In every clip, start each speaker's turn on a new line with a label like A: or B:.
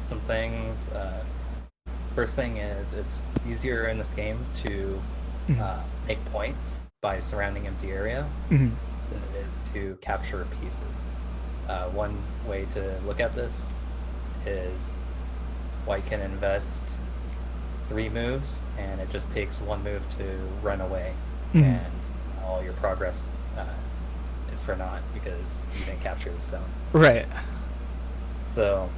A: some things. First thing is it's easier in this game to make points by surrounding empty area
B: Mhm.
A: than it is to capture pieces. One way to look at this is white can invest 3 moves, and it just takes 1 move to run away, and all your progress is for naught because you didn't capture the stone.
B: Right.
A: So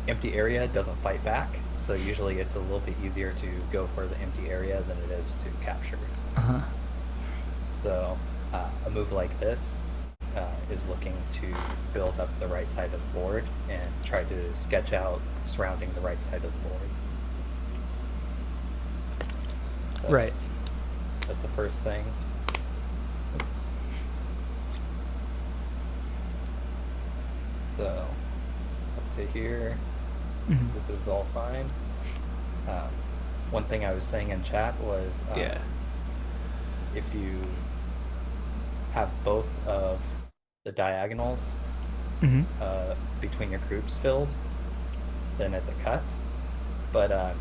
A: empty area doesn't fight back, so usually it's a little bit easier to go for the empty area than it is to capture. So a move like this is looking to build up the right side of the board and try to sketch out surrounding the right side of the board. So
B: Right.
A: that's the first thing. So up to here, this is all fine. One thing I was saying in chat was if you have both of the diagonals between your groups filled, then it's a cut. But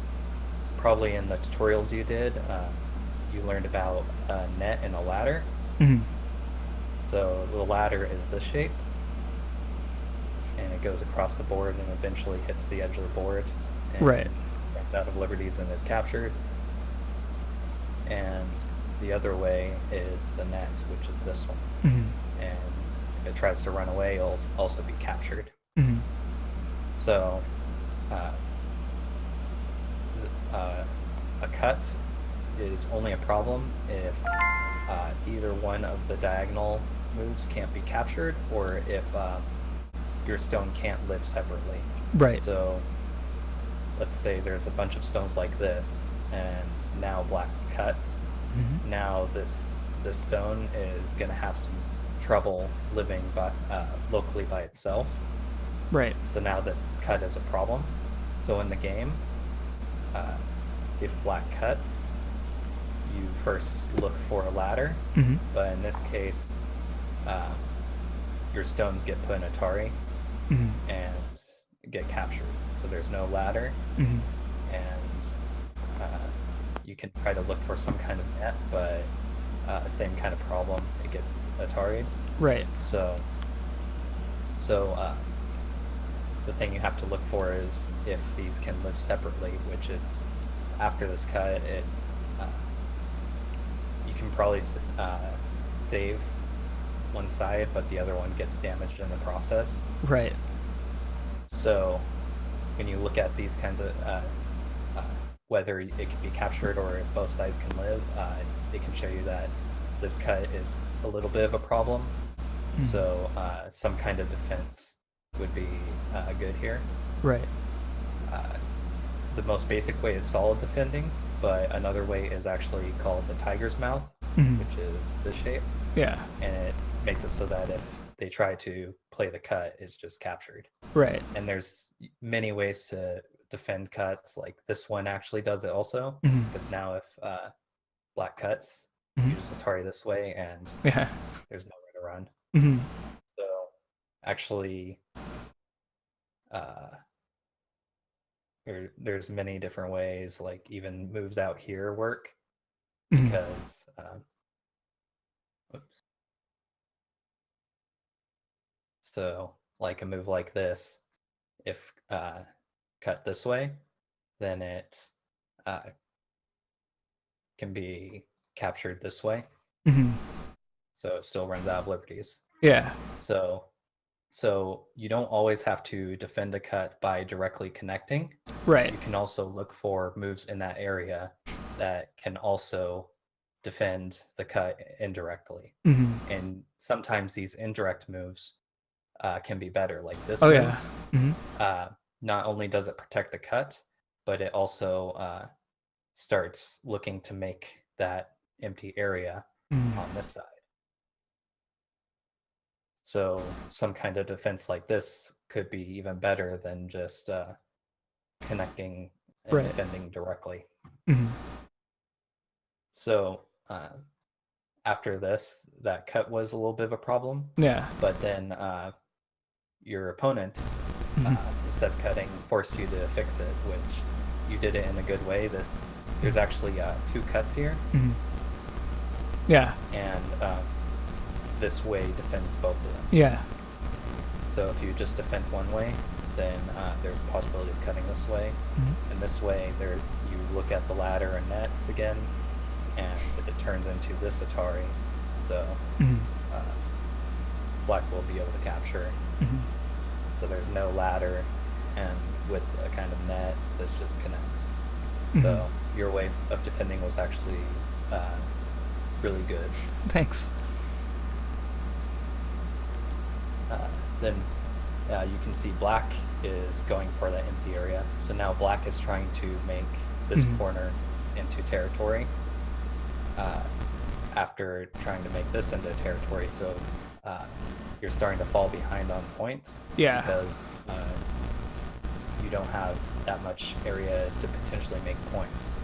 A: probably in the tutorials you did, you learned about a net and a ladder. So the ladder is this shape, and it goes across the board and eventually hits the edge of the board. And
B: Right.
A: runs out of liberties and is captured. And the other way is the net, which is this one. And if it tries to run away, it'll also be captured. So a cut is only a problem if either one of the diagonal moves can't be captured, or if your stone can't live separately.
B: Right.
A: So let's say there's a bunch of stones like this, and now black cuts. Now this stone is going to have some trouble living locally by itself.
B: Right.
A: So now this cut is a problem. So in the game, if black cuts, you first look for a ladder. But in this case, your stones get put in Atari and get captured. So there's no ladder, and you can try to look for some kind of net, but same kind of problem. It gets Atari'd.
B: Right.
A: So the thing you have to look for is if these can live separately, which is after this cut, you can probably save one side, but the other one gets damaged in the process.
B: Right.
A: So when you look at these kinds of whether it can be captured or if both sides can live, it can show you that this cut is a little bit of a problem. So some kind of defense would be good here.
B: Right.
A: The most basic way is solid defending, but another way is actually called the tiger's mouth, which is this shape.
B: Yeah.
A: And it makes it so that if they try to play the cut, it's just captured.
B: Right.
A: And there's many ways to defend cuts. Like this one actually does it also, because now if black cuts, you just Atari this way, and there's nowhere to run. So actually, there's many different ways. Like even moves out here work because so like a move like this, if cut this way, then it can be captured this way. So it still runs out of liberties.
B: Yeah.
A: So you don't always have to defend a cut by directly connecting.
B: Right.
A: You can also look for moves in that area that can also defend the cut indirectly. And sometimes these indirect moves can be better, like this move. Not only does it protect the cut, but it also starts looking to make that empty area on this side. So some kind of defense like this could be even better than just connecting and defending directly. So after this, that cut was a little bit of a problem.
B: Yeah.
A: But then your opponent is instead of cutting, force you to fix it, which you did it in a good way. There's actually 2 cuts here.
B: Yeah.
A: And this way defends both of them.
B: Yeah.
A: So if you just defend one way, then there's a possibility of cutting this way. And this way, you look at the ladder and nets again, and it turns into this Atari. So black will be able to capture. So there's no ladder, and with a kind of net, this just connects. So your way of defending was actually really good.
B: Thanks.
A: Then you can see black is going for that empty area. So now black is trying to make this corner into territory after trying to make this into territory. So you're starting to fall behind on points because you don't have that much area to potentially make points.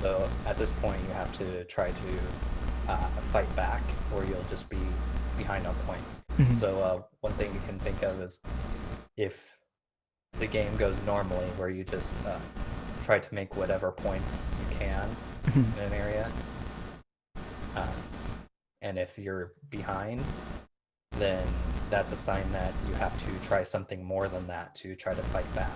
A: So at this point, you have to try to fight back, or you'll just be behind on points. So one thing you can think of is if the game goes normally, where you just try to make whatever points you can in an area, and if you're behind, then that's a sign that you have to try something more than that to try to fight back.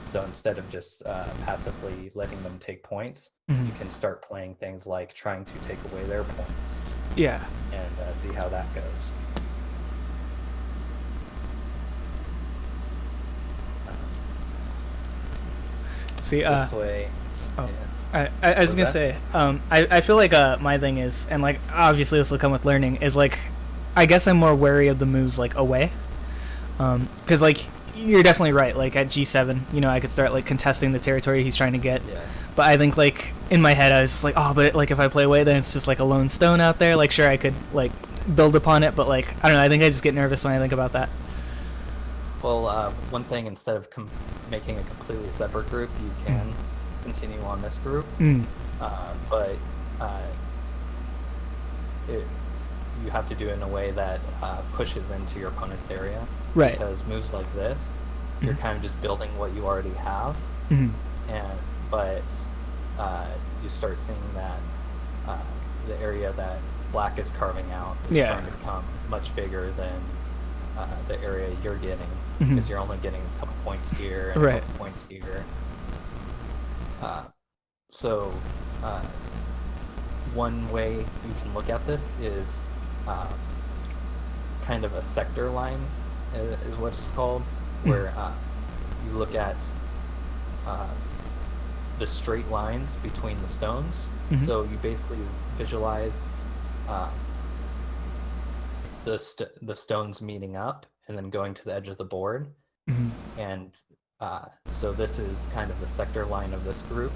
A: So instead of just passively letting them take points, you can start playing things like trying to take away their points.
B: Yeah.
A: And see how that goes.
B: See,
A: this way.
B: Oh. Yeah. I was gonna say, I feel like my thing is, and like obviously this will come with learning, is like, I guess I'm more wary of the moves like away, because like you're definitely right. Like at G7, you know, I could start like contesting the territory he's trying to get.
A: Yeah.
B: But I think like in my head I was just like, oh, but like if I play away, then it's just like a lone stone out there. Like sure I could like build upon it, but like I don't know. I think I just get nervous when I think about that.
A: Well, one thing, instead of making a completely separate group, you can continue on this group, but you have to do it in a way that pushes into your opponent's area.
B: Right.
A: Because moves like this, you're kind of just building what you already have, but you start seeing that the area that black is carving out is starting to become much bigger than the area you're getting, because you're only getting a couple points here and a couple points here. So one way you can look at this is kind of a sector line is what it's called, where you look at the straight lines between the stones. So you basically visualize the stones meeting up and then going to the edge of the board. And so this is kind of the sector line of this group.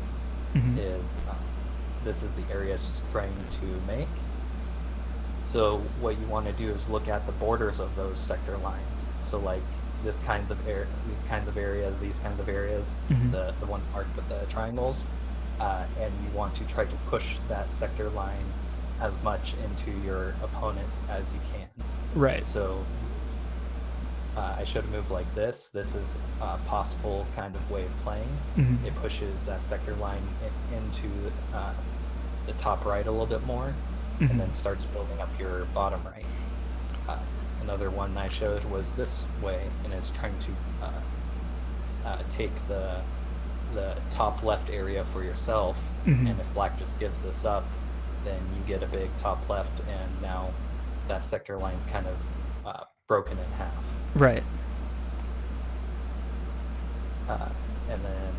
A: This is the area it's trying to make. So what you want to do is look at the borders of those sector lines. So like these kinds of areas, the one marked with the triangles, and you want to try to push that sector line as much into your opponent as you can.
B: Right.
A: So I showed a move like this. This is a possible kind of way of playing. It pushes that sector line into the top right a little bit more, and then starts building up your bottom right. Another one I showed was this way, and it's trying to take the top left area for yourself. And if black just gives this up, then you get a big top left, and now that sector line's kind of broken in half.
B: Right.
A: And then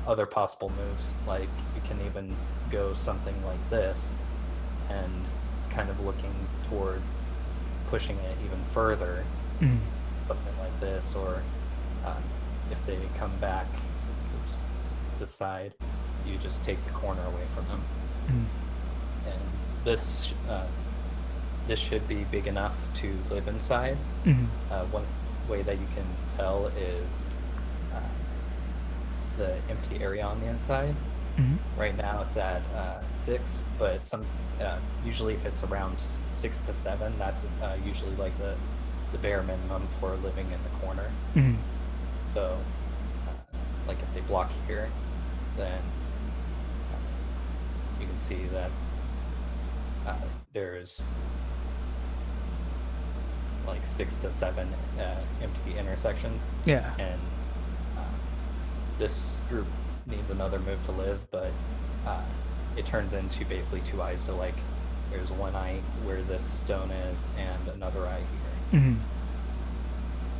A: other possible moves, like you can even go something like this, and it's kind of looking towards pushing it even further, something like this, or if they come back this side, you just take the corner away from them. And this should be big enough to live inside. One way that you can tell is the empty area on the inside. Right now it's at 6, but usually if it's around 6 to 7, that's usually like the bare minimum for living in the corner. So, like if they block here, then you can see that there's like 6 to 7 empty intersections.
B: Yeah.
A: And this group needs another move to live, but it turns into basically 2 eyes. So like there's 1 eye where this stone is and another eye here.
B: Mm-hmm.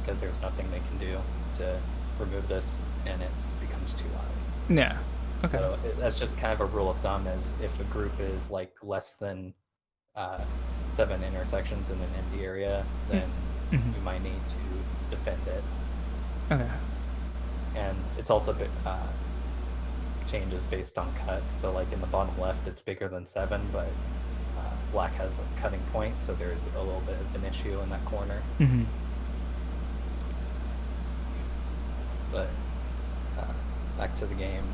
A: Because there's nothing they can do to remove this, and it becomes 2 eyes.
B: Yeah. Okay.
A: So that's just kind of a rule of thumb, is if a group is like less than 7 intersections in an empty area, then
B: mm-hmm.
A: you might need to defend it.
B: Okay.
A: And it's also changes based on cuts. So like in the bottom left, it's bigger than 7, but black has a cutting point, so there's a little bit of an issue in that corner.
B: Mm-hmm.
A: But back to the game,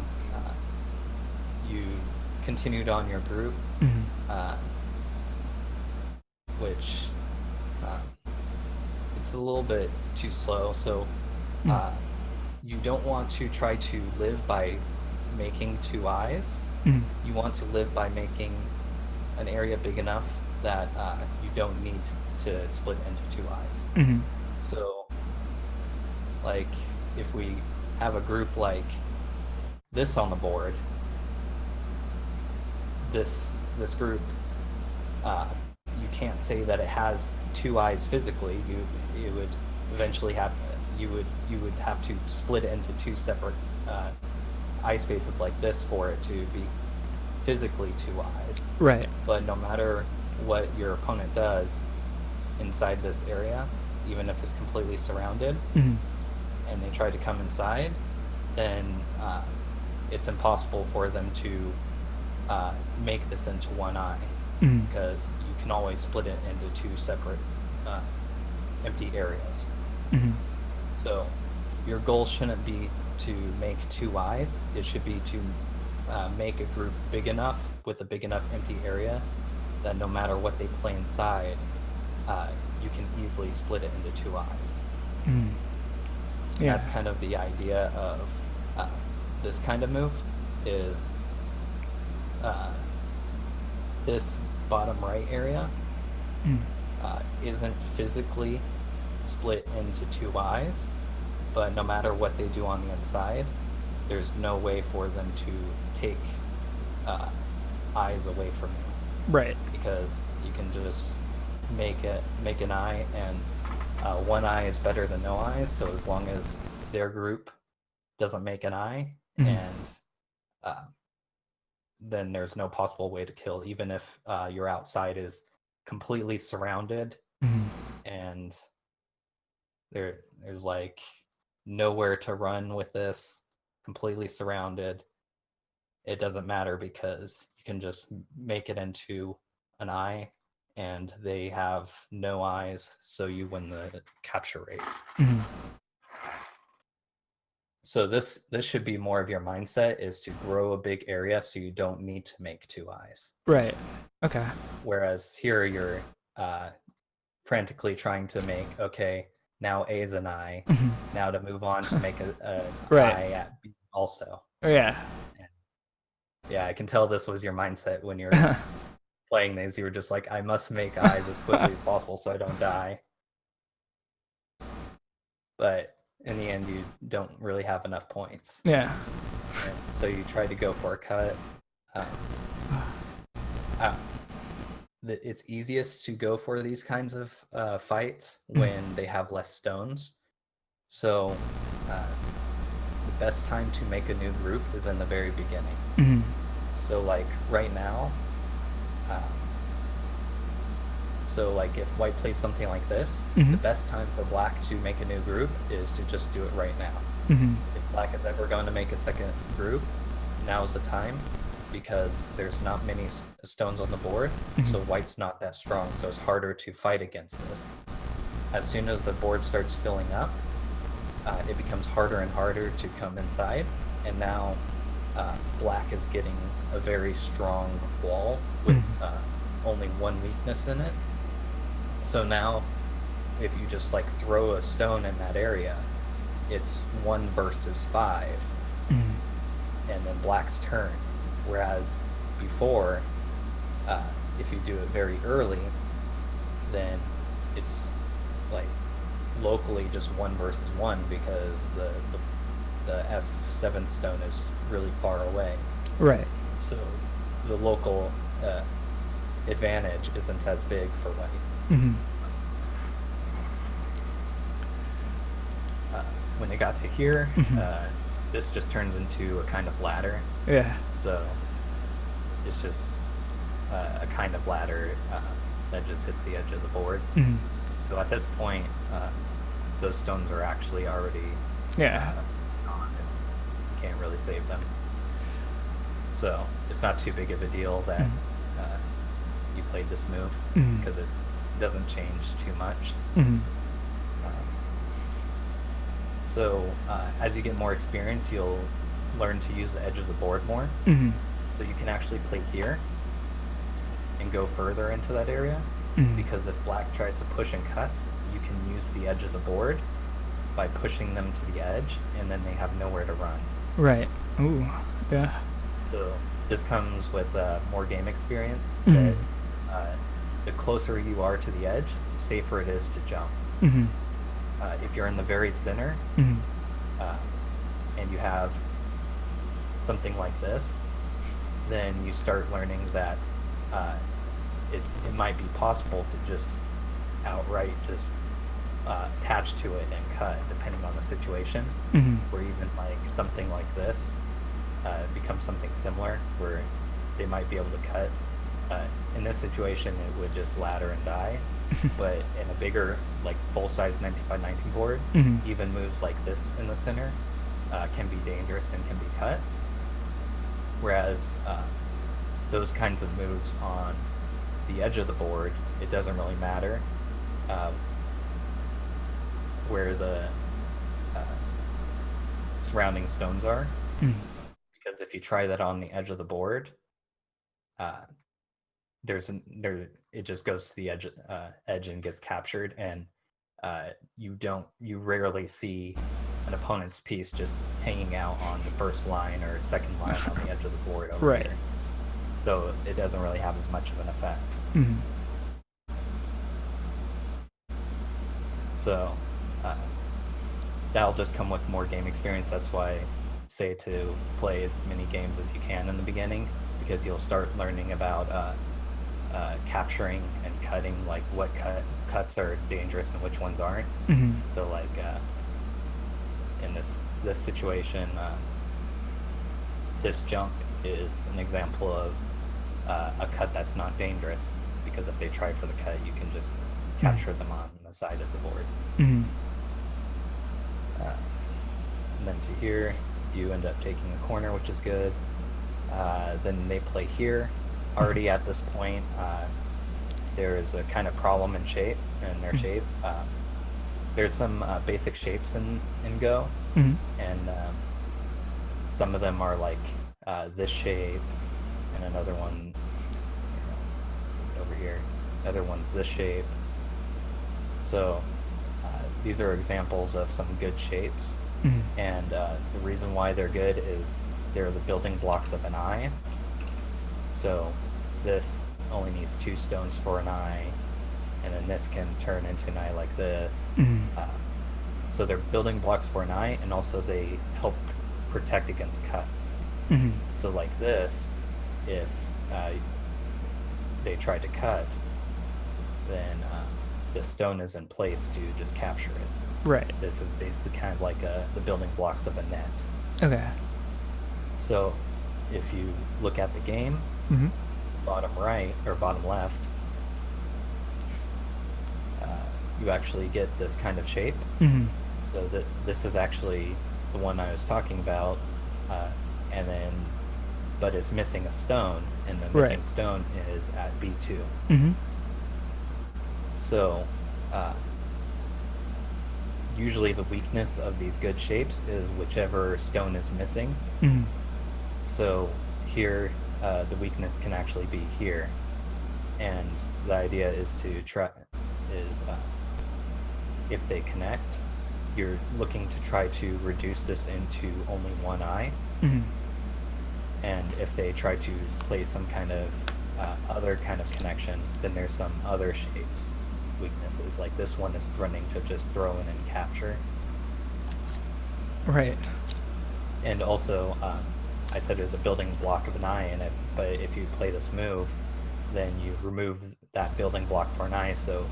A: you continued on your group, which it's a little bit too slow. So you don't want to try to live by making 2 eyes. You want to live by making an area big enough that you don't need to split into 2 eyes. So like if we have a group like this on the board, this group, you can't say that it has 2 eyes physically. You would eventually have you would have to split it into 2 separate eye spaces like this for it to be physically 2 eyes.
B: Right.
A: But no matter what your opponent does inside this area, even if it's completely surrounded, and they try to come inside, then it's impossible for them to make this into 1 eye, because you can always split it into 2 separate empty areas. So your goal shouldn't be to make 2 eyes. It should be to make a group big enough with a big enough empty area that no matter what they play inside, you can easily split it into 2 eyes. Yeah. That's kind of the idea of this kind of move, is this bottom right area isn't physically split into 2 eyes, but no matter what they do on the inside, there's no way for them to take eyes away from you.
B: Right.
A: Because you can just make an eye, and 1 eye is better than no eyes. So as long as their group doesn't make an eye, and then there's no possible way to kill, even if your outside is completely surrounded, and there's like nowhere to run with this, completely surrounded. It doesn't matter, because you can just make it into an eye, and they have no eyes, so you win the capture race. So this should be more of your mindset, is to grow a big area so you don't need to make 2 eyes.
B: Right. Okay.
A: Whereas here you're frantically trying to make, okay, now A is an eye, now to move on to make a
B: right.
A: eye at B also.
B: Yeah.
A: Yeah, I can tell this was your mindset when you were playing these. You were just like, I must make eyes as quickly as possible so I don't die. But in the end, you don't really have enough points.
B: Yeah.
A: And so you try to go for a cut. It's easiest to go for these kinds of fights when they have less stones. So the best time to make a new group is in the very beginning. So like right now, so like if white plays something like this, the best time for black to make a new group is to just do it right now. If black is ever going to make a second group, now's the time, because there's not many stones on the board, so white's not that strong, so it's harder to fight against this. As soon as the board starts filling up, it becomes harder and harder to come inside, and now black is getting a very strong wall with only 1 weakness in it. So now if you just like throw a stone in that area, it's 1 versus 5, and then black's turn. Whereas before, if you do it very early, then it's like locally just 1 versus 1 because the F7 stone is really far away.
B: Right.
A: So the local advantage isn't as big for white.
B: Mm-hmm.
A: When it got to here, this just turns into a kind of ladder.
B: Yeah.
A: So it's just a kind of ladder that just hits the edge of the board.
B: Mm-hmm.
A: So at this point, those stones are actually already
B: Yeah.
A: gone. You can't really save them. So it's not too big of a deal that you played this move because it doesn't change too much. So as you get more experience, you'll learn to use the edge of the board more. So you can actually play here and go further into that area, because if black tries to push and cut, you can use the edge of the board by pushing them to the edge, and then they have nowhere to run.
B: Right. Ooh. Yeah.
A: So this comes with more game experience. That the closer you are to the edge, the safer it is to jump. If you're in the very center, and you have something like this, then you start learning that it might be possible to just outright just attach to it and cut, depending on the situation. Or even like something like this becomes something similar, where they might be able to cut. In this situation, it would just ladder and die. But in a bigger, like full-size 19x19 board, even moves like this in the center can be dangerous and can be cut. Whereas those kinds of moves on the edge of the board, it doesn't really matter where the surrounding stones are, because if you try that on the edge of the board, it just goes to the edge and gets captured, and you rarely see an opponent's piece just hanging out on the first line or second line on the edge of the board over here. So it doesn't really have as much of an effect. So that'll just come with more game experience. That's why I say to play as many games as you can in the beginning, because you'll start learning about capturing and cutting, like what cuts are dangerous and which ones aren't. So like in this situation, this jump is an example of a cut that's not dangerous, because if they try for the cut, you can just capture them on the side of the board. And then to here, you end up taking a corner, which is good. Then they play here. Already at this point, there is a kind of problem in their shape. There's some basic shapes in Go, and some of them are like this shape, and another one over here. Another one's this shape. So these are examples of some good shapes, and the reason why they're good is they're the building blocks of an eye. So this only needs 2 stones for an eye, and then this can turn into an eye like this. So they're building blocks for an eye, and also they help protect against cuts. So like this, if they try to cut, then the stone is in place to just capture it.
B: Right.
A: This is basically kind of like the building blocks of a net.
B: Okay.
A: So if you look at the game, bottom right or bottom left, you actually get this kind of shape. So that this is actually the one I was talking about, but it's missing a stone, and the missing stone is at B2. So usually the weakness of these good shapes is whichever stone is missing. So here the weakness can actually be here, and the idea is to try if they connect, you're looking to try to reduce this into only one eye. And if they try to play some kind of other kind of connection, then there's some other shapes weaknesses. Like this one is threatening to just throw in and capture.
B: Right.
A: And also, I said there's a building block of an eye in it, but if you play this move, then you remove that building block for an eye, so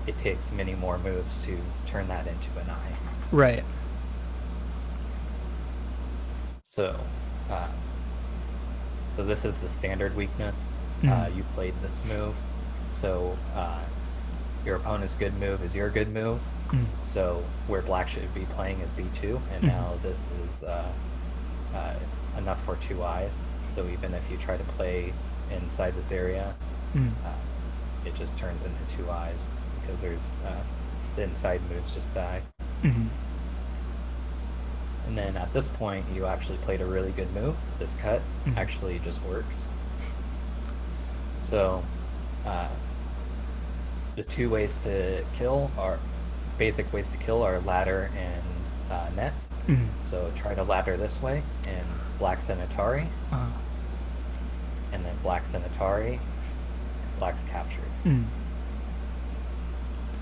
A: it takes many more moves to turn that into an eye.
B: Right.
A: So, so this is the standard weakness. You played this move, so your opponent's good move is your good move. So where black should be playing is B2, and now this is enough for 2 eyes. So even if you try to play inside this area, it just turns into 2 eyes because there's the inside moves just die. And then at this point, you actually played a really good move. This cut actually just works. So the 2 ways to kill are basic ways to kill are ladder and net. So try to ladder this way, and black's an Atari, and then black's an Atari, black's captured.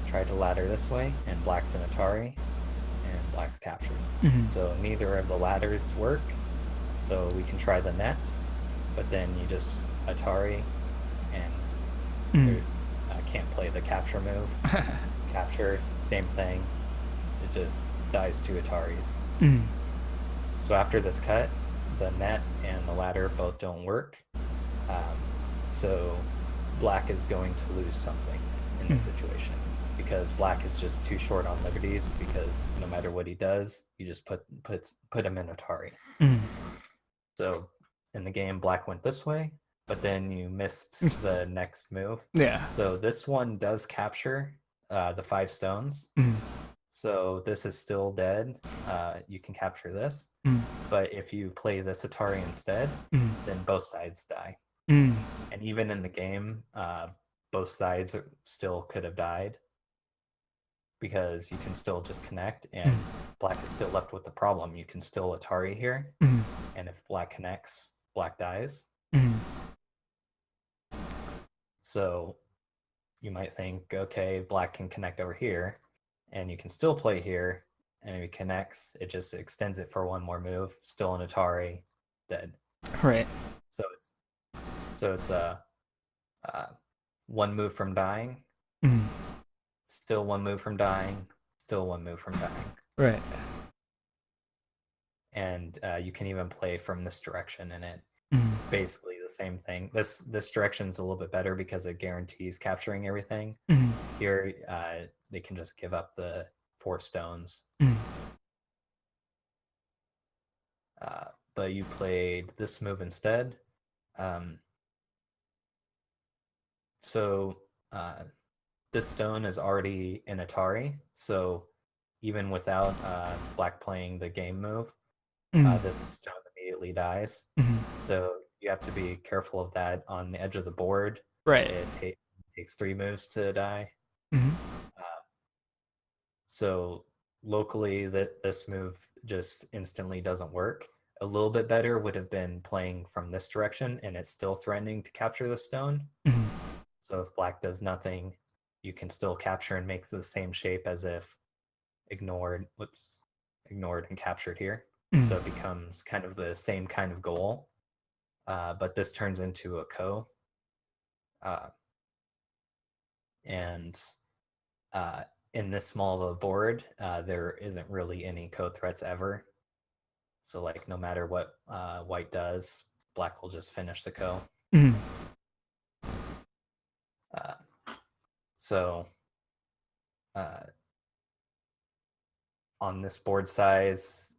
A: Try to ladder this way, and black's an Atari, and black's captured. So neither of the ladders work, so we can try the net, but then you just Atari, and can't play the capture move. Capture, same thing, it just dies to Ataris. So after this cut, the net and the ladder both don't work, so black is going to lose something in this situation, because black is just too short on liberties, because no matter what he does, you just put him in Atari. So in the game, black went this way, but then you missed the next move. So this one does capture the 5 stones. So this is still dead. You can capture this, but if you play this Atari instead, then both sides die. And even in the game, both sides still could have died, because you can still just connect, and black is still left with the problem. You can still Atari here, and if black connects, black dies. So you might think, okay, black can connect over here, and you can still play here, and if it connects, it just extends it for 1 more move, still an Atari, dead.
B: Right.
A: So it's a 1 move from dying, still 1 move from dying, still 1 move from dying.
B: Right.
A: And you can even play from this direction, and it's basically the same thing. This direction's a little bit better because it guarantees capturing everything. Here, they can just give up the 4 stones. But you played this move instead. So this stone is already in Atari, so even without black playing the game move, this stone immediately dies. So you have to be careful of that on the edge of the board.
B: Right.
A: It takes 3 moves to die. So locally, this move just instantly doesn't work. A little bit better would have been playing from this direction, and it's still threatening to capture the stone. So if black does nothing, you can still capture and make the same shape as if ignored and captured here. So it becomes kind of the same kind of goal, but this turns into a ko. And in this small of a board, there isn't really any ko threats ever. So like no matter what white does, black will just finish the ko. So on this board size,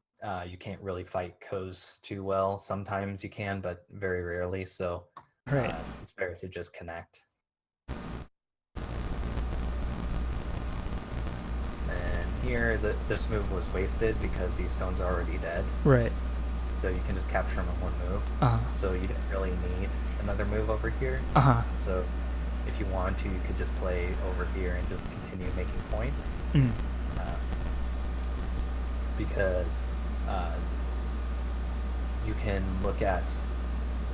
A: you can't really fight kos too well. Sometimes you can, but very rarely. So it's better to just connect. And here, this move was wasted because these stones are already dead.
B: Right.
A: So you can just capture them in 1 move. So you didn't really need another move over here. So if you wanted to, you could just play over here and just continue making points. because you can look at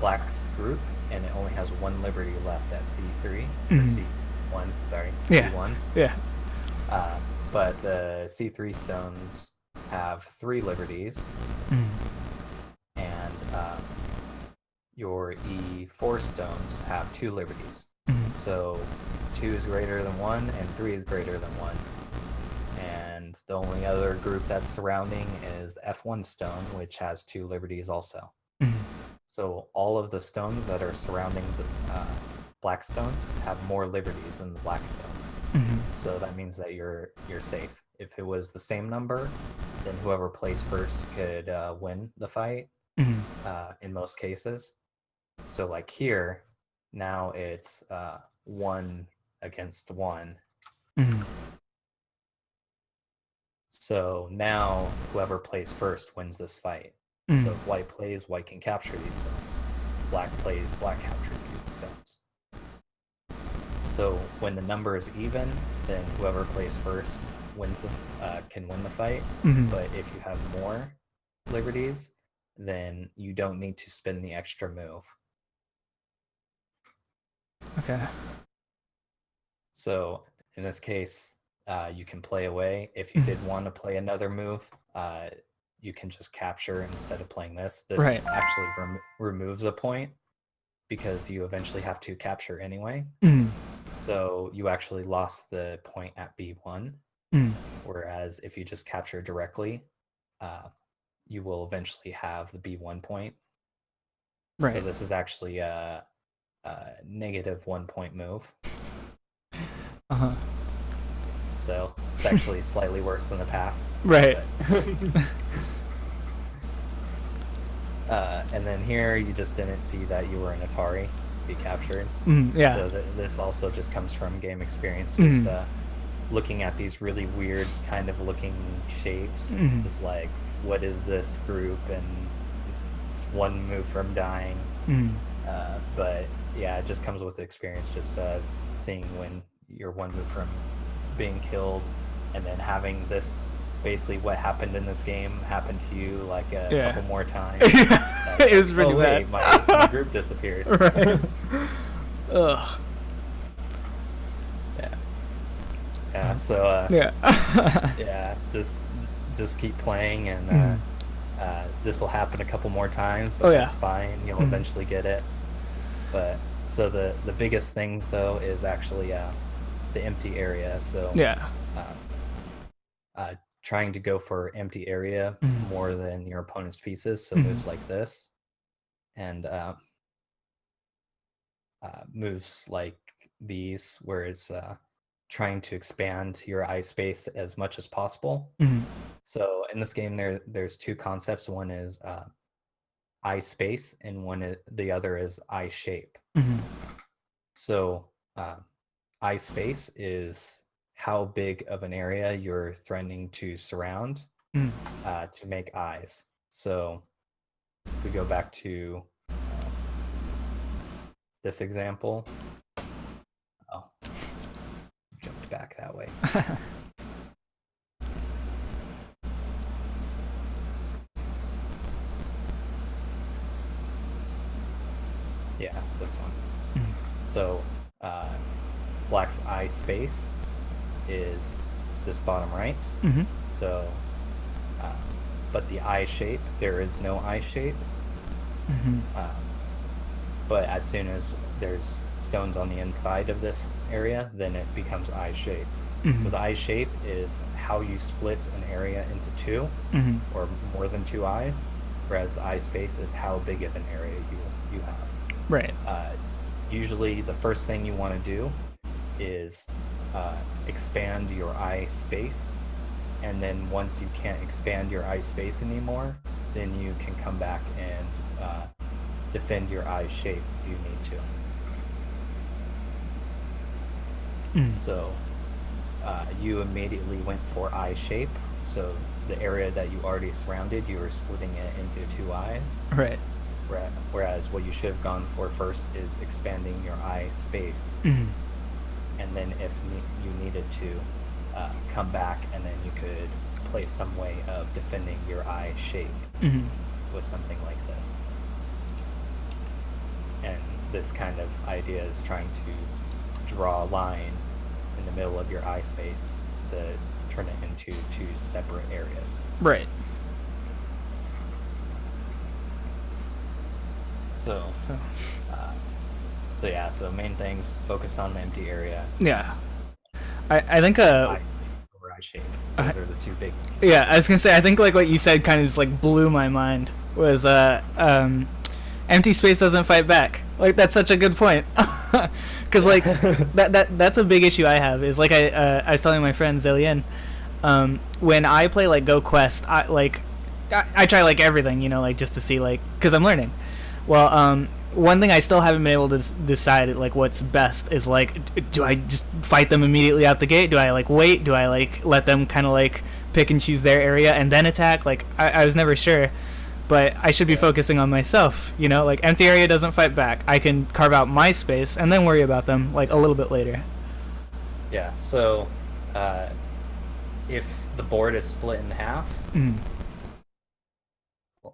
A: Black's group, and it only has 1 liberty left at C3 or C1. Sorry, C1.
B: Yeah.
A: But the C3 stones have 3 liberties, and your E4 stones have 2 liberties. So 2 is greater than 1, and 3 is greater than 1. And the only other group that's surrounding is the F1 stone, which has 2 liberties also. So all of the stones that are surrounding the black stones have more liberties than the black stones. So that means that you're safe. If it was the same number, then whoever placed first could win the fight in most cases. So like here, now it's 1 against 1. So now whoever plays first wins this fight. So if white plays, white can capture these stones. Black plays, black captures these stones. So when the number is even, then whoever plays first wins can win the fight. But if you have more liberties, then you don't need to spend the extra move.
B: Okay.
A: So in this case, you can play away. If you did want to play another move, you can just capture instead of playing this. This actually removes a point because you eventually have to capture anyway. So you actually lost the point at B1. Whereas if you just capture directly, you will eventually have the B1 point. So this is actually a negative 1 point move. So it's actually slightly worse than the pass. And then here you just didn't see that you were an Atari to be captured. So this also just comes from game experience. Just looking at these really weird kind of looking shapes. Just like, what is this group? And it's 1 move from dying. But yeah, it just comes with experience. Just seeing when you're 1 move from being killed, and then having this, basically what happened in this game happened to you like a couple more times.
B: It was really bad.
A: My group disappeared.
B: Ugh.
A: Yeah. So yeah, just keep playing, and this will happen a couple more times, but that's fine. You'll eventually get it. But so the biggest things though is actually the empty area. So trying to go for empty area more than your opponent's pieces. So moves like this, and moves like these, where it's trying to expand your eye space as much as possible. So in this game, there's 2 concepts. One is eye space, and the other is eye shape. So eye space is how big of an area you're threatening to surround to make eyes. So if we go back to this example, jumped back that way. Yeah, this one. So black's eye space is this bottom right. So but the eye shape, there is no eye shape. But as soon as there's stones on the inside of this area, then it becomes eye shape. So the eye shape is how you split an area into 2 or more than 2 eyes, whereas the eye space is how big of an area you have. Usually the first thing you want to do is expand your eye space, and then once you can't expand your eye space anymore, then you can come back and defend your eye shape if you need to. So you immediately went for eye shape. So the area that you already surrounded, you were splitting it into 2 eyes. Whereas what you should have gone for first is expanding your eye space. And then if you needed to come back, and then you could play some way of defending your eye shape with something like this. And this kind of idea is trying to draw a line in the middle of your eye space to turn it into two separate areas.
B: Right.
A: So yeah, so main things, focus on the empty area.
B: Yeah. I think
A: eye shape. Those are the two big ones.
B: Yeah, I was gonna say, I think like what you said kind of just like blew my mind was empty space doesn't fight back. Like that's such a good point. Because like that's a big issue I have is like I was telling my friend Zillian, when I play like Go Quest, I try like everything, you know, like just to see like, because I'm learning. Well, one thing I still haven't been able to decide like what's best is like, do I just fight them immediately out the gate? Do I like wait? Do I like let them kind of like pick and choose their area and then attack? Like I was never sure, but I should be focusing on myself, you know, like empty area doesn't fight back. I can carve out my space and then worry about them like a little bit later.
A: Yeah, so if the board is split in half,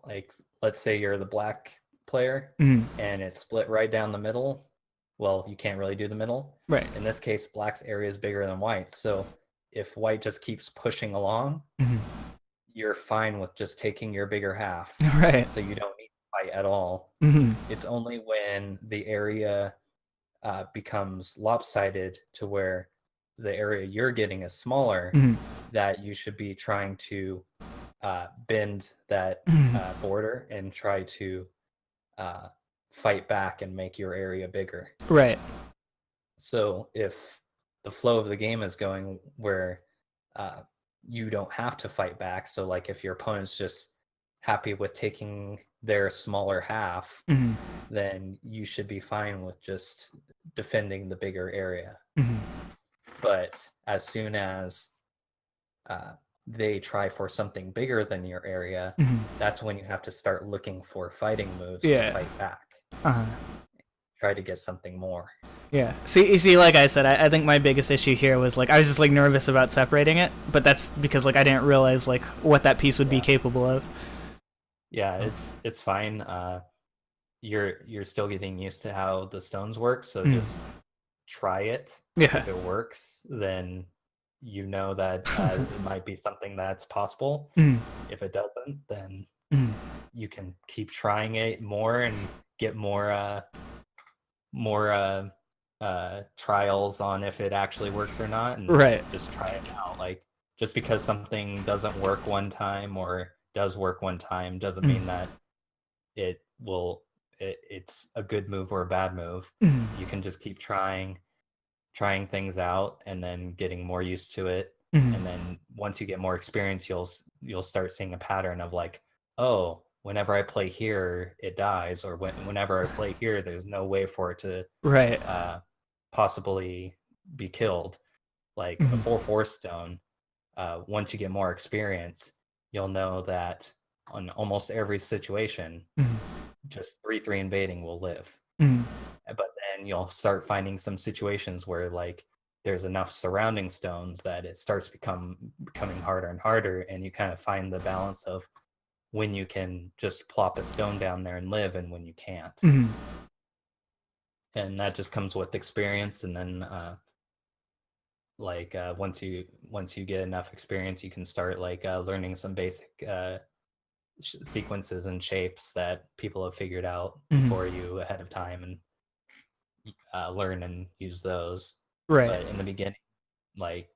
A: like let's say you're the black player and it's split right down the middle, well, you can't really do the middle.
B: Right.
A: In this case, black's area is bigger than white. So if white just keeps pushing along, you're fine with just taking your bigger half.
B: Right.
A: So you don't need to fight at all. It's only when the area becomes lopsided to where the area you're getting is smaller that you should be trying to bend that border and try to fight back and make your area bigger.
B: Right.
A: So if the flow of the game is going where you don't have to fight back, so like if your opponent's just happy with taking their smaller half, then you should be fine with just defending the bigger area. But as soon as they try for something bigger than your area, that's when you have to start looking for fighting moves to fight back. Try to get something more.
B: Yeah. See, like I said, I think my biggest issue here was like I was just like nervous about separating it, but that's because like I didn't realize like what that piece would be capable of.
A: Yeah, it's fine. You're still getting used to how the stones work, so just try it.
B: Yeah.
A: If it works, then you know that it might be something that's possible. If it doesn't, then you can keep trying it more and get more trials on if it actually works or not, and just try it out. Like just because something doesn't work one time or does work one time doesn't mean that it's a good move or a bad move. You can just keep trying things out and then getting more used to it. And then once you get more experience, you'll start seeing a pattern of like, oh, whenever I play here, it dies, or whenever I play here, there's no way for it to possibly be killed. Like a 4/4 stone, once you get more experience, you'll know that on almost every situation, just 3/3 invading will live. But then you'll start finding some situations where like there's enough surrounding stones that it starts becoming harder and harder, and you kind of find the balance of when you can just plop a stone down there and live and when you can't. And that just comes with experience. And then once you get enough experience, you can start like learning some basic sequences and shapes that people have figured out for you ahead of time, and learn and use those. But in the beginning, like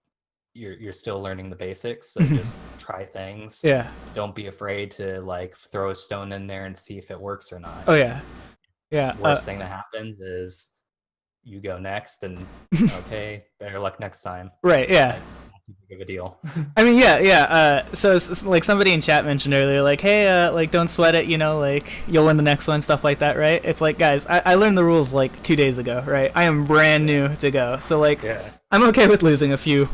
A: you're still learning the basics, so just try things. Don't be afraid to like throw a stone in there and see if it works or not. Worst thing that happens is you go next, and okay, better luck next time.
B: Not
A: too big of a deal.
B: I mean, so it's like somebody in chat mentioned earlier, like, hey, like don't sweat it, you know, like you'll win the next one, stuff like that, right? It's like, guys, I learned the rules like 2 days ago, right? I am brand new to Go, so like I'm okay with losing a few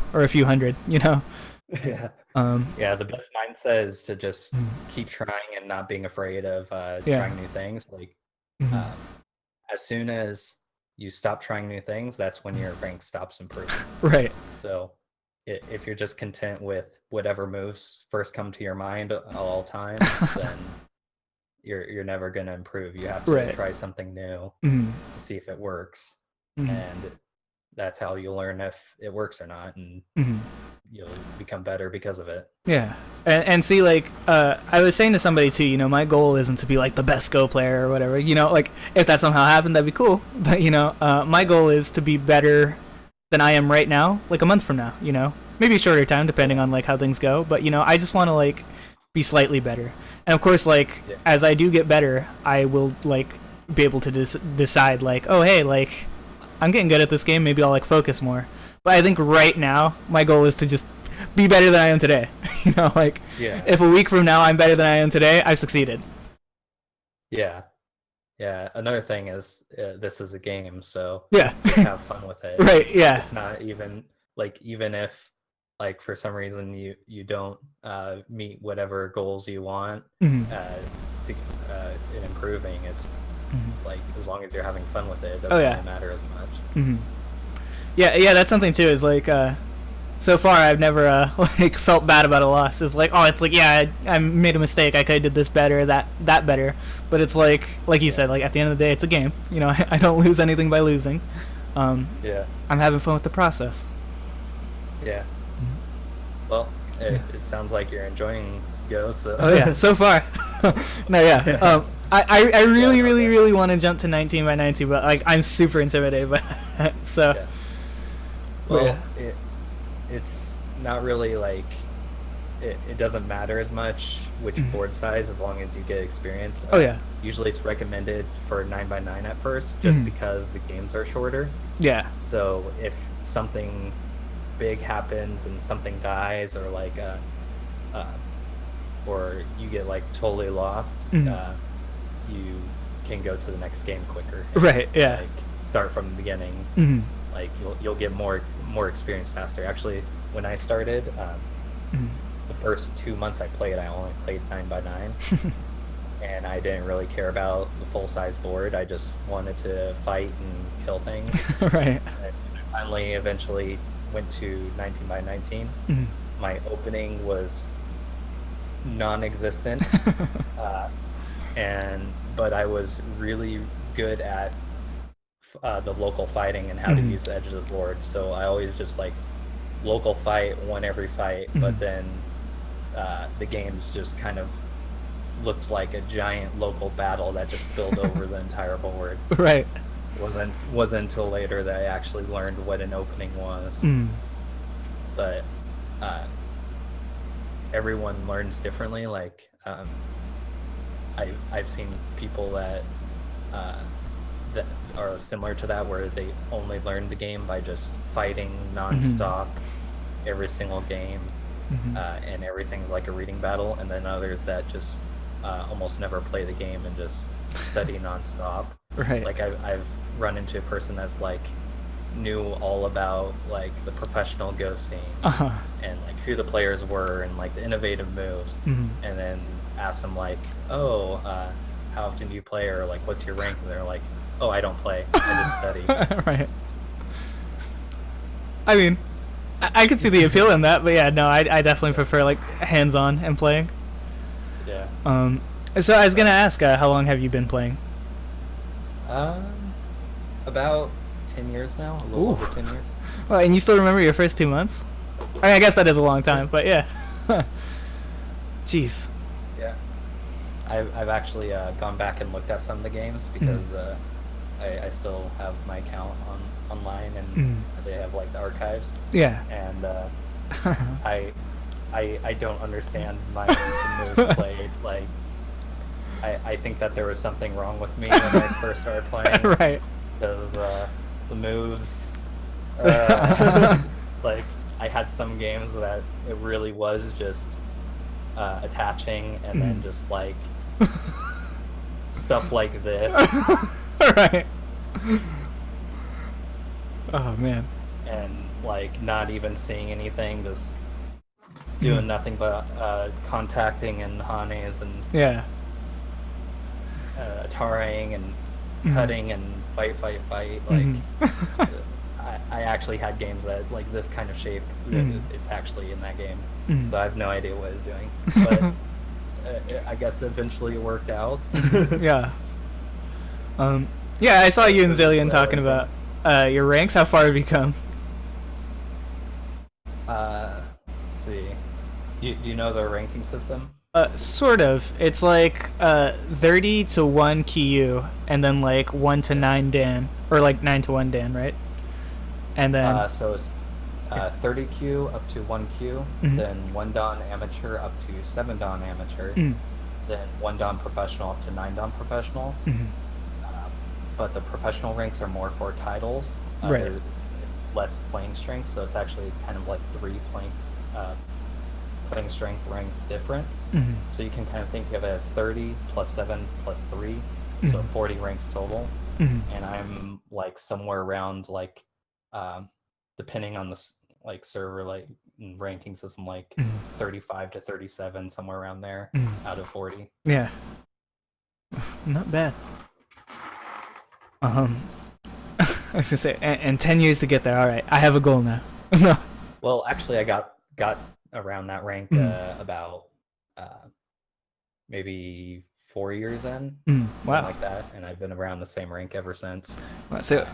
B: hundred, you know.
A: The best mindset is to just keep trying and not being afraid of trying new things. Like as soon as you stop trying new things, that's when your rank stops improving. So if you're just content with whatever moves first come to your mind at all times, then you're never going to improve. You have to try something new to see if it works, and that's how you learn if it works or not, and you'll become better because of it.
B: Yeah, and see, like, I was saying to somebody too, you know, my goal isn't to be like the best Go player or whatever, you know, like if that somehow happened, that'd be cool. But you know, my goal is to be better than I am right now, like a month from now, you know, maybe a shorter time depending on like how things go. But you know, I just want to like be slightly better, and of course, like as I do get better, I will like be able to decide like, oh hey, like I'm getting good at this game, maybe I'll like focus more. But I think right now my goal is to just be better than I am today. You know, like if a week from now I'm better than I am today, I've succeeded.
A: Yeah. Another thing is this is a game, so have fun with it.
B: Right. Yeah.
A: It's not even like, even if like for some reason you don't meet whatever goals you want in improving, it's like as long as you're having fun with it, it doesn't really matter as much.
B: Yeah, that's something too. Is like so far I've never like felt bad about a loss. It's like, oh, it's like, yeah, I made a mistake. I could have did this better, that better. But it's like you said, like at the end of the day, it's a game. You know, I don't lose anything by losing. I'm having fun with the process.
A: Yeah. Well, it sounds like you're enjoying Go. So.
B: Oh yeah, so far. No, yeah. I really want to jump to 19 by 90, but like I'm super intimidated by that. So.
A: Yeah. Well, it's not really like it doesn't matter as much which board size, as long as you get experience. Usually it's recommended for 9x9 at first, just because the games are shorter. Yeah. So if something big happens and something dies, or like or you get like totally lost, you can go to the next game quicker.
B: Right. Yeah.
A: Like start from the beginning. Like you'll get more experience faster. Actually, when I started, the first 2 months I played, I only played 9x9, and I didn't really care about the full size board. I just wanted to fight and kill things.
B: Right.
A: And I finally, eventually went to 19x19. My opening was non-existent, but I was really good at the local fighting and how to use the edge of the board. So I always just like local fight, won every fight, but then the games just kind of looked like a giant local battle that just spilled over the entire board.
B: Right.
A: Wasn't until later that I actually learned what an opening was. But everyone learns differently. Like I've seen people that are similar to that, where they only learn the game by just fighting nonstop every single game, and everything's like a reading battle. And then others that just almost never play the game and just study nonstop.
B: Right.
A: Like I've run into a person that's like knew all about like the professional Go scene, and like who the players were and like the innovative moves, and then asked them like, oh, how often do you play, or like what's your rank? And they're like, oh, I don't play, I just study.
B: Right. I mean, I could see the appeal in that, but yeah, no, I definitely prefer like hands-on and playing.
A: Yeah.
B: So I was gonna ask, how long have you been playing?
A: About 10 years now, a little over 10 years.
B: Well, and you still remember your first 2 months? I mean, I guess that is a long time, but yeah. Jeez.
A: Yeah. I've actually gone back and looked at some of the games, because I still have my account online, and they have like the archives.
B: Yeah.
A: And I don't understand my moves played. Like I think that there was something wrong with me when I first started playing.
B: Right.
A: Because the moves, like I had some games that it really was just attaching, and then just like stuff like this.
B: Right. Oh man.
A: And like not even seeing anything, just doing nothing but contacting and hanes and ataring and cutting and fight. Like I actually had games that like this kind of shape. It's actually in that game, so I have no idea what it's doing. But I guess eventually it worked out.
B: Yeah. Yeah, I saw you and Zillion talking about your ranks. How far have you come?
A: Let's see. Do you know the ranking system?
B: Sort of. It's like 30 to 1 Kiyu, and then like 1 to 9 Dan, or like 9 to 1 Dan, right? And then
A: so it's 30Q up to 1Q, then 1 Dan amateur up to 7 Dan amateur, then 1 Dan professional up to 9 Dan professional. But the professional ranks are more for titles.
B: Right.
A: Less playing strength, so it's actually kind of like 3 playing strength ranks difference. So you can kind of think of it as 30 plus 7 plus 3, so 40 ranks total. And I'm like somewhere around like, depending on the like server like ranking system, like 35 to 37, somewhere around there, out of 40.
B: Yeah. Not bad. I was gonna say, and 10 years to get there. All right, I have a goal now. No.
A: Well, actually, I got around that rank about maybe 4 years in,
B: wow,
A: like that, and I've been around the same rank ever since.
B: So,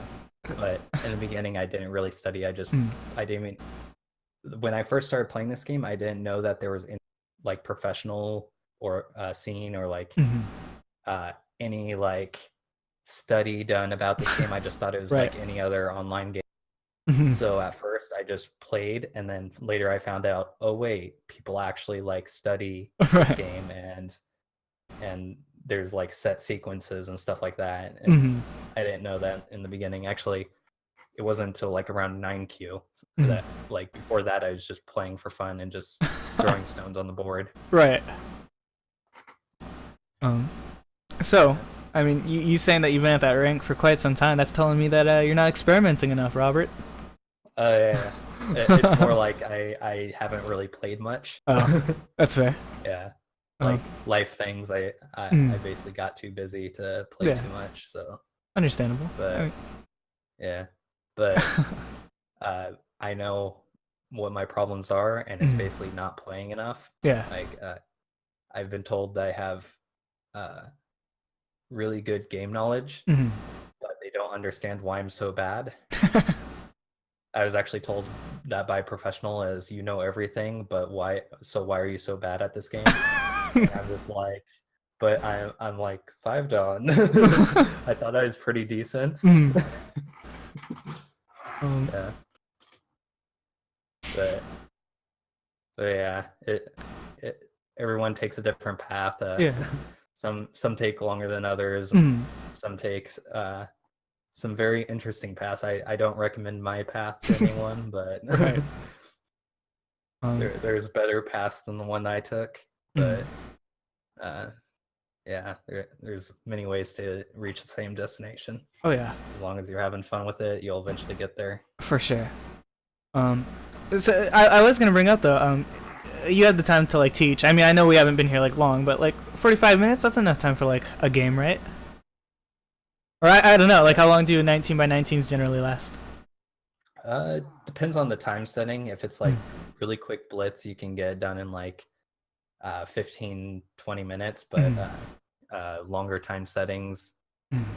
A: but in the beginning, I didn't really study. I didn't even, when I first started playing this game, I didn't know that there was like professional or scene or like any like study done about this game. I just thought it was like any other online game. So at first I just played, and then later I found out, oh wait, people actually like study this game, and there's like set sequences and stuff like that. And I didn't know that in the beginning. Actually, it wasn't until like around 9Q that, like, before that I was just playing for fun and just throwing stones on the board.
B: Right. So, I mean, you saying that you've been at that rank for quite some time, that's telling me that you're not experimenting enough, Robert.
A: Yeah. It's more like I haven't really played much.
B: Oh, that's fair.
A: Yeah. Like life things, I basically got too busy to play too much, so.
B: Understandable.
A: But, yeah. But I know what my problems are, and it's basically not playing enough.
B: Yeah.
A: Like, I've been told that I have really good game knowledge, but they don't understand why I'm so bad. I was actually told that by a professional as, you know everything, but why are you so bad at this game? And I'm just like, but I'm like 5 Dan. I thought I was pretty decent. Yeah. But yeah, everyone takes a different path. Some take longer than others. Some take some very interesting paths. I don't recommend my path to anyone, but there's better paths than the one I took. But yeah, there's many ways to reach the same destination.
B: Oh yeah.
A: As long as you're having fun with it, you'll eventually get there.
B: For sure. So I was gonna bring up though, you had the time to like teach. I mean, I know we haven't been here like long, but like 45 minutes, that's enough time for like a game, right? Or I don't know, like how long do 19 by 19s generally last?
A: Depends on the time setting. If it's like really quick blitz, you can get it done in like 15-20 minutes, but longer time settings,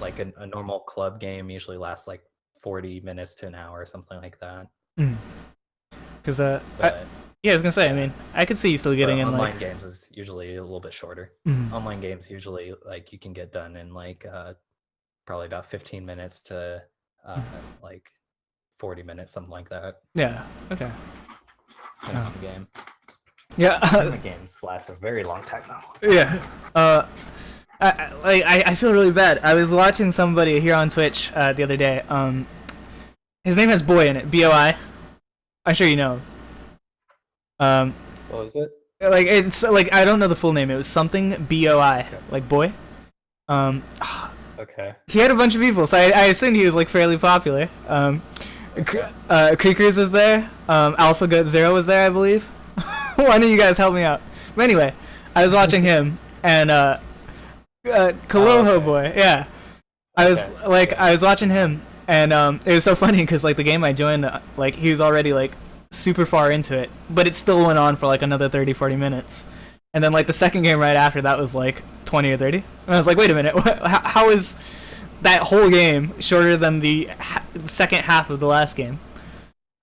A: like a normal club game usually lasts like 40 minutes to an hour or something like that.
B: Because yeah, I was gonna say, I mean, I could see you still getting in
A: online
B: like
A: games is usually a little bit shorter. Online games usually like you can get done in like probably about 15 minutes to like 40 minutes, something like that.
B: Yeah. Okay.
A: The game.
B: Yeah.
A: The games last a very long time now.
B: Yeah. I feel really bad. I was watching somebody here on Twitch the other day. His name has Boy in it. BOI. I'm sure you know.
A: What was it?
B: Like it's like I don't know the full name. It was something BOI, like boy.
A: Okay.
B: He had a bunch of people, so I assumed he was like fairly popular. Creekers was there. Alpha Gut Zero was there, I believe. Why don't you guys help me out? But anyway, I was watching him and Kaloho Boy. Yeah. I was watching him, And it was so funny because like the game I joined, like he was already like super far into it, but it still went on for like another 30-40 minutes. And then like the second game right after that was like 20 or 30. And I was like, wait a minute, how is that whole game shorter than the second half of the last game?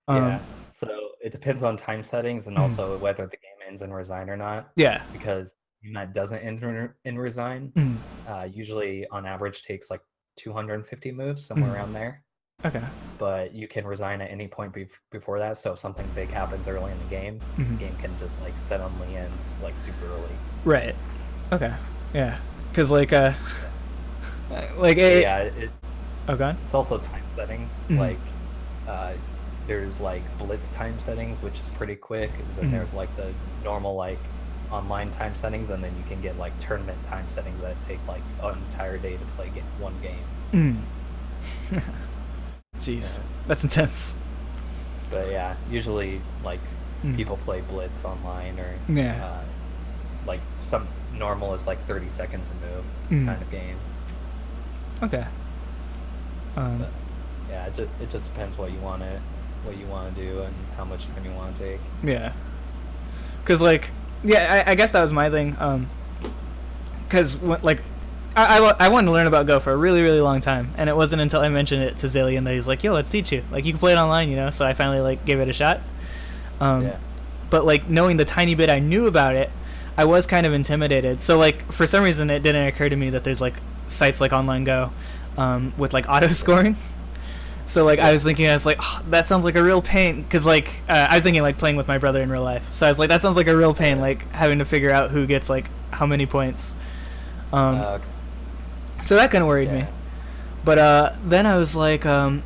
A: Yeah, so it depends on time settings and also whether the game ends in resign or not.
B: Yeah.
A: Because a game that doesn't end in resign usually on average takes like 250 moves, somewhere around there.
B: Okay.
A: But you can resign at any point before that, so if something big happens early in the game can just like suddenly end just like super early.
B: Right. Okay. Yeah. Because like okay.
A: It's also time settings. Like there's like blitz time settings, which is pretty quick. Then there's like the normal like online time settings, and then you can get like tournament time settings that take like an entire day to play one game.
B: Jeez, that's intense.
A: But yeah, usually like people play blitz online or like some normal is like 30 seconds a move kind of game.
B: Okay.
A: But yeah, it just depends what you want to do and how much time you want to take.
B: Yeah. Cause like I guess that was my thing. Cause like I wanted to learn about Go for a really, really long time, and it wasn't until I mentioned it to Zillion that he's like, yo, let's teach you. Like, you can play it online, you know? So I finally, like, gave it a shot. But, like, knowing the tiny bit I knew about it, I was kind of intimidated. So, like, for some reason, it didn't occur to me that there's, like, sites like Online Go with, like, auto-scoring. So, like, I was thinking, I was like, oh, that sounds like a real pain. Because, like, I was thinking, like, playing with my brother in real life. So I was like, that sounds like a real pain, like, having to figure out who gets, like, how many points. Okay. So that kind of worried me. But then I was like, well,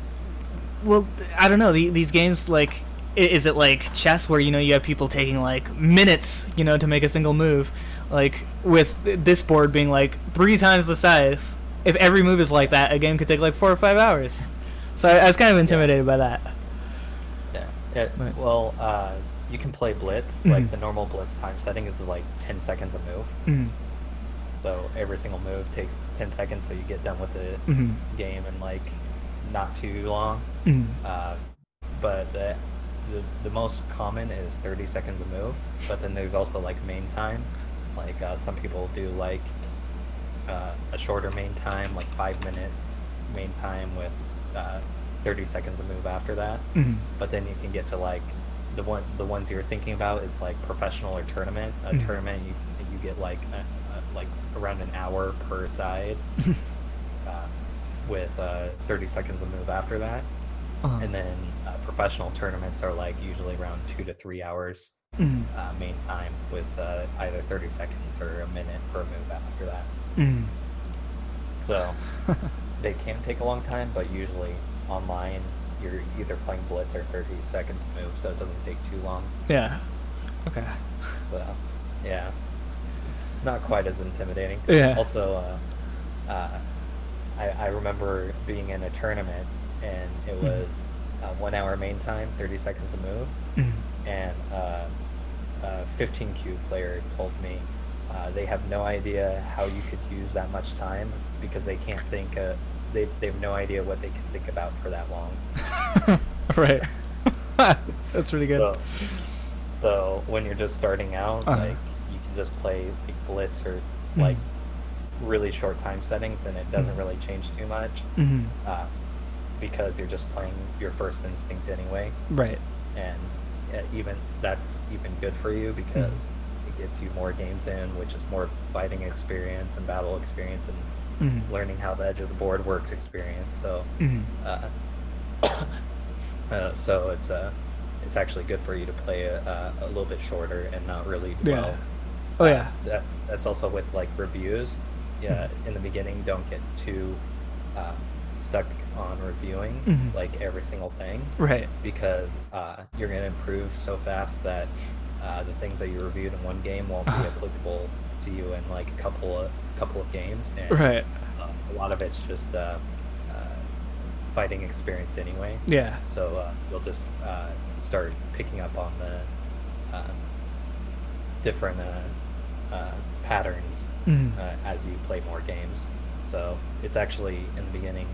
B: I don't know. These games, like, is it like chess where, you know, you have people taking, like, minutes, you know, to make a single move? Like, with this board being, like, 3 times the size, if every move is like that, a game could take, like, 4 or 5 hours. So I was kind of intimidated by that.
A: Yeah. Well, you can play Blitz. Like, the normal Blitz time setting is, like, 10 seconds a move. So every single move takes 10 seconds, so you get done with the game in like not too long. But the most common is 30 seconds a move. But then there's also like main time. Like some people do like a shorter main time, like 5 minutes main time with 30 seconds a move after that. But then you can get to like the ones you're thinking about is like professional or tournament. A tournament you get like around an hour per side with 30 seconds a move after that. And then professional tournaments are like usually around 2 to 3 hours main time with either 30 seconds or a minute per move after that. So they can take a long time, but usually online you're either playing Blitz or 30 seconds a move, so it doesn't take too long.
B: Yeah. Okay.
A: So yeah, it's not quite as intimidating.
B: Yeah.
A: Also, I remember being in a tournament and it was 1 hour main time, 30 seconds a move, and a 15Q player told me they have no idea how you could use that much time because they can't think. They have no idea what they can think about for that long.
B: Right. That's really good.
A: So when you're just starting out, like you can just play like Blitz or like really short time settings, and it doesn't really change too much because you're just playing your first instinct anyway.
B: Right.
A: And even that's even good for you because it gets you more games in, which is more fighting experience and battle experience and learning how the edge of the board works experience. So so it's actually good for you to play a little bit shorter and not really dwell.
B: Oh yeah.
A: That's also with like reviews. Yeah, in the beginning, don't get too stuck on reviewing like every single thing. Right. Because you're gonna improve so fast that the things that you reviewed in one game won't be applicable to you in like a couple of games. And,
B: right.
A: A lot of it's just fighting experience anyway.
B: Yeah.
A: So you'll just start picking up on the different patterns as you play more games. So it's actually in the beginning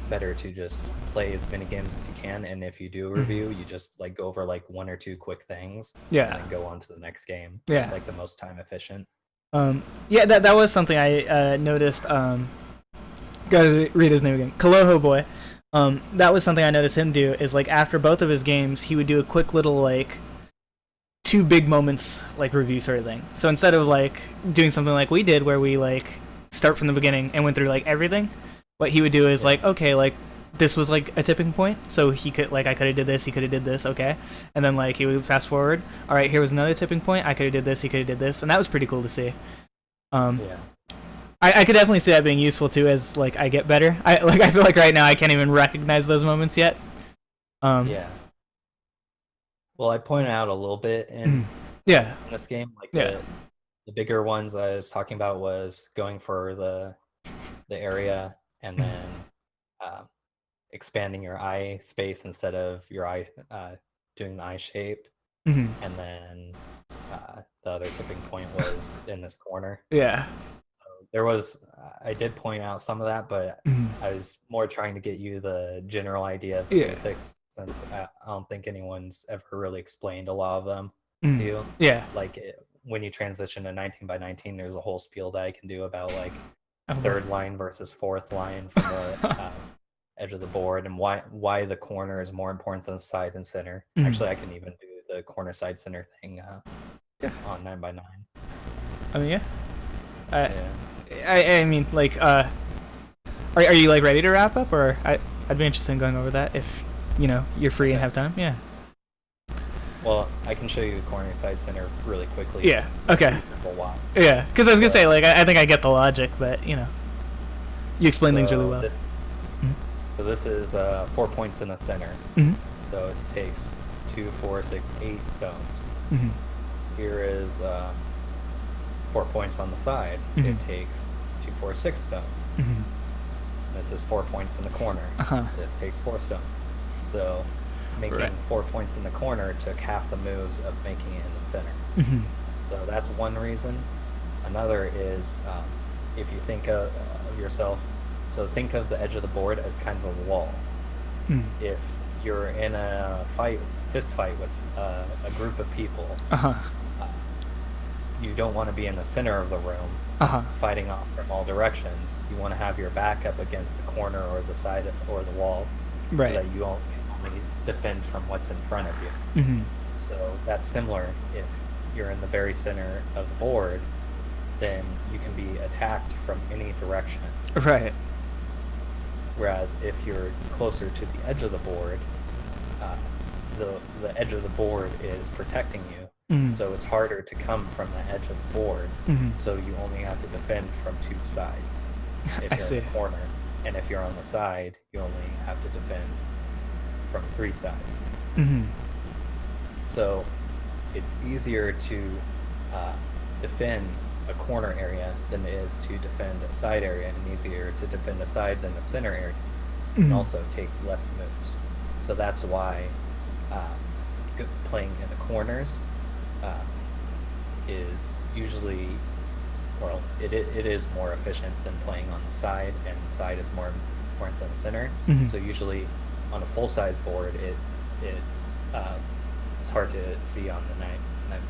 A: better to just play as many games as you can, and if you do a review, you just like go over like 1 or 2 quick things, and then go on to the next game. It's like the most time efficient.
B: Yeah, that was something I noticed. Gotta read his name again. Kaloho Boy. That was something I noticed him do. Is like after both of his games, he would do a quick little like 2 big moments like review sort of thing. So instead of like doing something like we did, where we like start from the beginning and went through like everything, what he would do is like, okay, like this was like a tipping point, so he could like I could have did this, he could have did this, okay, and then like he would fast forward. All right, here was another tipping point. I could have did this, he could have did this, and that was pretty cool to see. I could definitely see that being useful too as like I get better. I feel like right now I can't even recognize those moments yet.
A: Yeah. Well, I pointed out a little bit in this game, like the bigger ones I was talking about was going for the area and then expanding your eye space instead of your eye doing the eye shape, and then the other tipping point was in this corner. There was, I did point out some of that, but I was more trying to get you the general idea of the basics, since I don't think anyone's ever really explained a lot of them to you. Like when you transition to 19 by 19, there's a whole spiel that I can do about like third line versus fourth line from the edge of the board, and why the corner is more important than the side and center. Actually, I can even do the corner side center thing on 9 by 9.
B: I mean, I mean, like, are you like ready to wrap up, or I'd be interested in going over that if you're free and have time.
A: Well, I can show you the corner side center really quickly.
B: Okay.
A: Simple why.
B: Because I was gonna say like I think I get the logic, but you explain things really well.
A: So this is 4 points in the center. So it takes 2, 4, 6, 8 stones. Here is 4 points on the side. It takes 2, 4, 6 stones. This is 4 points in the corner. This takes 4 stones. So making 4 points in the corner took half the moves of making it in the center. So that's one reason. Another is if you think of yourself, so think of the edge of the board as kind of a wall. If you're in a fist fight with a group of people, you don't want to be in the center of the room fighting off from all directions. You want to have your back up against a corner or the side or the wall, so that you only defend from what's in front of you. So that's similar. If you're in the very center of the board, then you can be attacked from any direction. Whereas if you're closer to the edge of the board, the edge of the board is protecting you. So it's harder to come from the edge of the board. So you only have to defend from 2 sides if you're in the corner. And if you're on the side, you only have to defend from 3 sides. So it's easier to defend a corner area than it is to defend a side area, and easier to defend a side than a center area. And also takes less moves. So that's why playing in the corners is usually, well, it is more efficient than playing on the side, and the side is more important than the center. So usually on a full size board, it's hard to see on the 9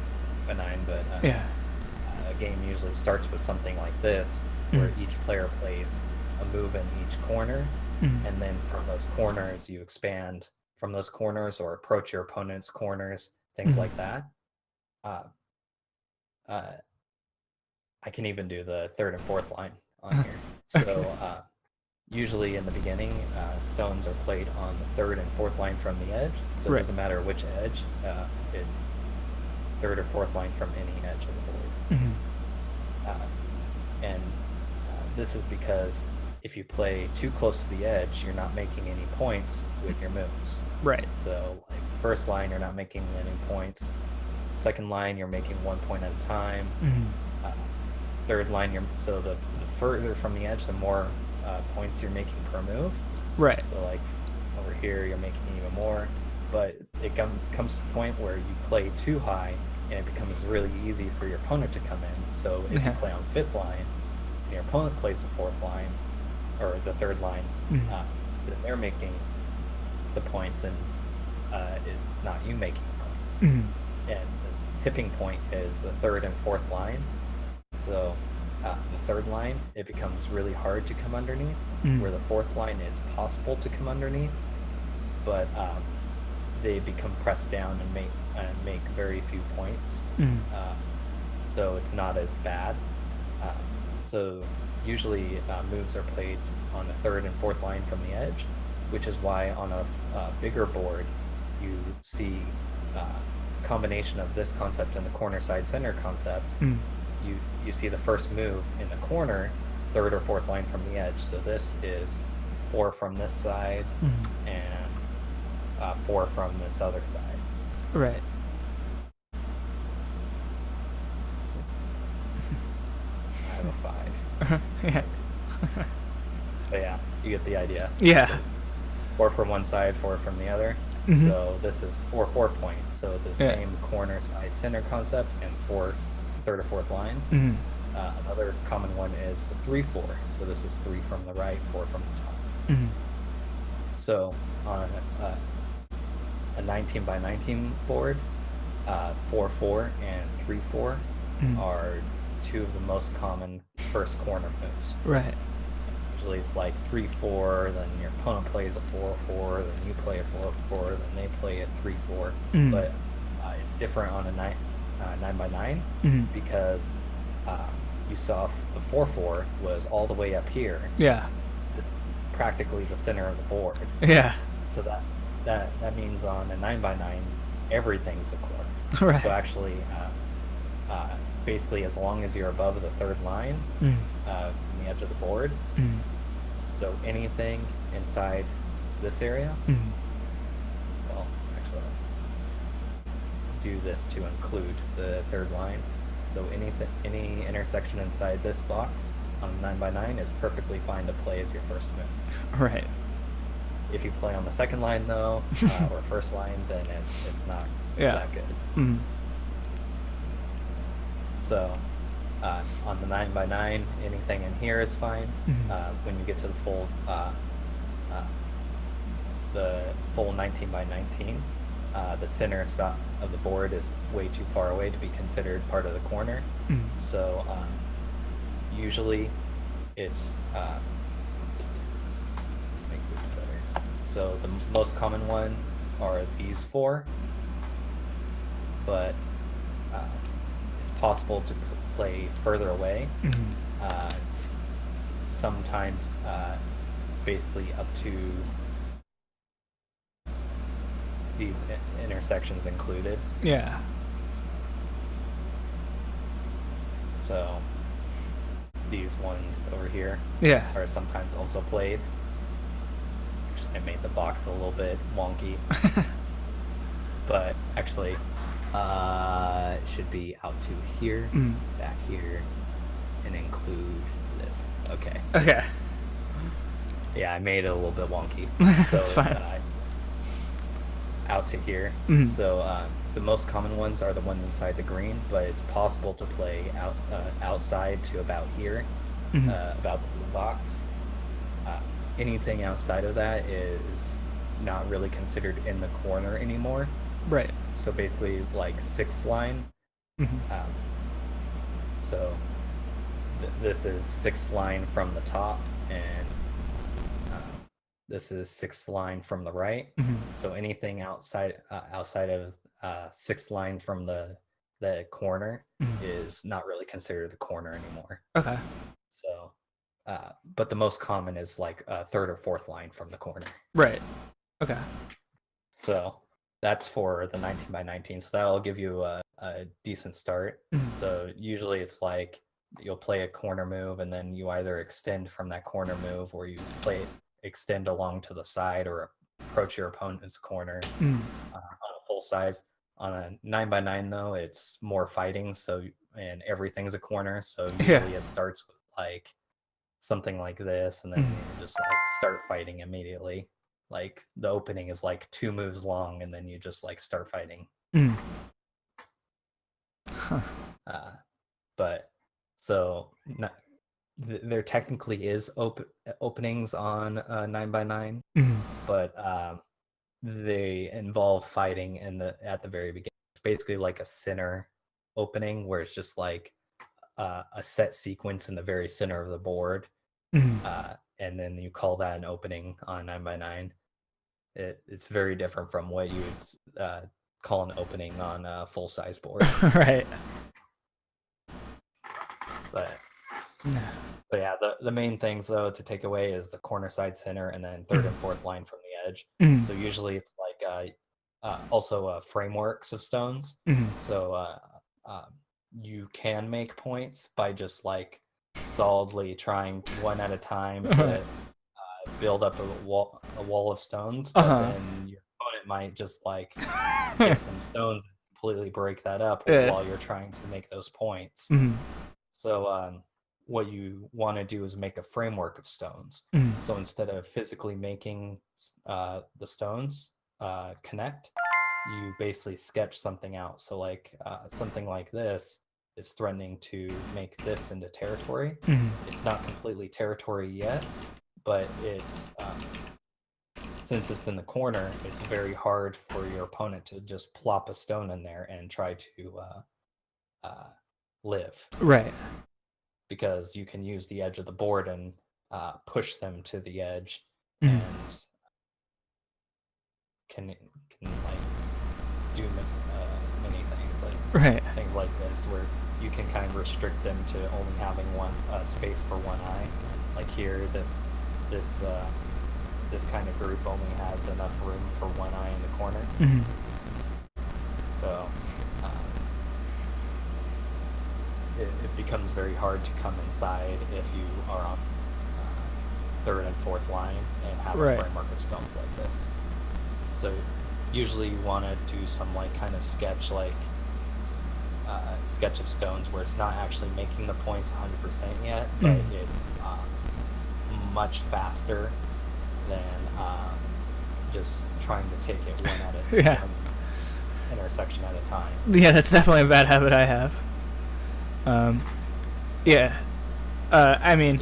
A: by 9, but a game usually starts with something like this, where each player plays a move in each corner, and then from those corners you expand from those corners or approach your opponent's corners, things like that. I can even do the third and fourth line on here. So usually in the beginning, stones are played on the third and fourth line from the edge. So it doesn't matter which edge. It's third or fourth line from any edge of the board. And this is because if you play too close to the edge, you're not making any points with your moves. So like first line, you're not making any points. Second line, you're making 1 point at a time. Third line, so the further from the edge, the more points you're making per move. So like over here, you're making even more. But it comes to a point where you play too high, and it becomes really easy for your opponent to come in. So if you play on fifth line, and your opponent plays the fourth line, or the third line, then they're making the points, and it's not you making points. And this tipping point is the third and fourth line. So the third line, it becomes really hard to come underneath, where the fourth line it's possible to come underneath, but they become pressed down and make very few points. So it's not as bad. So usually moves are played on the third and fourth line from the edge, which is why on a bigger board you see combination of this concept and the corner side center concept. You see the first move in the corner, third or fourth line from the edge. So this is 4 from this side and 4 from this other side.
B: Right.
A: I have a 5.
B: Yeah.
A: But yeah, you get the idea.
B: Yeah.
A: So 4 from one side, 4 from the other. So this is 4 points. So the same corner side center concept and 4 third or fourth line. Another common one is the 3-4. So this is 3 from the right, 4 from the top. So on a 19 by 19 board, 4-4 and 3-4 are 2 of the most common first corner moves.
B: Right.
A: Usually it's like 3-4, then your opponent plays a 4-4, then you play a 4-4, then they play a 3-4. But it's different on a 9 by 9 because you saw the 4-4 was all the way up here.
B: Yeah.
A: It's practically the center of the board.
B: Yeah.
A: So that means on a 9 by 9 everything's a corner.
B: Right.
A: So actually, basically, as long as you're above the third line from the edge of the board, so anything inside this area, well, actually, I'll do this to include the third line. So any intersection inside this box on 9 by 9 is perfectly fine to play as your first move.
B: Right.
A: If you play on the second line, though, or first line, then it's not that good. So on the 9 by 9, anything in here is fine. When you get to the full 19 by 19, the center stop of the board is way too far away to be considered part of the corner. So usually it's make this better. So the most common ones are these 4, but it's possible to play further away. Sometimes basically up to these intersections included.
B: Yeah.
A: So these ones over here are sometimes also played. It made the box a little bit wonky. But actually it should be out to here, back here, and include this. Okay. Yeah, I made it a little bit wonky. So
B: That's fine.
A: Out to here. So the most common ones are the ones inside the green, but it's possible to play outside to about here, about the blue box. Anything outside of that is not really considered in the corner anymore.
B: Right.
A: So basically like 6th line. So this is 6th line from the top, and this is 6th line from the right. So anything outside of 6th line from the corner is not really considered the corner anymore.
B: Okay.
A: So but the most common is like 3rd or 4th line from the corner.
B: Right. Okay.
A: So that's for the 19 by 19. So that'll give you a decent start. So usually it's like you'll play a corner move, and then you either extend from that corner move, or you extend along to the side or approach your opponent's corner on a full size. On a 9 by 9 though, it's more fighting. So and everything's a corner. So usually it starts with like something like this, and then you just like start fighting immediately. Like the opening is like 2 moves long, and then you just like start fighting. But so there technically is openings on 9x9, but they involve fighting at the very beginning. It's basically like a center opening where it's just like a set sequence in the very center of the board, and then you call that an opening on 9x9. It's very different from what you would call an opening on a full-size board.
B: Right.
A: But yeah, the main things though to take away is the corner, side, center, and then third and fourth line from the edge. So usually it's like also frameworks of stones. So you can make points by just like solidly trying one at a time to build up a wall of stones, but then your opponent might just like get some stones and completely break that up while you're trying to make those points. So what you want to do is make a framework of stones. So instead of physically making the stones connect, you basically sketch something out. So like something like this is threatening to make this into territory. It's not completely territory yet, but it's since it's in the corner, it's very hard for your opponent to just plop a stone in there and try to live.
B: Right.
A: Because you can use the edge of the board and push them to the edge, and can like do many things, like things like this, where you can kind of restrict them to only having one space for one eye. Like here, that this kind of group only has enough room for one eye in the corner. So it becomes very hard to come inside if you are on third and fourth line and have a framework of stones like this. So usually you want to do some like kind of sketch, like sketch of stones where it's not actually making the points 100% yet, but it's much faster than just trying to take it one at a intersection at a time.
B: Yeah, that's definitely a bad habit I have. I mean.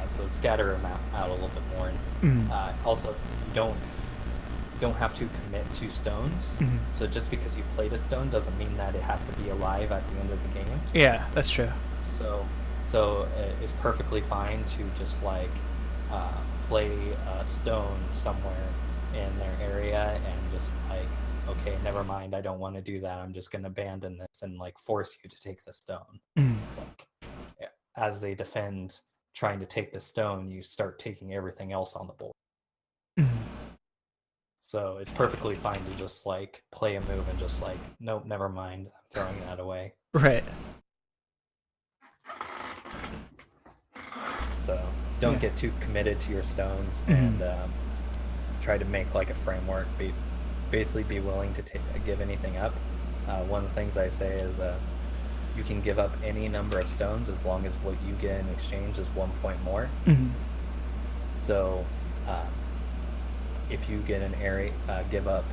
A: So scatter them out a little bit more. Also, you don't have to commit to stones. So just because you played a stone doesn't mean that it has to be alive at the end of the game.
B: Yeah, that's true.
A: So it's perfectly fine to just like play a stone somewhere in their area and just like, okay, never mind, I don't want to do that, I'm just going to abandon this, and like force you to take the stone. It's like, as they defend trying to take the stone, you start taking everything else on the board. So it's perfectly fine to just like play a move and just like, nope, never mind, I'm throwing that away.
B: Right.
A: So don't get too committed to your stones, and try to make like a framework. Basically be willing to give anything up. One of the things I say is you can give up any number of stones as long as what you get in exchange is 1 point more. So if you get an area, give up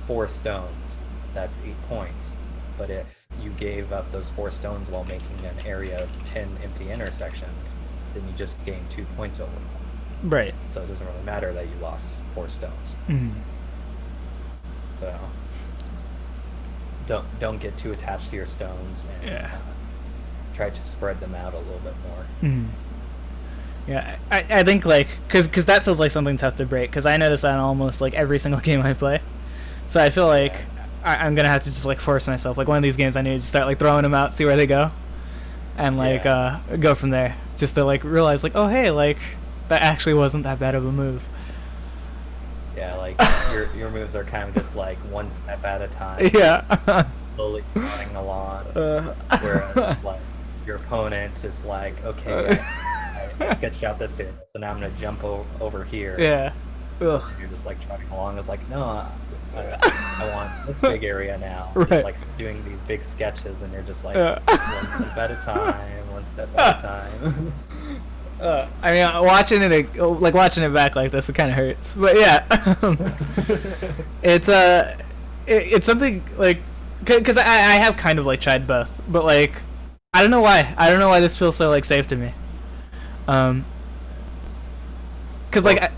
A: 4 stones, that's 8 points. But if you gave up those 4 stones while making an area of 10 empty intersections, then you just gain 2 points overall.
B: Right.
A: So it doesn't really matter that you lost 4 stones. So don't get too attached to your stones, and try to spread them out a little bit more.
B: Yeah, I think like because that feels like something tough to break, because I notice that in almost like every single game I play. So I feel like I'm gonna have to just like force myself. Like one of these games, I need to start like throwing them out, see where they go, and like go from there. Just to like realize like, oh hey, like that actually wasn't that bad of a move.
A: Yeah, like your moves are kind of just like one step at a time.
B: Yeah.
A: Slowly running along. Whereas like your opponent's just like, okay, I sketched out this area, so now I'm gonna jump over here.
B: Yeah. Ugh.
A: You're just like trotting along. It's like, no, I want this big area now.
B: Right.
A: Just like doing these big sketches, and you're just like one step at a time, one step at a time.
B: I mean, watching it back like this, it kind of hurts. But yeah, it's something like, because I have kind of like tried both, but like I don't know why. I don't know why this feels so like safe to me. Cause
A: well,
B: like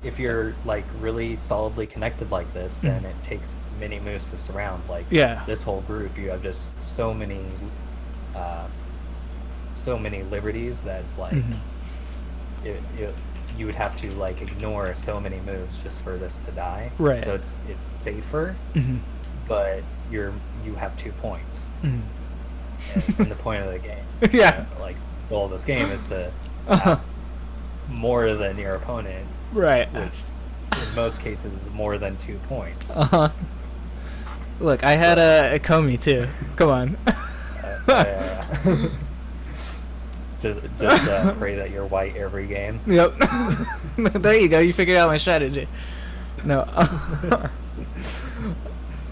A: if you're like really solidly connected like this, then it takes many moves to surround. Like this whole group, you have just so many liberties that's like you would have to like ignore so many moves just for this to die.
B: Right.
A: So it's safer, but you have 2 points. And the point of the game, like the goal of this game is to have more than your opponent,
B: right?
A: Which in most cases is more than 2 points.
B: Look, I had a Comey too. Come on. Just
A: pray that you're white every game.
B: Yep. There you go. You figured out my strategy. No.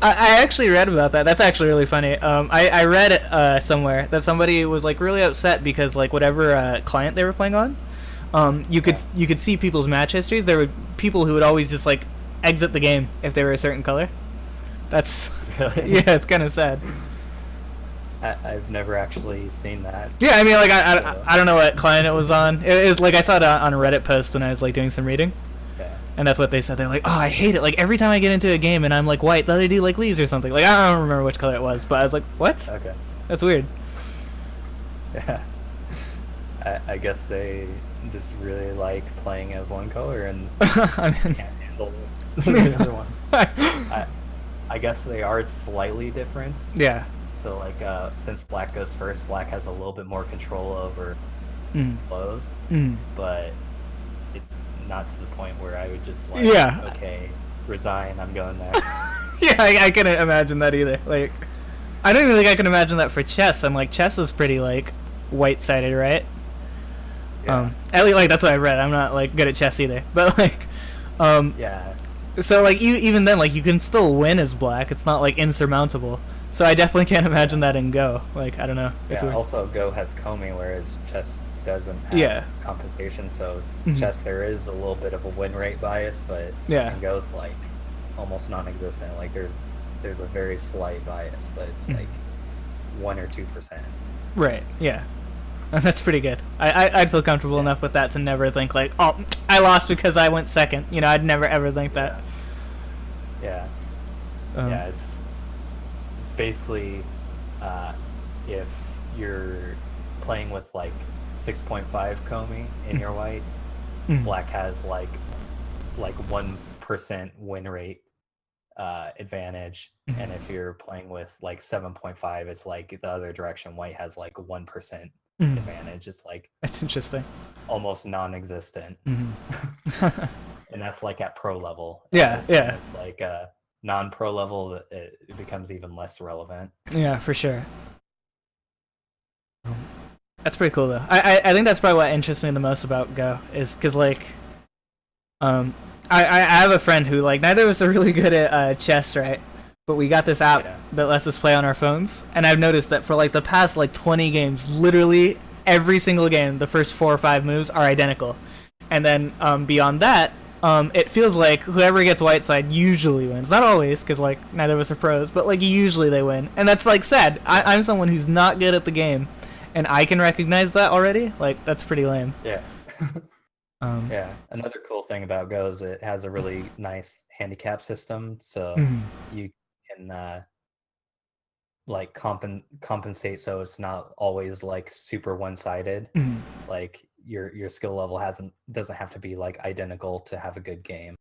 B: I actually read about that. That's actually really funny. I read it somewhere that somebody was like really upset because like whatever client they were playing on, you could see people's match histories. There were people who would always just like exit the game if they were a certain color. That's
A: really?
B: Yeah, it's kind of sad.
A: I've never actually seen that.
B: Yeah, I mean, like I don't know what client it was on. It was like I saw it on a Reddit post when I was like doing some reading. And that's what they said. They're like, oh, I hate it. Like, every time I get into a game and I'm, like, white, the other dude, like, leaves or something. Like, I don't remember which color it was, but I was like, what?
A: Okay.
B: That's weird.
A: Yeah. I guess they just really like playing as one color and
B: I mean,
A: can't handle the other one. I guess they are slightly different.
B: Yeah.
A: So, like, since black goes first, black has a little bit more control over flows. But it's not to the point where I would just like, okay, resign, I'm going next.
B: Yeah, I couldn't imagine that either. Like, I don't even think I can imagine that for chess. I'm like, chess is pretty like white-sided, right?
A: Yeah.
B: At least like that's what I read. I'm not like good at chess either, but like,
A: yeah.
B: So like even then, like you can still win as black. It's not like insurmountable. So I definitely can't imagine that in Go. Like I don't know.
A: It's
B: weird.
A: Also Go has Comey, whereas chess doesn't have compensation. So chess there is a little bit of a win rate bias, but in Go's like almost non-existent. Like there's a very slight bias, but it's like 1 or 2%.
B: Right. Yeah. That's pretty good. I'd feel comfortable enough with that to never think like, oh, I lost because I went second. You know, I'd never ever think that.
A: Yeah. Yeah. It's basically if you're playing with like 6.5 Comey in your white, black has like 1% win rate advantage, and if you're playing with like 7.5, it's like the other direction. White has like 1% advantage. It's like
B: that's interesting,
A: almost non-existent. And that's like at pro level.
B: Yeah.
A: It's like non-pro level, it becomes even less relevant.
B: Yeah, for sure. That's pretty cool though. I think that's probably what interests me the most about Go is because like I have a friend who like neither of us are really good at chess, right? But we got this app that lets us play on our phones, and I've noticed that for like the past like 20 games, literally every single game, the first 4 or 5 moves are identical, and then beyond that, it feels like whoever gets white side usually wins. Not always, because like neither of us are pros, but like usually they win, and that's like sad. I'm someone who's not good at the game, and I can recognize that already. Like that's pretty lame.
A: Yeah. Yeah. Another cool thing about Go is it has a really nice handicap system, so you can like compensate so it's not always like super one-sided. Like your skill level doesn't have to be like identical to have a good game.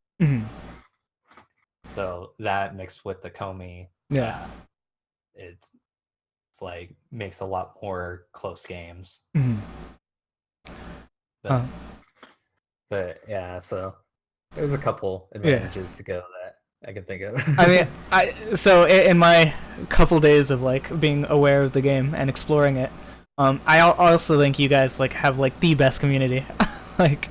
A: So that mixed with the Comey, it's like makes a lot more close games. But yeah, so there's a couple advantages to Go that I can think of.
B: I mean, so in my couple days of like being aware of the game and exploring it, I also think you guys like have like the best community. Like,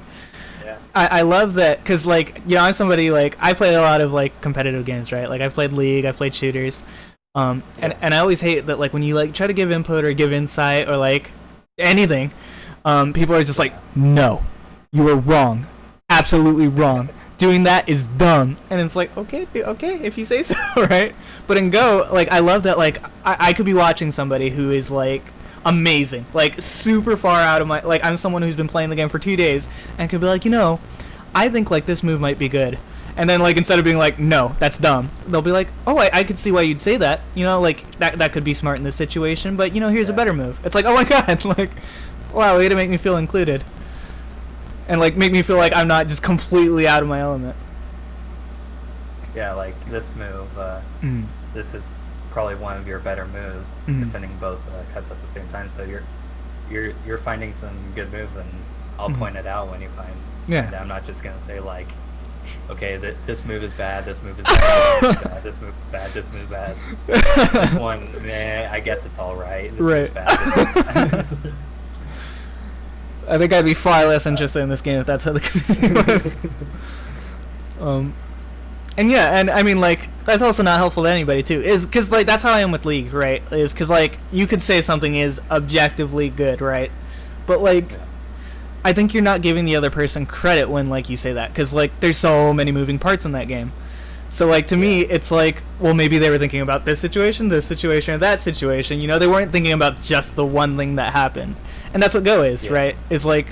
B: I love that because like I'm somebody like I play a lot of like competitive games, right? Like I've played League, I've played shooters, and I always hate that like when you like try to give input or give insight or like anything, people are just like, no, you were wrong. absolutely wrong. Doing that is dumb. And it's like, okay, okay, if you say so, right? But in Go, like, I love that, like, I could be watching somebody who is, like, amazing, like, super far out of my, like, I'm someone who's been playing the game for 2 days, and could be like, I think, like, this move might be good. And then, like, instead of being like, no, that's dumb, they'll be like, oh, I could see why you'd say that. Like, that could be smart in this situation, but, here's a better move. It's like, oh my god, like, wow, way to make me feel included. And, like, make me feel like I'm not just completely out of my element.
A: Yeah, like, this move, this is probably one of your better moves, defending both cuts at the same time, so you're finding some good moves, and I'll point it out when you find.
B: Yeah.
A: I'm not just gonna say like, okay, this move is bad, this move is bad, this move is bad, this move is bad. This one, I guess it's all right. This
B: right.
A: Bad.
B: I think I'd be far less interested in this game if that's how the community was. And yeah, and I mean, like, that's also not helpful to anybody too. Is because, like, that's how I am with League, right? Is because, like, you could say something is objectively good, right? But, like, I think you're not giving the other person credit when, like, you say that, because, like, there's so many moving parts in that game. So, like, to me, it's like, well, maybe they were thinking about this situation, or that situation. They weren't thinking about just the one thing that happened. And that's what Go is, right? Is like,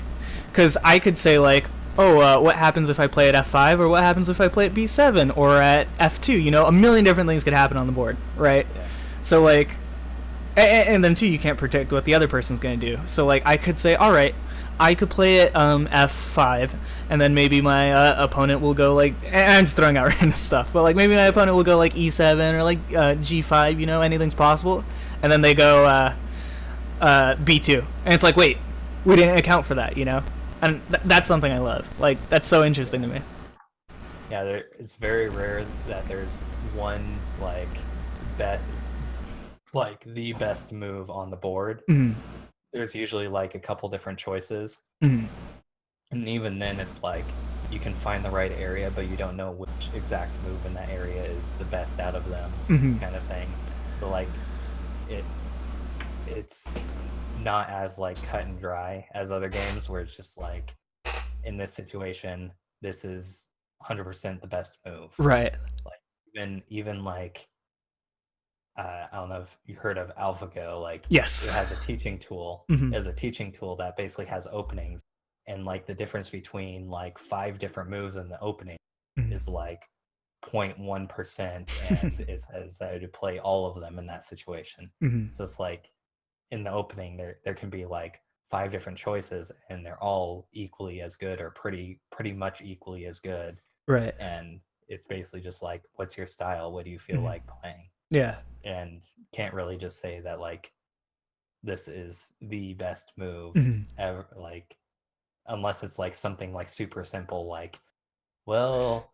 B: because I could say, like, oh, what happens if I play at F5, or what happens if I play at B7, or at F2, a million different things could happen on the board, right? Yeah. So, like, and then, too, you can't predict what the other person's going to do. So, like, I could say, all right, I could play at F5, and then maybe my opponent will go, like, and I'm just throwing out random stuff, but, like, maybe my opponent will go, like, E7 or, like, G5, anything's possible, and then they go B2, and it's like, wait, we didn't account for that, and that's something I love. Like, that's so interesting to me.
A: Yeah, it's very rare that there's one, like, the best move on the board. There's usually, like, a couple different choices. And even then, it's like, you can find the right area, but you don't know which exact move in that area is the best out of them, kind of thing. So, like, it's not as, like, cut and dry as other games, where it's just like, in this situation, this is 100% the best move.
B: Right.
A: Like, even like, I don't know if you heard of AlphaGo. Like,
B: yes,
A: it has a teaching tool. It has a teaching tool that basically has openings, and, like, the difference between, like, 5 different moves in the opening is like 0.1%, and it says that to play all of them in that situation. So it's like, in the opening, there can be, like, 5 different choices, and they're all equally as good, or pretty much equally as good.
B: Right.
A: And it's basically just like, what's your style? What do you feel like playing?
B: Yeah.
A: And can't really just say that, like, this is the best move ever, like, unless it's, like, something, like, super simple, like, well,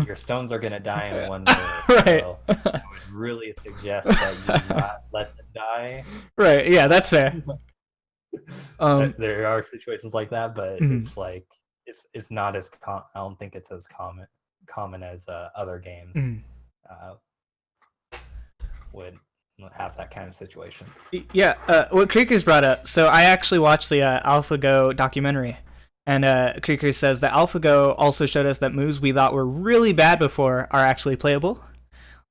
A: your stones are going to die in one move.
B: Right.
A: So I would really suggest that you not let them die.
B: Right, yeah, that's fair.
A: There are situations like that, but it's like, it's not as I don't think it's as common as other games would have that kind of situation.
B: Yeah, what Creekers brought up, so I actually watched the AlphaGo documentary, and Creekers says that AlphaGo also showed us that moves we thought were really bad before are actually playable.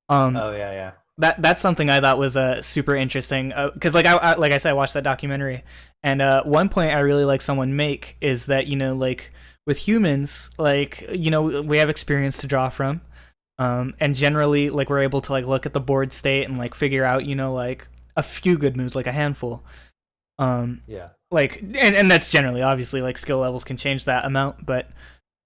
A: Oh yeah.
B: That's something I thought was super interesting, because like I said, I watched that documentary, and one point I really like someone make is that, like, with humans, like, we have experience to draw from, and generally, like, we're able to, like, look at the board state and, like, figure out, like, a few good moves, like a handful.
A: Yeah.
B: Like, and that's generally, obviously, like, skill levels can change that amount, but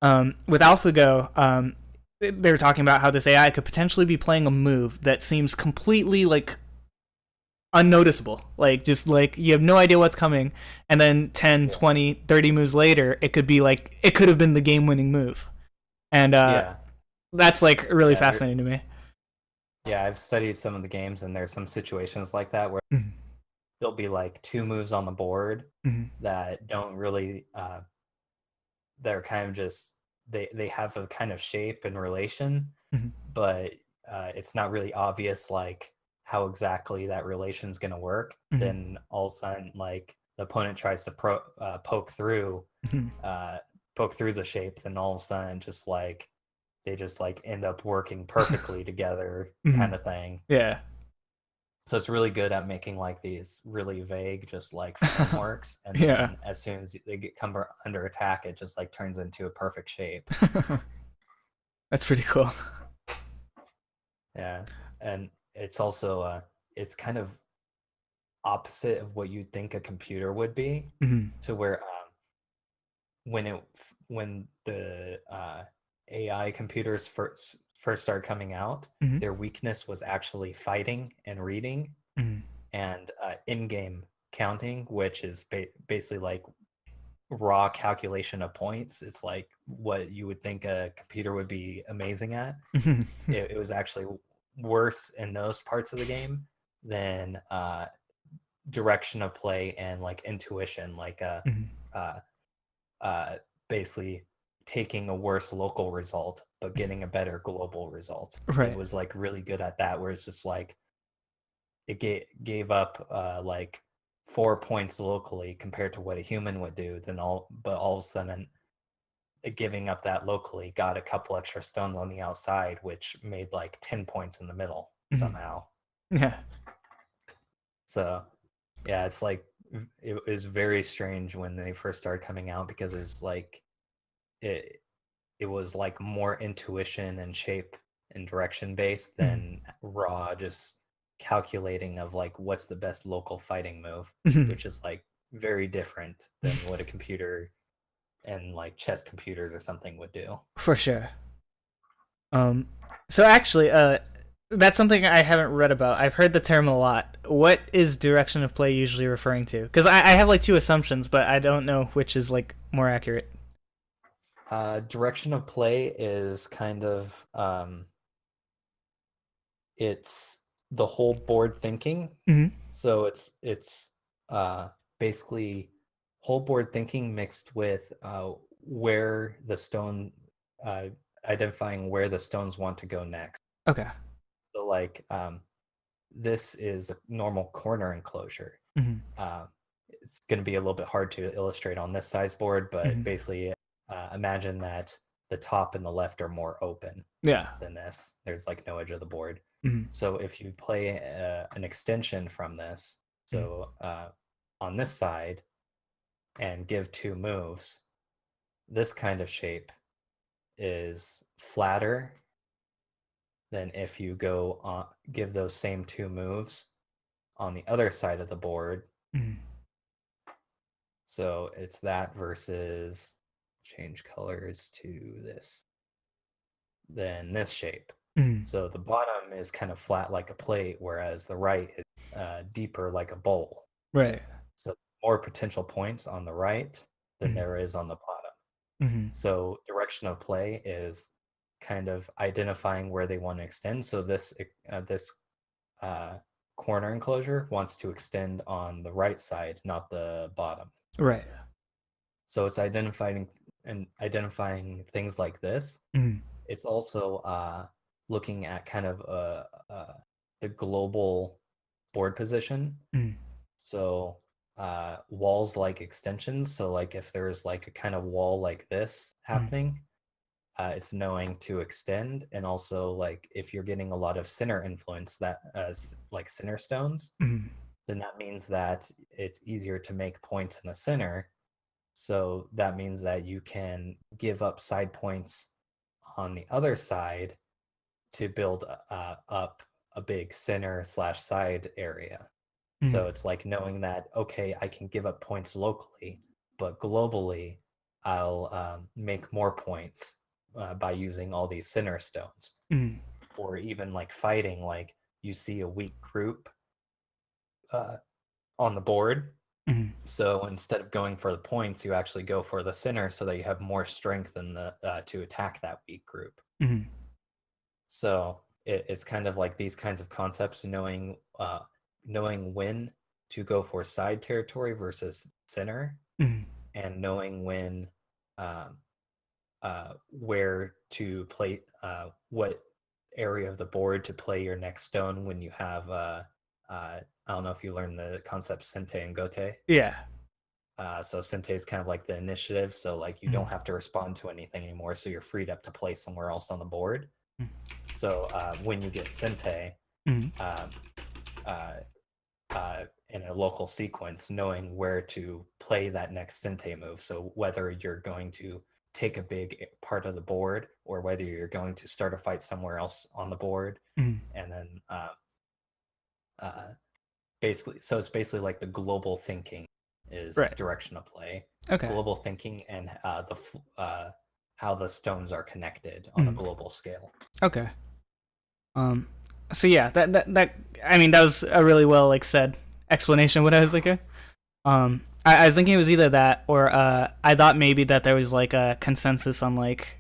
B: with AlphaGo, they were talking about how this AI could potentially be playing a move that seems completely, like, unnoticeable. Like, just, like, you have no idea what's coming, and then 10, 20, 30 moves later, it could be, like, it could have been the game-winning move. And that's, like, really fascinating to me.
A: Yeah, I've studied some of the games, and there's some situations like that where there'll be, like, 2 moves on the board that don't really, they're kind of just, they have a kind of shape and relation, but it's not really obvious, like, how exactly that relation is going to work. Then all of a sudden, like, the opponent tries to poke through, poke through the shape, then all of a sudden just like they just like end up working perfectly together, kind of thing.
B: Yeah.
A: So it's really good at making like these really vague, just like frameworks, and
B: Yeah.
A: then as soon as they get come under attack, it just like turns into a perfect shape.
B: That's pretty cool.
A: Yeah, and it's also it's kind of opposite of what you'd think a computer would be, to where when the AI computers first started coming out, their weakness was actually fighting and reading, and in-game counting, which is basically like raw calculation of points. It's like what you would think a computer would be amazing at. It was actually worse in those parts of the game than direction of play and like intuition, like uh, uh, basically taking a worse local result but getting a better global result. It
B: Right.
A: was like really good at that, where it's just like it gave up like 4 points locally compared to what a human would do. Then all of a sudden, giving up that locally got a couple extra stones on the outside, which made like 10 points in the middle somehow.
B: Yeah.
A: So yeah, it's like it was very strange when they first started coming out, because it was like it it was like more intuition and shape and direction based than raw just calculating of like what's the best local fighting move, which is like very different than what a computer and like chess computers or something would do.
B: For sure. Um, so actually, that's something I haven't read about. I've heard the term a lot. What is direction of play usually referring to? Because I have like two assumptions, but I don't know which is like more accurate.
A: Direction of play is kind of it's the whole board thinking. So it's basically whole board thinking mixed with where the stone uh, identifying where the stones want to go next.
B: Okay.
A: So like this is a normal corner enclosure. It's going to be a little bit hard to illustrate on this size board, but basically imagine that the top and the left are more open
B: Yeah.
A: than this. There's like no edge of the board. So if you play an extension from this, so on this side, and give two moves, this kind of shape is flatter than if you go on, give those same two moves on the other side of the board. So it's that versus change colors to this, then this shape. So the bottom is kind of flat like a plate, whereas the right is deeper like a bowl.
B: Right.
A: So more potential points on the right than there is on the bottom. So direction of play is kind of identifying where they want to extend. So this corner enclosure wants to extend on the right side, not the bottom.
B: Right.
A: So it's identifying things like this. It's also looking at kind of the global board position. So walls like extensions. So like if there's like a kind of wall like this happening, it's knowing to extend. And also like if you're getting a lot of center influence, that like center stones, then that means that it's easier to make points in the center. So that means that you can give up side points on the other side to build up a big center / side area. So it's like knowing that, okay, I can give up points locally, but globally, I'll make more points by using all these center stones. Or even like fighting, like you see a weak group on the board. So instead of going for the points, you actually go for the center so that you have more strength in the to attack that weak group. So it's kind of like these kinds of concepts, knowing when to go for side territory versus center, and knowing when where to play what area of the board to play your next stone when you have I don't know if you learned the concept sente and gote.
B: Yeah.
A: So Sente is kind of like the initiative. So like you don't have to respond to anything anymore. So you're freed up to play somewhere else on the board. So when you get Sente, uh, in a local sequence, knowing where to play that next Sente move. So whether you're going to take a big part of the board or whether you're going to start a fight somewhere else on the board, and then basically, so it's basically like the global thinking is direction of play.
B: Okay.
A: Global thinking and how the stones are connected on a global scale.
B: Okay. So yeah, that I mean that was a really well like said explanation of what I was thinking. I was thinking it was either that or I thought maybe that there was like a consensus on like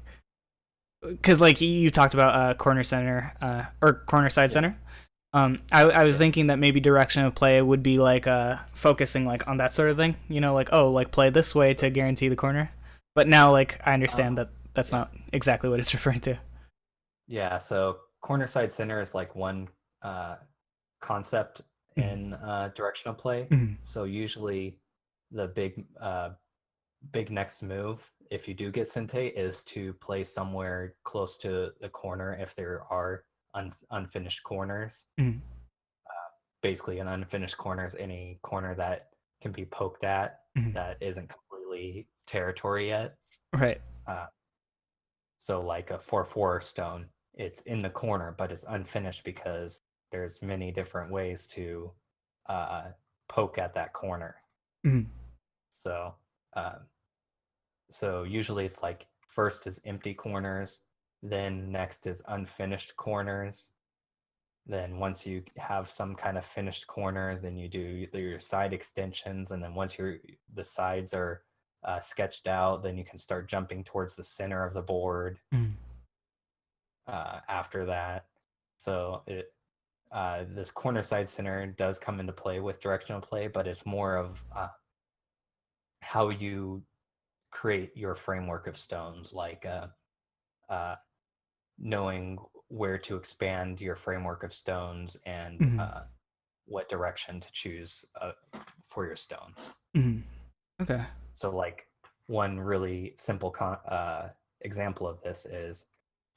B: because like you talked about corner center or corner side center. I was thinking that maybe direction of play would be like focusing like on that sort of thing, you know, like oh like play this way to guarantee the corner. But now like I understand that that's not exactly what it's referring to.
A: Yeah, so corner side center is like one concept in directional play. So usually the big next move, if you do get Sente, is to play somewhere close to the corner if there are unfinished corners. Basically, an unfinished corner is any corner that can be poked at that isn't completely territory yet.
B: Right.
A: So like a 4/4 stone, it's in the corner, but it's unfinished because there's many different ways to poke at that corner. So so usually it's like first is empty corners, then next is unfinished corners. Then once you have some kind of finished corner, then you do your side extensions, and then once the sides are sketched out, then you can start jumping towards the center of the board. After that, so this corner side center does come into play with directional play, but it's more of how you create your framework of stones, like knowing where to expand your framework of stones and what direction to choose for your stones.
B: Okay.
A: So like one really simple example of this is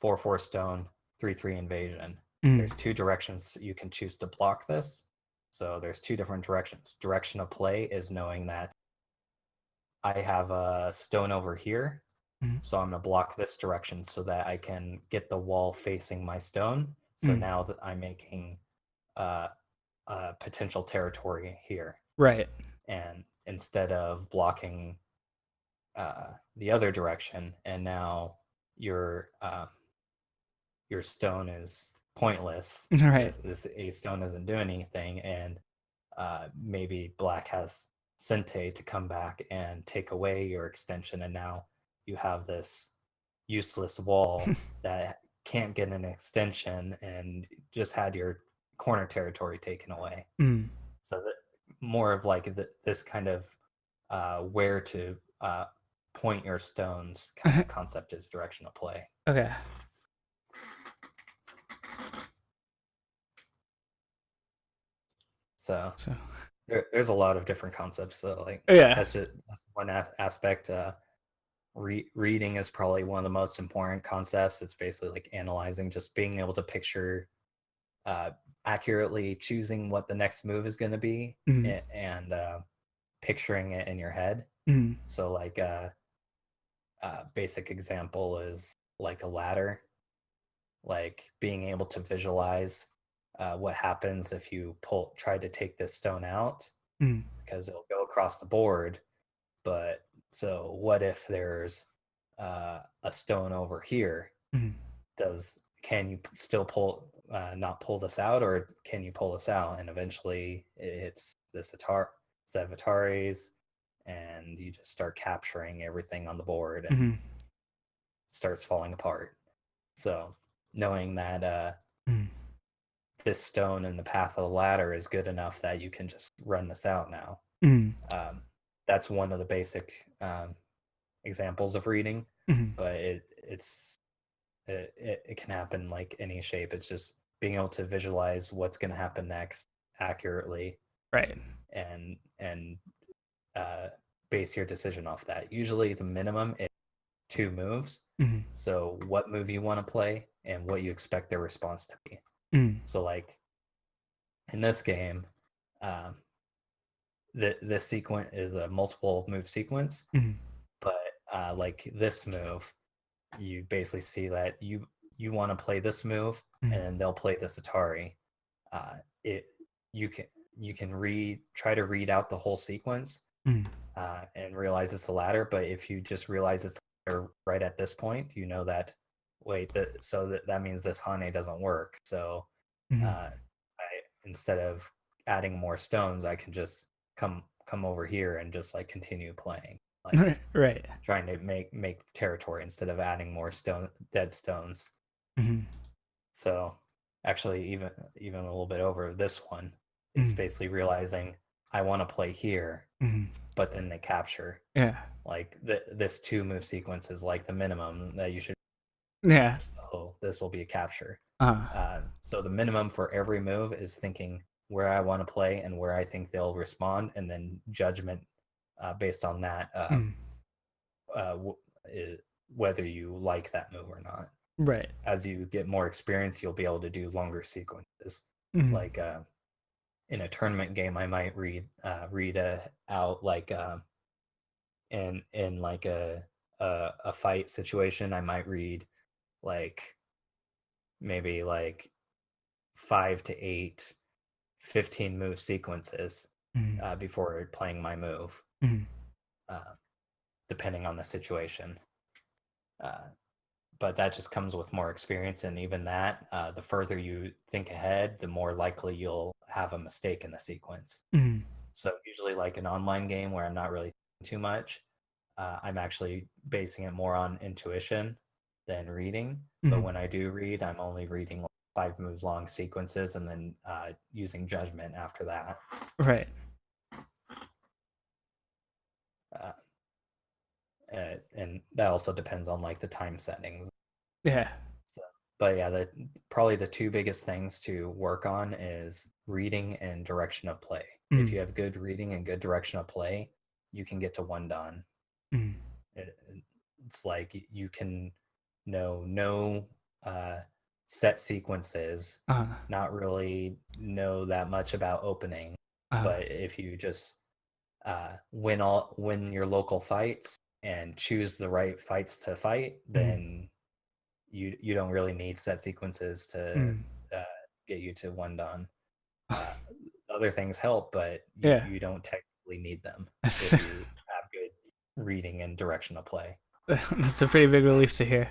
A: 4/4 stone, 3/3 invasion. There's two directions you can choose to block this. So there's two different directions. Direction of play is knowing that I have a stone over here, so I'm going to block this direction so that I can get the wall facing my stone. So now that I'm making potential territory here.
B: Right.
A: And instead of blocking the other direction, and now your stone is pointless.
B: Right.
A: This a stone doesn't do anything, and maybe black has Sente to come back and take away your extension, and now you have this useless wall that can't get an extension and just had your corner territory taken away. So that more of like this kind of where to point your stones kind of concept is directional play.
B: Okay.
A: So there's a lot of different concepts. So like that's one aspect. Reading is probably one of the most important concepts. It's basically like analyzing, just being able to picture accurately choosing what the next move is going to be and picturing it in your head. So like basic example is like a ladder, like being able to visualize what happens if you try to take this stone out, because it'll go across the board. But so what if there's a stone over here? Can you still not pull this out, or can you pull this out? And eventually it hits this set of Ataris, and you just start capturing everything on the board and starts falling apart. So knowing that this stone in the path of the ladder is good enough that you can just run this out now. That's one of the basic examples of reading, but it can happen like any shape. It's just being able to visualize what's going to happen next accurately,
B: right?
A: And base your decision off that. Usually the minimum is 2 moves.
B: Mm-hmm.
A: So what move you want to play and what you expect their response to be.
B: Mm-hmm.
A: So like in this game, um, this sequence is a multiple move sequence,
B: Mm-hmm.
A: but like this move, you basically see that you want to play this move, and then they'll play this Atari. It you can try to read out the whole sequence
B: Mm-hmm.
A: and realize it's a ladder. But if you just realize it's right at this point, you know that wait that means this Hane doesn't work. So
B: Mm-hmm.
A: instead of adding more stones, I can just come over here and just like continue playing, like
B: Right.
A: trying to make territory instead of adding more dead stones.
B: Mm-hmm.
A: So actually, even a little bit over this one is
B: Mm-hmm.
A: basically realizing I want to play here,
B: Mm-hmm.
A: but then they capture.
B: Yeah.
A: Like this 2 move sequence is like the minimum that you should.
B: Yeah.
A: Oh, this will be a capture.
B: Uh.
A: So the minimum for every move is thinking where I want to play and where I think they'll respond, and then judgment based on that,
B: Mm.
A: uh, whether you like that move or not.
B: Right.
A: As you get more experience, you'll be able to do longer sequences.
B: Mm-hmm.
A: Like in a tournament game, I might read out like in like a fight situation, I might read like maybe like 5 to 8 15 move sequences
B: Mm-hmm.
A: before playing my move,
B: Mm-hmm.
A: uh, depending on the situation. Uh, but that just comes with more experience, and even that, the further you think ahead, the more likely you'll have a mistake in the sequence.
B: Mm-hmm.
A: So usually, like an online game where I'm not really thinking too much, I'm actually basing it more on intuition than reading. But
B: Mm-hmm.
A: when I do read, I'm only reading like 5 moves long sequences and then using judgment after that.
B: Right.
A: Uh, and that also depends on like the time settings.
B: Yeah.
A: So, but yeah, probably the 2 biggest things to work on is reading and direction of play. If
B: Mm-hmm.
A: you have good reading and good direction of play, you can get to 1 dan.
B: Mm-hmm.
A: It's like you can know no set sequences,
B: Uh.
A: not really know that much about opening, but if you just win your local fights and choose the right fights to fight,
B: Mm-hmm.
A: then you don't really need set sequences to
B: Mm-hmm.
A: uh, get you to 1 dan. Other things help, but
B: Yeah.
A: you don't technically need them if you have good reading and direction of play.
B: That's a pretty big relief to hear.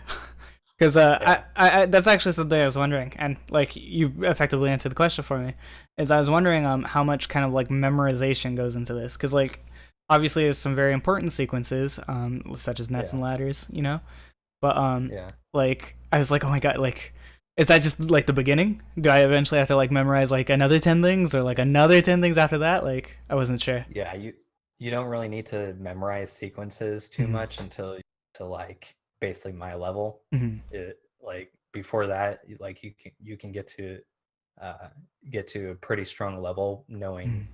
B: Because
A: Yeah.
B: I that's actually something I was wondering, and like you effectively answered the question for me. Is I was wondering how much kind of like memorization goes into this, because like obviously there's some very important sequences, such as nets and ladders, you know. But
A: Yeah.
B: like I was like, oh my god, like is that just like the beginning? Do I eventually have to like memorize like another 10 things or like another 10 things after that? Like I wasn't sure.
A: Yeah, you don't really need to memorize sequences too
B: Mm-hmm.
A: much until to like basically my level.
B: Mm-hmm.
A: It like before that, like you can uh get to a pretty strong level knowing
B: Mm-hmm.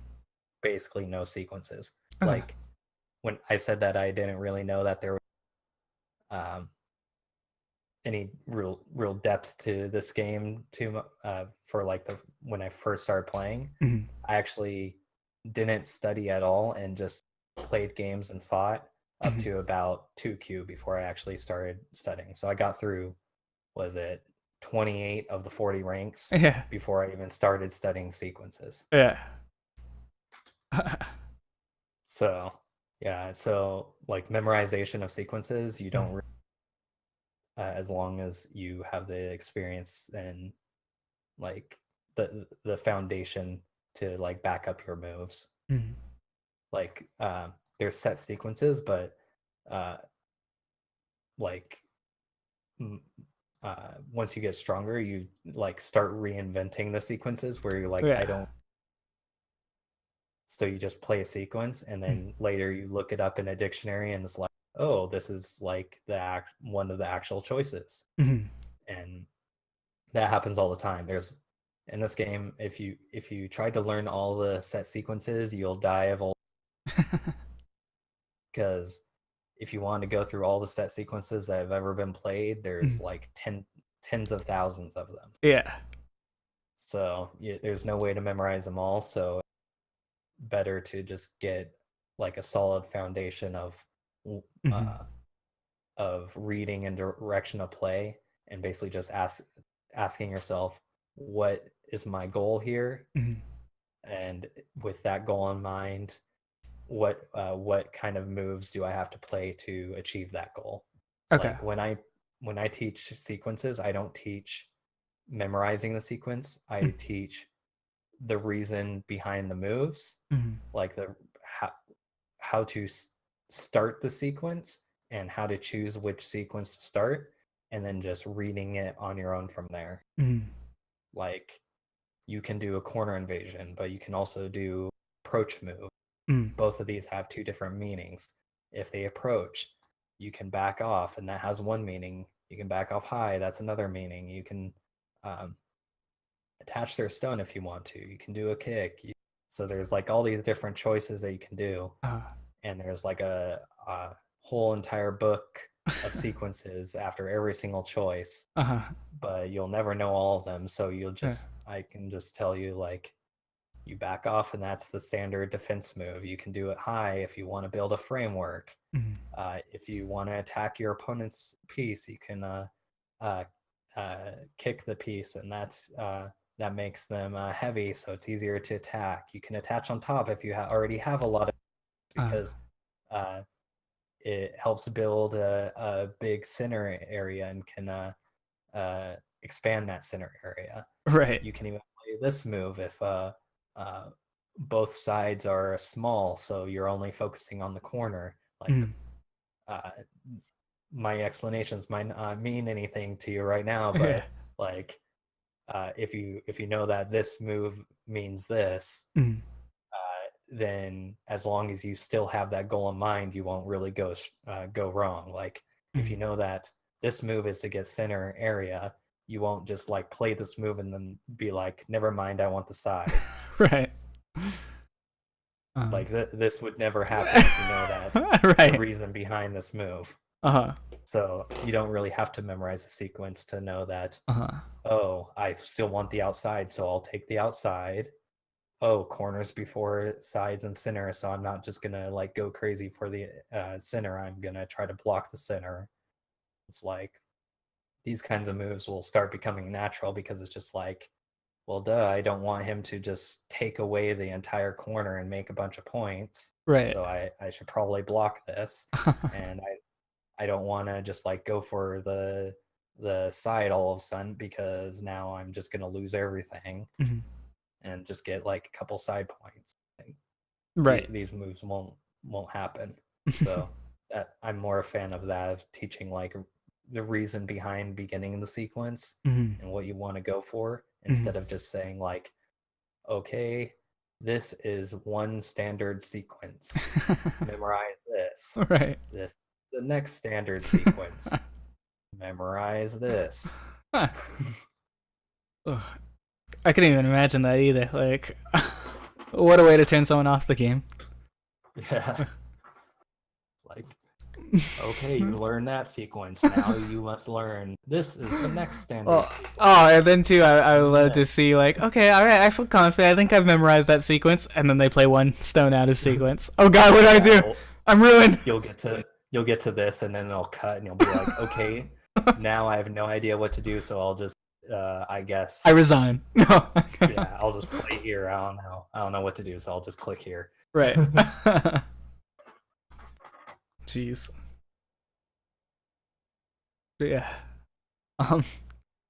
A: basically no sequences.
B: Uh,
A: Like when I said that I didn't really know that there was um any real depth to this game too for like the when I first started playing.
B: mm-hmm.
A: I actually didn't study at all and just played games and fought up
B: Mm-hmm.
A: to about 2Q before I actually started studying. So I got through, was it 28 of the 40 ranks
B: Yeah.
A: before I even started studying sequences.
B: Yeah.
A: So yeah, so like memorization of sequences, you don't as long as you have the experience and like the foundation to like back up your moves.
B: Mm-hmm.
A: Like there's set sequences, but uh, like once you get stronger, you like start reinventing the sequences where you're like, I
B: Yeah.
A: don't. So you just play a sequence, and then later you look it up in a dictionary, and it's like, oh, this is like one of the actual choices,
B: Mm-hmm.
A: and that happens all the time. There's in this game, if you try to learn all the set sequences, you'll die of old. because if you want to go through all the set sequences that have ever been played, there's like tens of thousands of them.
B: Yeah.
A: So there's no way to memorize them all. So better to just get like a solid foundation of reading and direction of play, and basically just asking yourself, what is my goal here? And with that goal in mind, what kind of moves do I have to play to achieve that goal?
B: Okay.
A: Like when I teach sequences, I don't teach memorizing the sequence. I teach the reason behind the moves, like the how to start the sequence and how to choose which sequence to start, and then just reading it on your own from there. Like you can do a corner invasion, but you can also do approach move. Both of these have two different meanings. If they approach, you can back off, and that has one meaning. You can back off high, that's another meaning. You can attach their stun if you want to. You can do a kick. So there's like all these different choices that you can do, and there's like a whole entire book of sequences after every single choice. But you'll never know all of them, so you'll just I can just tell you, like, you back off, and that's the standard defense move. You can do it high if you want to build a framework. If you want to attack your opponent's piece, you can kick the piece, and that makes them heavy, so it's easier to attack. You can attach on top if you already have a lot of, because it helps build a big center area and can expand that center area.
B: Right.
A: You can even play this move if both sides are small, so you're only focusing on the corner. Like my explanations might not mean anything to you right now, but like if you know that this move means this, then as long as you still have that goal in mind, you won't really go wrong. Like if you know that this move is to get center area, you won't just like play this move and then be like, never mind, I want the side.
B: Right.
A: Like this would never happen if you know that the reason behind this move. So you don't really have to memorize the sequence to know that, oh, I still want the outside, so I'll take the outside. Oh, corners before sides and center, so I'm not just gonna like go crazy for the center. I'm gonna try to block the center. It's like these kinds of moves will start becoming natural, because it's just like, well, duh, I don't want him to just take away the entire corner and make a bunch of points.
B: Right.
A: So I should probably block this. And I don't want to just like go for the side all of a sudden, because now I'm just gonna lose everything and just get like a couple side points.
B: Right.
A: These moves won't happen. So I'm more a fan of that, of teaching like the reason behind beginning the sequence and what you want to go for, instead of just saying like, okay, this is one standard sequence. Memorize this.
B: Right.
A: This the next standard sequence. Memorize this.
B: I couldn't even imagine that either. Like, what a way to turn someone off the game.
A: Yeah. It's like, okay, you learn that sequence. Now you must learn this is the next standard sequence.
B: And then too, I would love to see like, okay, all right, I feel confident. I think I've memorized that sequence, and then they play one stone out of sequence. Oh God, what do I do? I'm ruined.
A: You'll get to this, and then it'll cut, and you'll be like, okay, now I have no idea what to do, so I'll just, I guess
B: I resign. No.
A: Yeah, I'll just play here. I don't know what to do, so I'll just click here.
B: Right. Jeez. But yeah.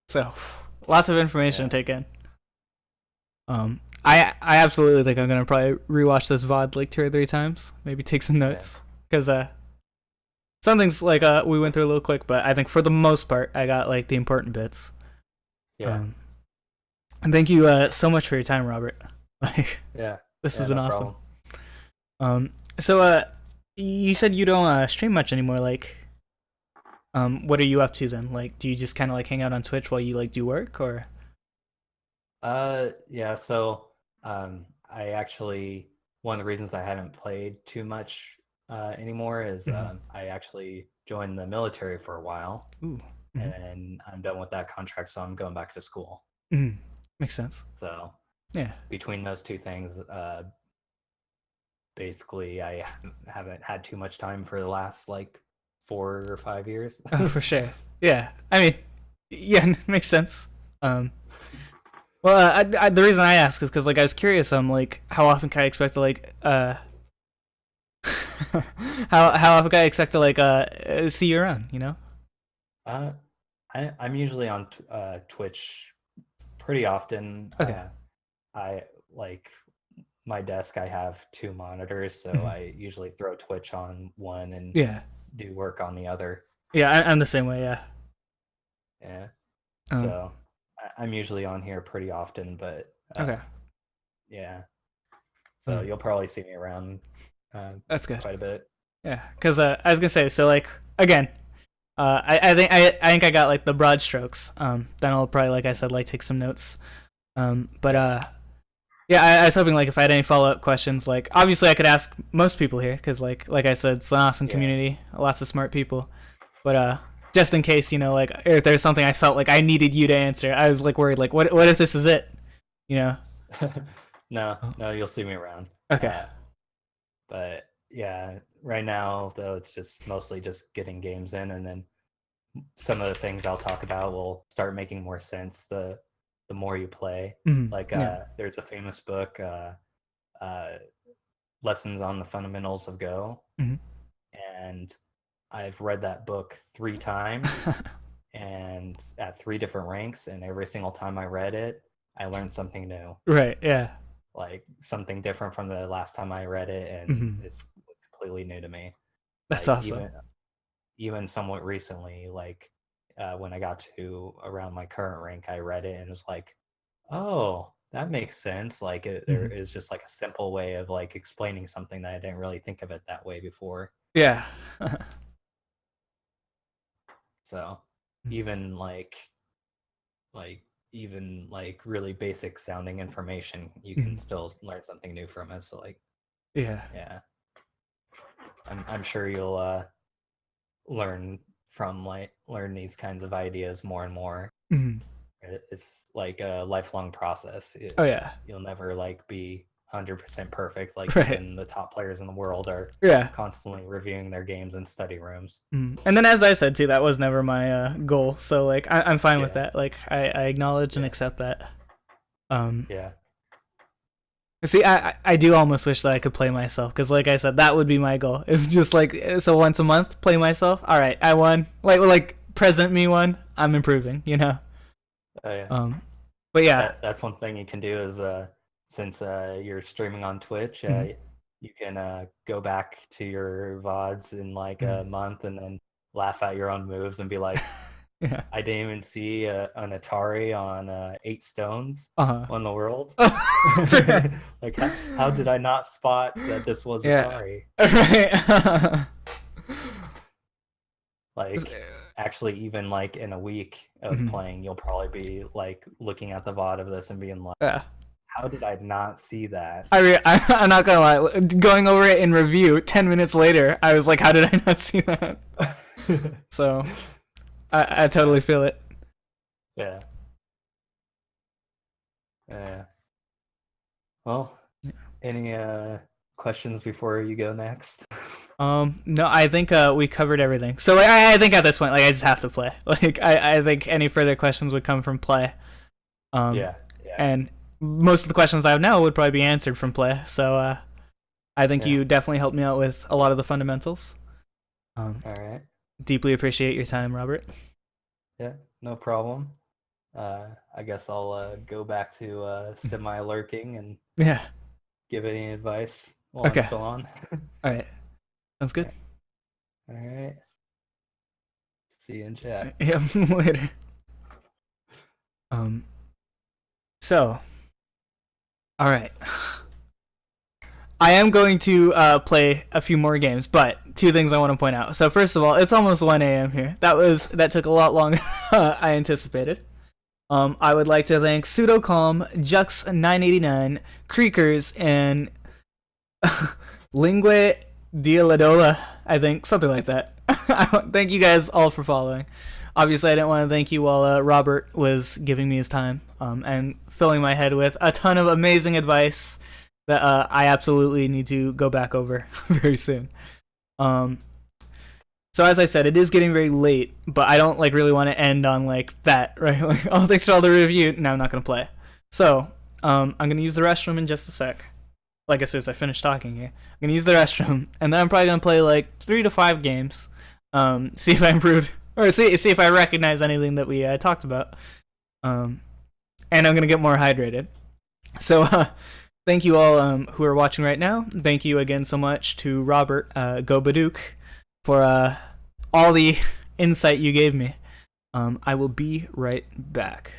B: So lots of information to take in. I absolutely think I'm gonna probably rewatch this VOD like 2 or 3 times. Maybe take some notes, because some things like we went through a little quick, but I think for the most part I got like the important bits.
A: Yeah.
B: And thank you so much for your time, Robert. Like, this has been awesome. So you said you don't stream much anymore. Like, what are you up to then? Like, do you just kind of like hang out on Twitch while you like do work, or?
A: Yeah. So I actually, one of the reasons I hadn't played too much anymore is I actually joined the military for a while,
B: Ooh.
A: and I'm done with that contract, so I'm going back to school.
B: Makes sense.
A: So
B: Yeah.
A: between those two things, basically I haven't had too much time for the last like 4 or 5 years.
B: Oh, for sure. Yeah. I mean, yeah, makes sense. Well, the reason I ask is because like I was curious. I'm like, how often can I expect to like how often can I expect to like see you around? You know?
A: uh, I'm usually on Twitch pretty often.
B: Okay.
A: I like my desk. I have two monitors, so I usually throw Twitch on one and
B: Yeah.
A: do work on the other.
B: Yeah, I'm the same way. Yeah.
A: Yeah.
B: Um,
A: So I'm usually on here pretty often, but
B: okay.
A: yeah. So you'll probably see me around
B: That's good.
A: quite a bit.
B: Yeah, because I was gonna say, so like again, I think I got like the broad strokes. Then I'll probably, like I said, like take some notes. But yeah, I was hoping like if I had any follow up questions, like obviously I could ask most people here, because like I said, it's an awesome community, lots of smart people. But just in case, you know, like if there's something I felt like I needed you to answer, I was like worried, like what if this is it, you know?
A: No, you'll see me around.
B: Okay.
A: But yeah, right now though it's just mostly just getting games in, and then some of the things I'll talk about will start making more sense the more you play. Like there's a famous book, Lessons on the Fundamentals of Go, and I've read that book 3 times and at 3 different ranks, and every single time I read it, I learned something new.
B: Right. Yeah.
A: Like something different from the last time I read it, and it's completely new to me.
B: That's
A: like,
B: awesome.
A: Even somewhat recently, like when I got to around my current rank, I read it and was like, oh, that makes sense. Like there is just like a simple way of like explaining something that I didn't really think of it that way before.
B: Yeah.
A: So even like even like really basic sounding information, you can still learn something new from it. So like yeah, I'm sure you'll learn these kinds of ideas more and more. It's like a lifelong process. You'll never like be 100% perfect. Like even the top players in the world are constantly reviewing their games in study rooms.
B: And then, as I said too, that was never my goal. So like I'm fine with that. Like I acknowledge and accept that. See, I do almost wish that I could play myself, because like I said, that would be my goal. It's just like, so once a month, play myself. All right, I won. Like present me one. I'm improving, you know. But yeah,
A: that's one thing you can do is since you're streaming on Twitch, you can go back to your VODs in like a month and then laugh at your own moves and be like, I didn't even see an Atari on 8 Stones on the world. Like, how did I not spot that this was Atari?
B: Right.
A: Like, actually, even like in a week of playing, you'll probably be like looking at the VOD of this and being like, how did I not see that?
B: I'm not gonna lie. Going over it in review 10 minutes later, I was like, how did I not see that? So I totally feel it.
A: Yeah. Yeah. Well, any questions before you go next?
B: No, I think we covered everything. So like, I think at this point, like I just have to play. Like I think any further questions would come from play. Yeah. And most of the questions I have now would probably be answered from play. So I think you definitely helped me out with a lot of the fundamentals.
A: All right.
B: Deeply appreciate your time, Robert.
A: Yeah, no problem. I guess I'll go back to semi-lurking and give any advice while I'm still on.
B: All right. Sounds good.
A: All right. See you in chat.
B: Yeah, later. So, all right. I am going to play a few more games, but 2 things I want to point out. So first of all, it's almost 1 a.m. here. That took a lot longer than I anticipated. I would like to thank Pseudocalm, Jux989, Creakers, and Lingue Dia Ladola, I think, something like that. Thank you guys all for following. Obviously, I didn't want to thank you while Robert was giving me his time and filling my head with a ton of amazing advice that I absolutely need to go back over very soon. So as I said, it is getting very late, but I don't really want to end on that, right? Like, oh, thanks for all the review. No, I'm not gonna play. So I'm gonna use the restroom in just a sec. Like as soon as I finish talking here, I'm gonna use the restroom, and then I'm probably gonna play 3 to 5 games. See if I improved, or see if I recognize anything that we talked about. And I'm gonna get more hydrated. So thank you all who are watching right now. Thank you again so much to Robert Go Badook for all the insight you gave me. I will be right back.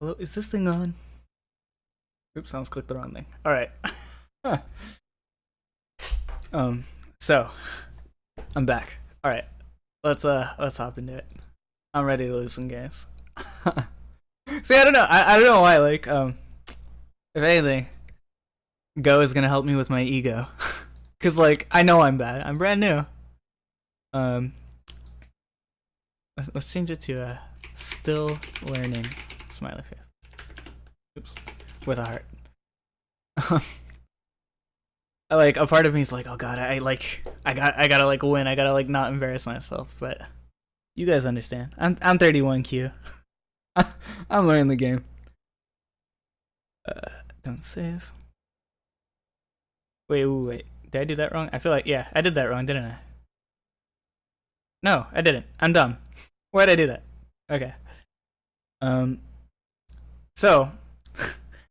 B: Hello, is this thing on? Oops, I almost clicked the wrong thing. All right. So I'm back. All right, let's hop into it. I'm ready to lose some games. See, I don't know. I don't know why. If anything, Go is gonna help me with my ego, cause I know I'm bad. I'm brand new. Let's change it to still learning smiley face. Oops, with a heart. A part of me is oh god, I gotta win. I gotta not embarrass myself. But you guys understand. I'm 31 Q. I'm learning the game. Don't save. Wait. Did I do that wrong? I feel yeah, I did that wrong, didn't I? No, I didn't. I'm dumb. Why'd I do that? Okay. So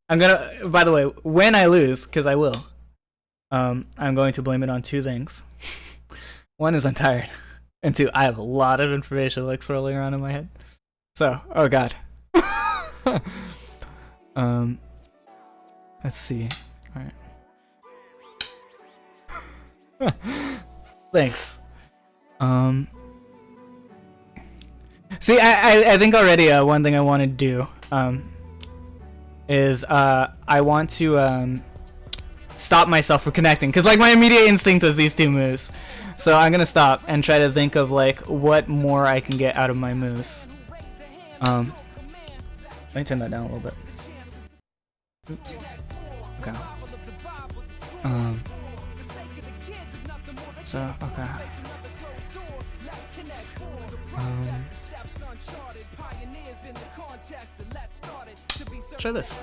B: I'm gonna. By the way, when I lose, because I will, I'm going to blame it on 2 things. One is I'm tired, and 2, I have a lot of information swirling around in my head. So, oh god. Let's see. All right. Thanks. See, I think already one thing I want to do is I want to stop myself from connecting, because like my immediate instinct was these two moves. So I'm gonna stop and try to think of like what more I can get out of my moves. Let me turn that down a little bit. Oops. Okay. So okay. Try this.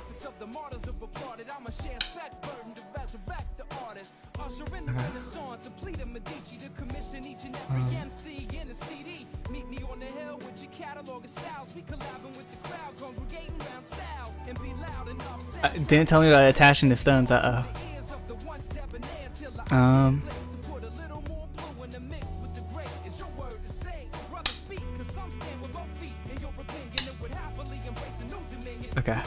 B: Didn't tell me about attaching the stones. Okay.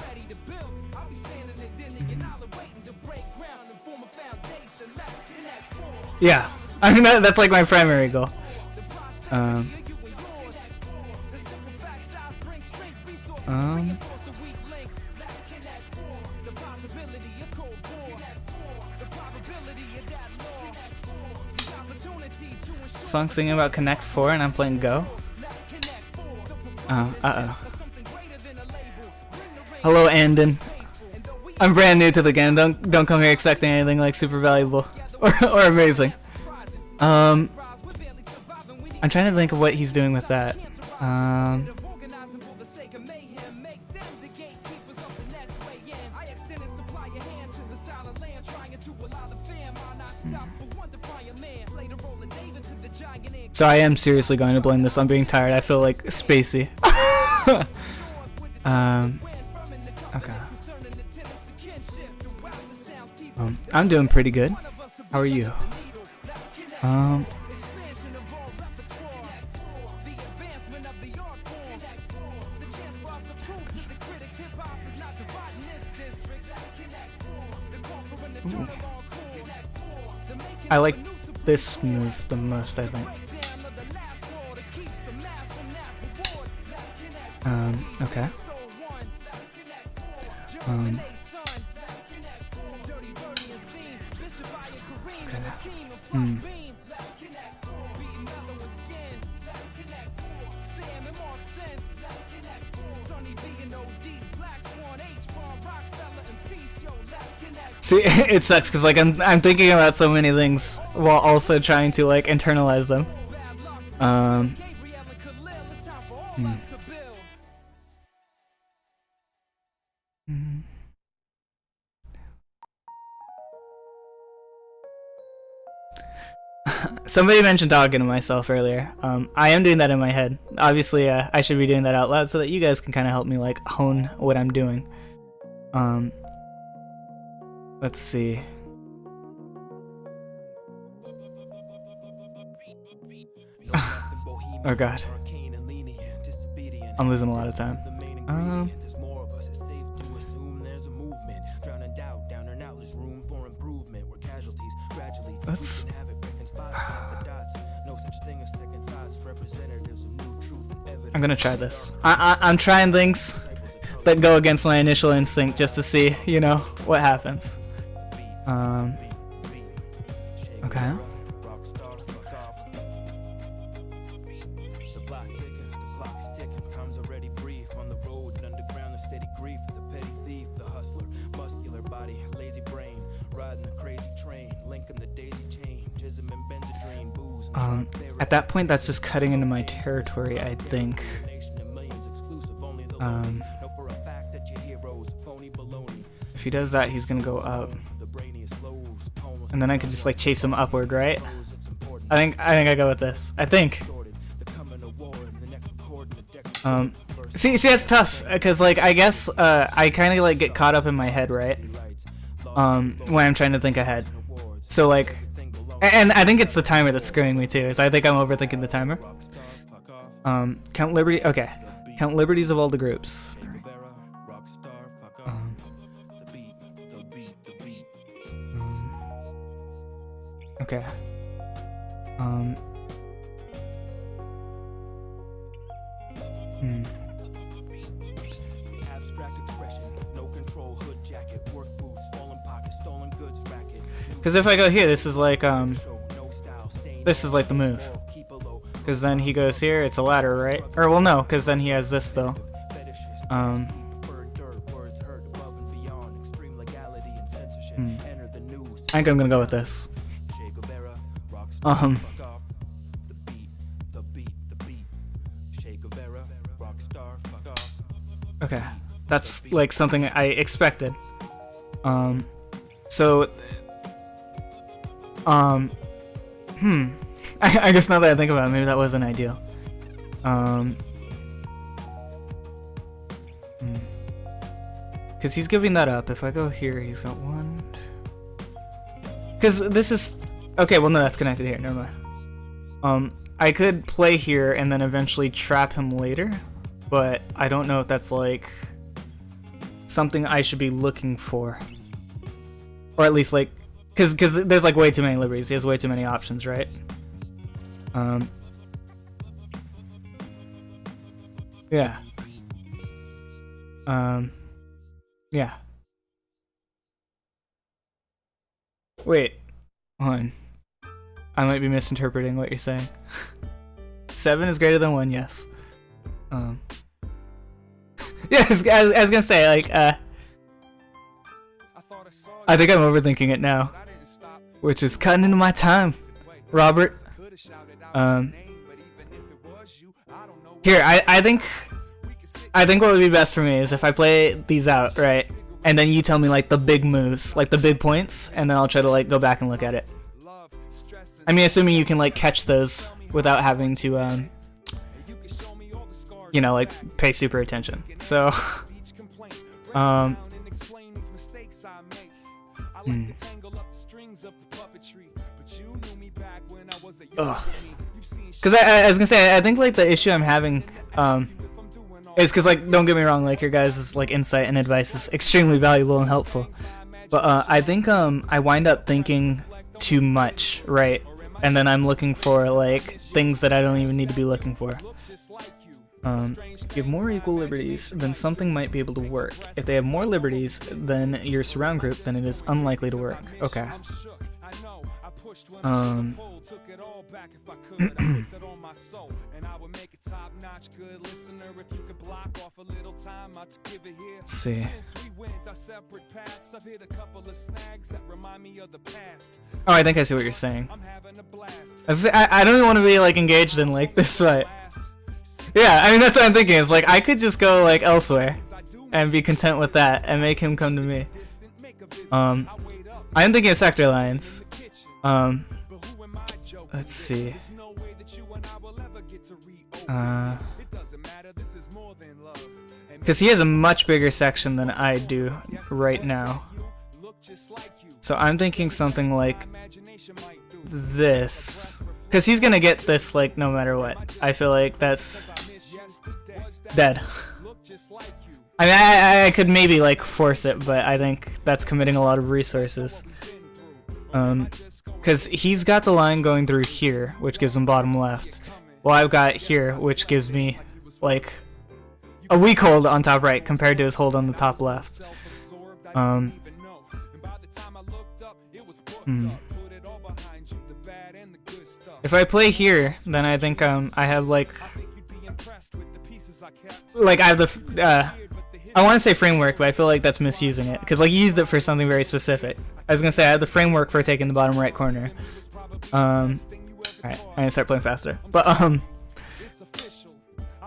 B: Yeah, I mean that's like my primary goal. Song singing about Connect 4 and I'm playing Go. Hello, Andon. I'm brand new to the game. Don't come here expecting anything like super valuable or amazing. I'm trying to think of what he's doing with that. So I am seriously going to blame this on being tired. I feel like spacey. Okay. I'm doing pretty good. How are you? Ooh. I like this move the most, I think. Okay. See, it sucks because like I'm thinking about so many things while also trying to like internalize them. Somebody mentioned talking to myself earlier. I am doing that in my head. Obviously, I should be doing that out loud so that you guys can kind of help me like hone what I'm doing. Let's see. Oh god. I'm losing a lot of time. Let's... I'm gonna try this. I'm trying things that go against my initial instinct just to see, you know, what happens. Okay. At that point, that's just cutting into my territory, I think. If he does that, he's gonna go up, and then I could just like chase him upward, right? I think I go with this. I think. See, that's tough because like I guess I kind of like get caught up in my head, right? When I'm trying to think ahead. So like. And I think it's the timer that's screwing me too, is I think I'm overthinking the timer. Count Liberty, okay. Count liberties of all the groups. Okay. Because if I go here, this is like the move. Because then he goes here, it's a ladder, right? Or well, no, because then he has this though. I think I'm gonna go with this. Okay, that's like something I expected. So, I guess now that I think about it, maybe that wasn't ideal. Because he's giving that up. If I go here, he's got one. Because this is okay. Well, no, that's connected here. Never mind. I could play here and then eventually trap him later, but I don't know if that's like something I should be looking for, or at least like, because there's like way too many liberties. He has way too many options, right? Yeah. Yeah. Wait. Hold on. I might be misinterpreting what you're saying. 7 is greater than 1, yes. Yes, I was gonna say, like, I think I'm overthinking it now. Which is cutting into my time, Robert. Here, I think what would be best for me is if I play these out, right? And then you tell me like the big moves, like the big points, and then I'll try to like go back and look at it. I mean, assuming you can like catch those without having to you know, like pay super attention. So because I was gonna say, I think like the issue I'm having is because, like, don't get me wrong, like your guys' like insight and advice is extremely valuable and helpful, but I think I wind up thinking too much, right? And then I'm looking for like things that I don't even need to be looking for. Give more equal liberties, then something might be able to work. If they have more liberties than your surround group, then it is unlikely to work. Okay. Let's see. Oh, I think I see what you're saying. I don't even want to be like engaged in like this fight. Yeah, I mean that's what I'm thinking. Is like I could just go like elsewhere and be content with that and make him come to me. I am thinking of sector lines. Let's see. Because he has a much bigger section than I do right now. So I'm thinking something like this. Because he's gonna get this like no matter what. I feel like that's dead. I mean, I could maybe like force it, but I think that's committing a lot of resources. Because he's got the line going through here, which gives him bottom left. Well, I've got here, which gives me like a weak hold on top right compared to his hold on the top left. If I play here, then I think I have like I have the I want to say framework, but I feel like that's misusing it because like you used it for something very specific. I was gonna say I have the framework for taking the bottom right corner. Alright, I'm gonna start playing faster. But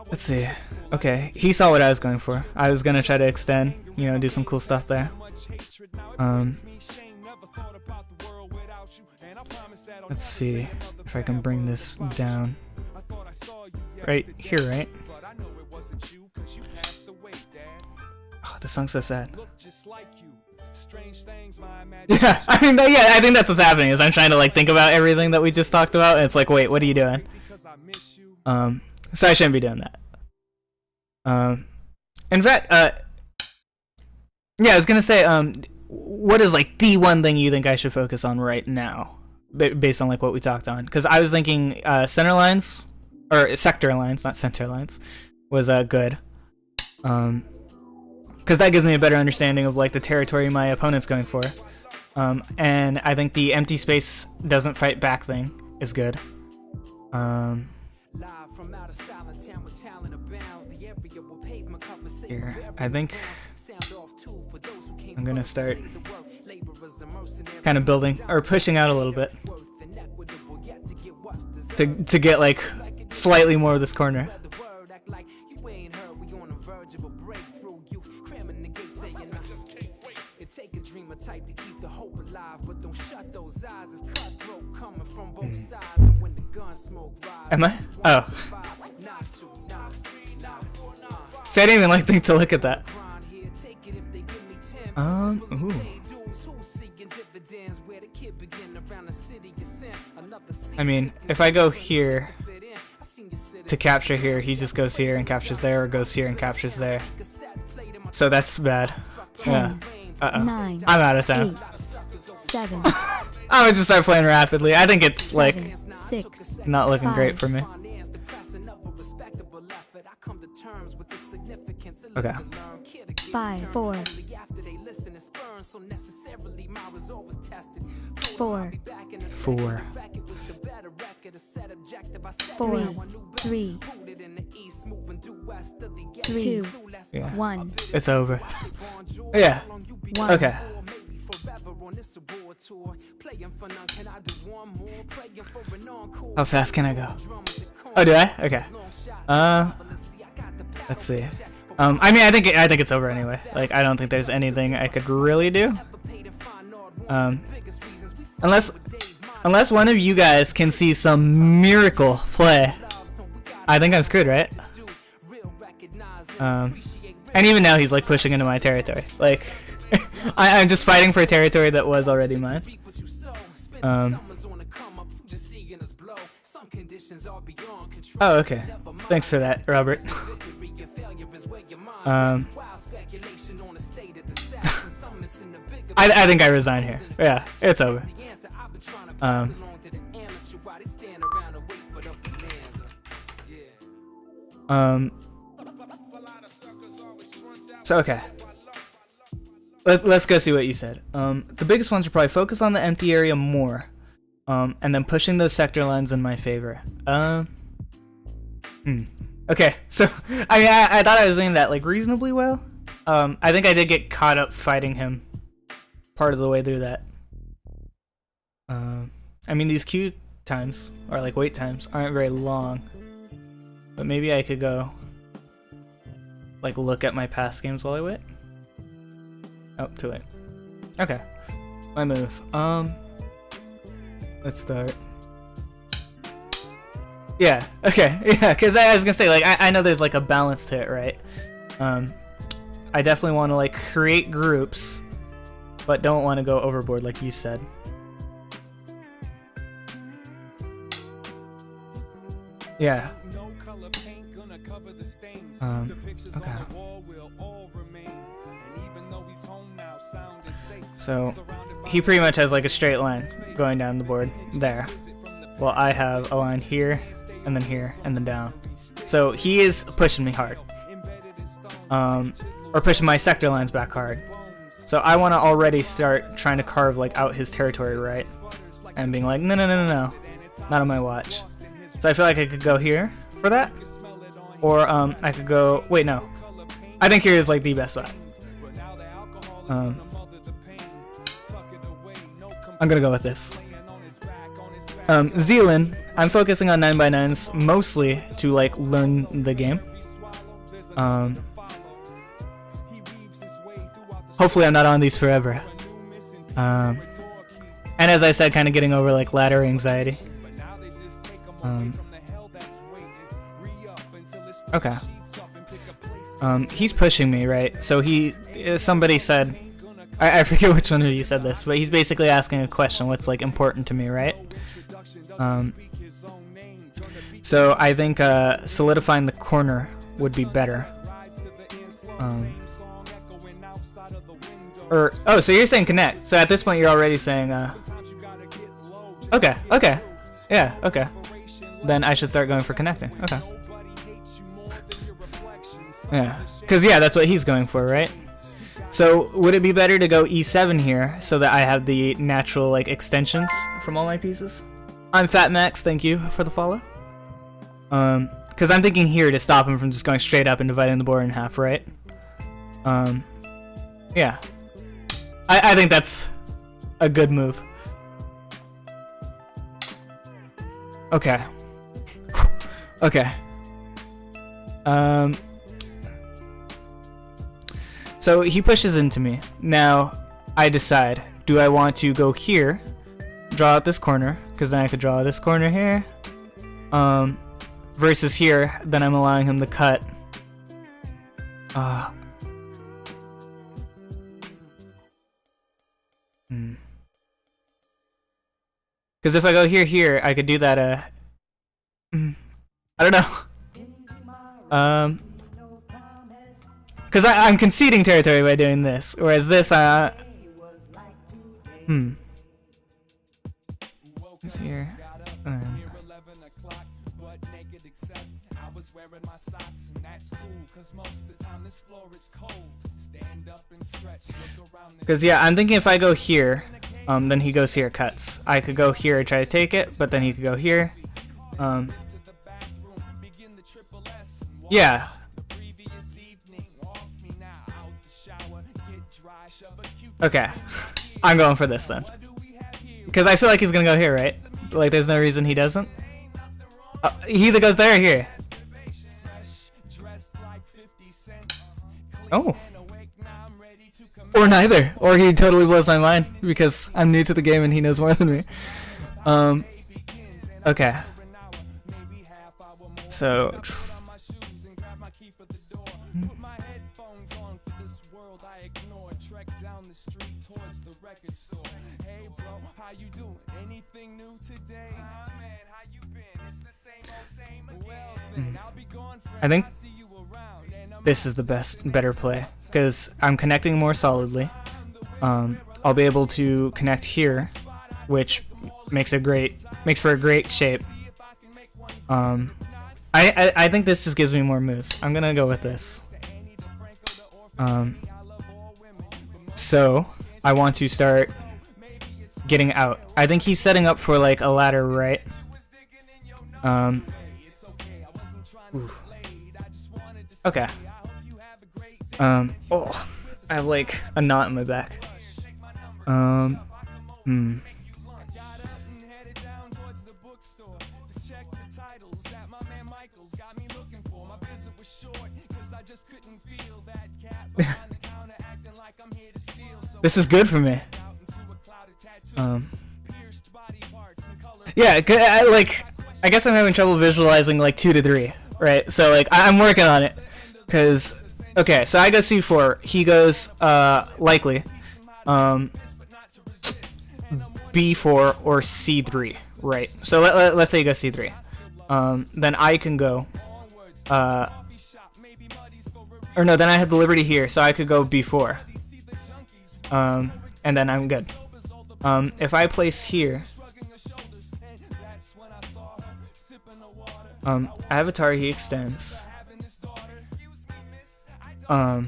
B: let's see. Okay, he saw what I was going for. I was gonna try to extend, you know, do some cool stuff there. Let's see if I can bring this down. Right here, right? Oh, this song's so sad. Yeah, I mean, yeah, I think that's what's happening. Is I'm trying to like think about everything that we just talked about, and it's like, wait, what are you doing? So I shouldn't be doing that. In fact, yeah, I was gonna say, what is like the one thing you think I should focus on right now, based on like what we talked on? Because I was thinking center lines or sector lines, not center lines, was good. because that gives me a better understanding of like the territory my opponent's going for. And I think the empty space doesn't fight back thing is good. Here, I think I'm gonna start kind of building or pushing out a little bit to get like slightly more of this corner. Am I? Oh. See, I didn't even like think to look at that. Ooh. I mean, if I go here to capture here, he just goes here and captures there, or goes here and captures there. So that's bad.
C: 10,
B: yeah.
C: 9,
B: I'm out of time.
C: 8, 7.
B: I'm gonna just start playing rapidly. I think it's
C: 7,
B: like
C: 6,
B: not looking
C: 5.
B: great for me. Okay.
C: 5, 4, 4,
B: 4,
C: 4, 3, 2,
B: yeah.
C: 1.
B: It's over. Yeah.
C: 1.
B: Okay. How fast can I go? Oh, do I? Okay. Let's see. I mean, I think it's over anyway. Like, I don't think there's anything I could really do. Unless one of you guys can see some miracle play, I think I'm screwed, right? And even now he's like pushing into my territory. Like, I'm just fighting for a territory that was already mine. Oh, okay. Thanks for that, Robert. I think I resign here. Yeah, it's over. So okay. Let's go see what you said. The biggest ones are probably focus on the empty area more, and then pushing those sector lines in my favor. Okay, so I thought I was doing that like reasonably well. I think I did get caught up fighting him part of the way through that. I mean, these queue times or like wait times aren't very long, but maybe I could go like look at my past games while I wait. Oh, too late. Okay, my move. Let's start. Yeah, okay, yeah, because I was gonna say, like, I know there's like a balance to it, right? I definitely want to like create groups, but don't want to go overboard like you said. Yeah. Okay. So he pretty much has like a straight line going down the board there. Well, I have a line here, and then here, and then down. So he is pushing me hard. Or pushing my sector lines back hard. So I want to already start trying to carve like out his territory, right? And being like, no, no, no, no, no, not on my watch. So I feel like I could go here for that. Or I could go, wait, no. I think here is like the best spot. I'm gonna go with this. Zealand, I'm focusing on 9x9s mostly to like learn the game. Hopefully I'm not on these forever. And as I said, kind of getting over like ladder anxiety. Okay. He's pushing me, right? So somebody said, I forget which one of you said this, but he's basically asking a question, what's like important to me, right? So I think solidifying the corner would be better. So you're saying connect. So at this point you're already saying, okay, yeah, okay. Then I should start going for connecting. Okay. Yeah, because yeah, that's what he's going for, right? So would it be better to go e7 here so that I have the natural like extensions from all my pieces? I'm Fat Max, thank you for the follow. Because I'm thinking here to stop him from just going straight up and dividing the board in half, right? Yeah. I think that's a good move. Okay. Okay. So he pushes into me. Now I decide, do I want to go here, draw out this corner, because then I could draw this corner here, versus here, then I'm allowing him to cut. Because if I go here, I could do that, I don't know. Because I'm conceding territory by doing this, whereas this, It's here. Because yeah, I'm thinking if I go here, then he goes here, cuts. I could go here and try to take it, but then he could go here. Yeah. Okay, I'm going for this then. Because I feel like he's gonna go here, right? Like there's no reason he doesn't. He either goes there or here. Oh. Or neither. Or he totally blows my mind because I'm new to the game and he knows more than me. Okay. So. I think this is the better play because I'm connecting more solidly. I'll be able to connect here, which makes for a great shape. I think this just gives me more moves. I'm gonna go with this. So I want to start getting out. I think he's setting up for like a ladder, right? Okay. Oh, I have like a knot in my back. This is good for me. Yeah, I guess I'm having trouble visualizing like 2 to 3, right? So like I'm working on it, cause okay, so I go c4, he goes likely b4 or c3, right? So let's say you go c3, then I can go or no, then I had the liberty here, so I could go b4, and then I'm good. If I place here, I have Atari, he extends. Oh,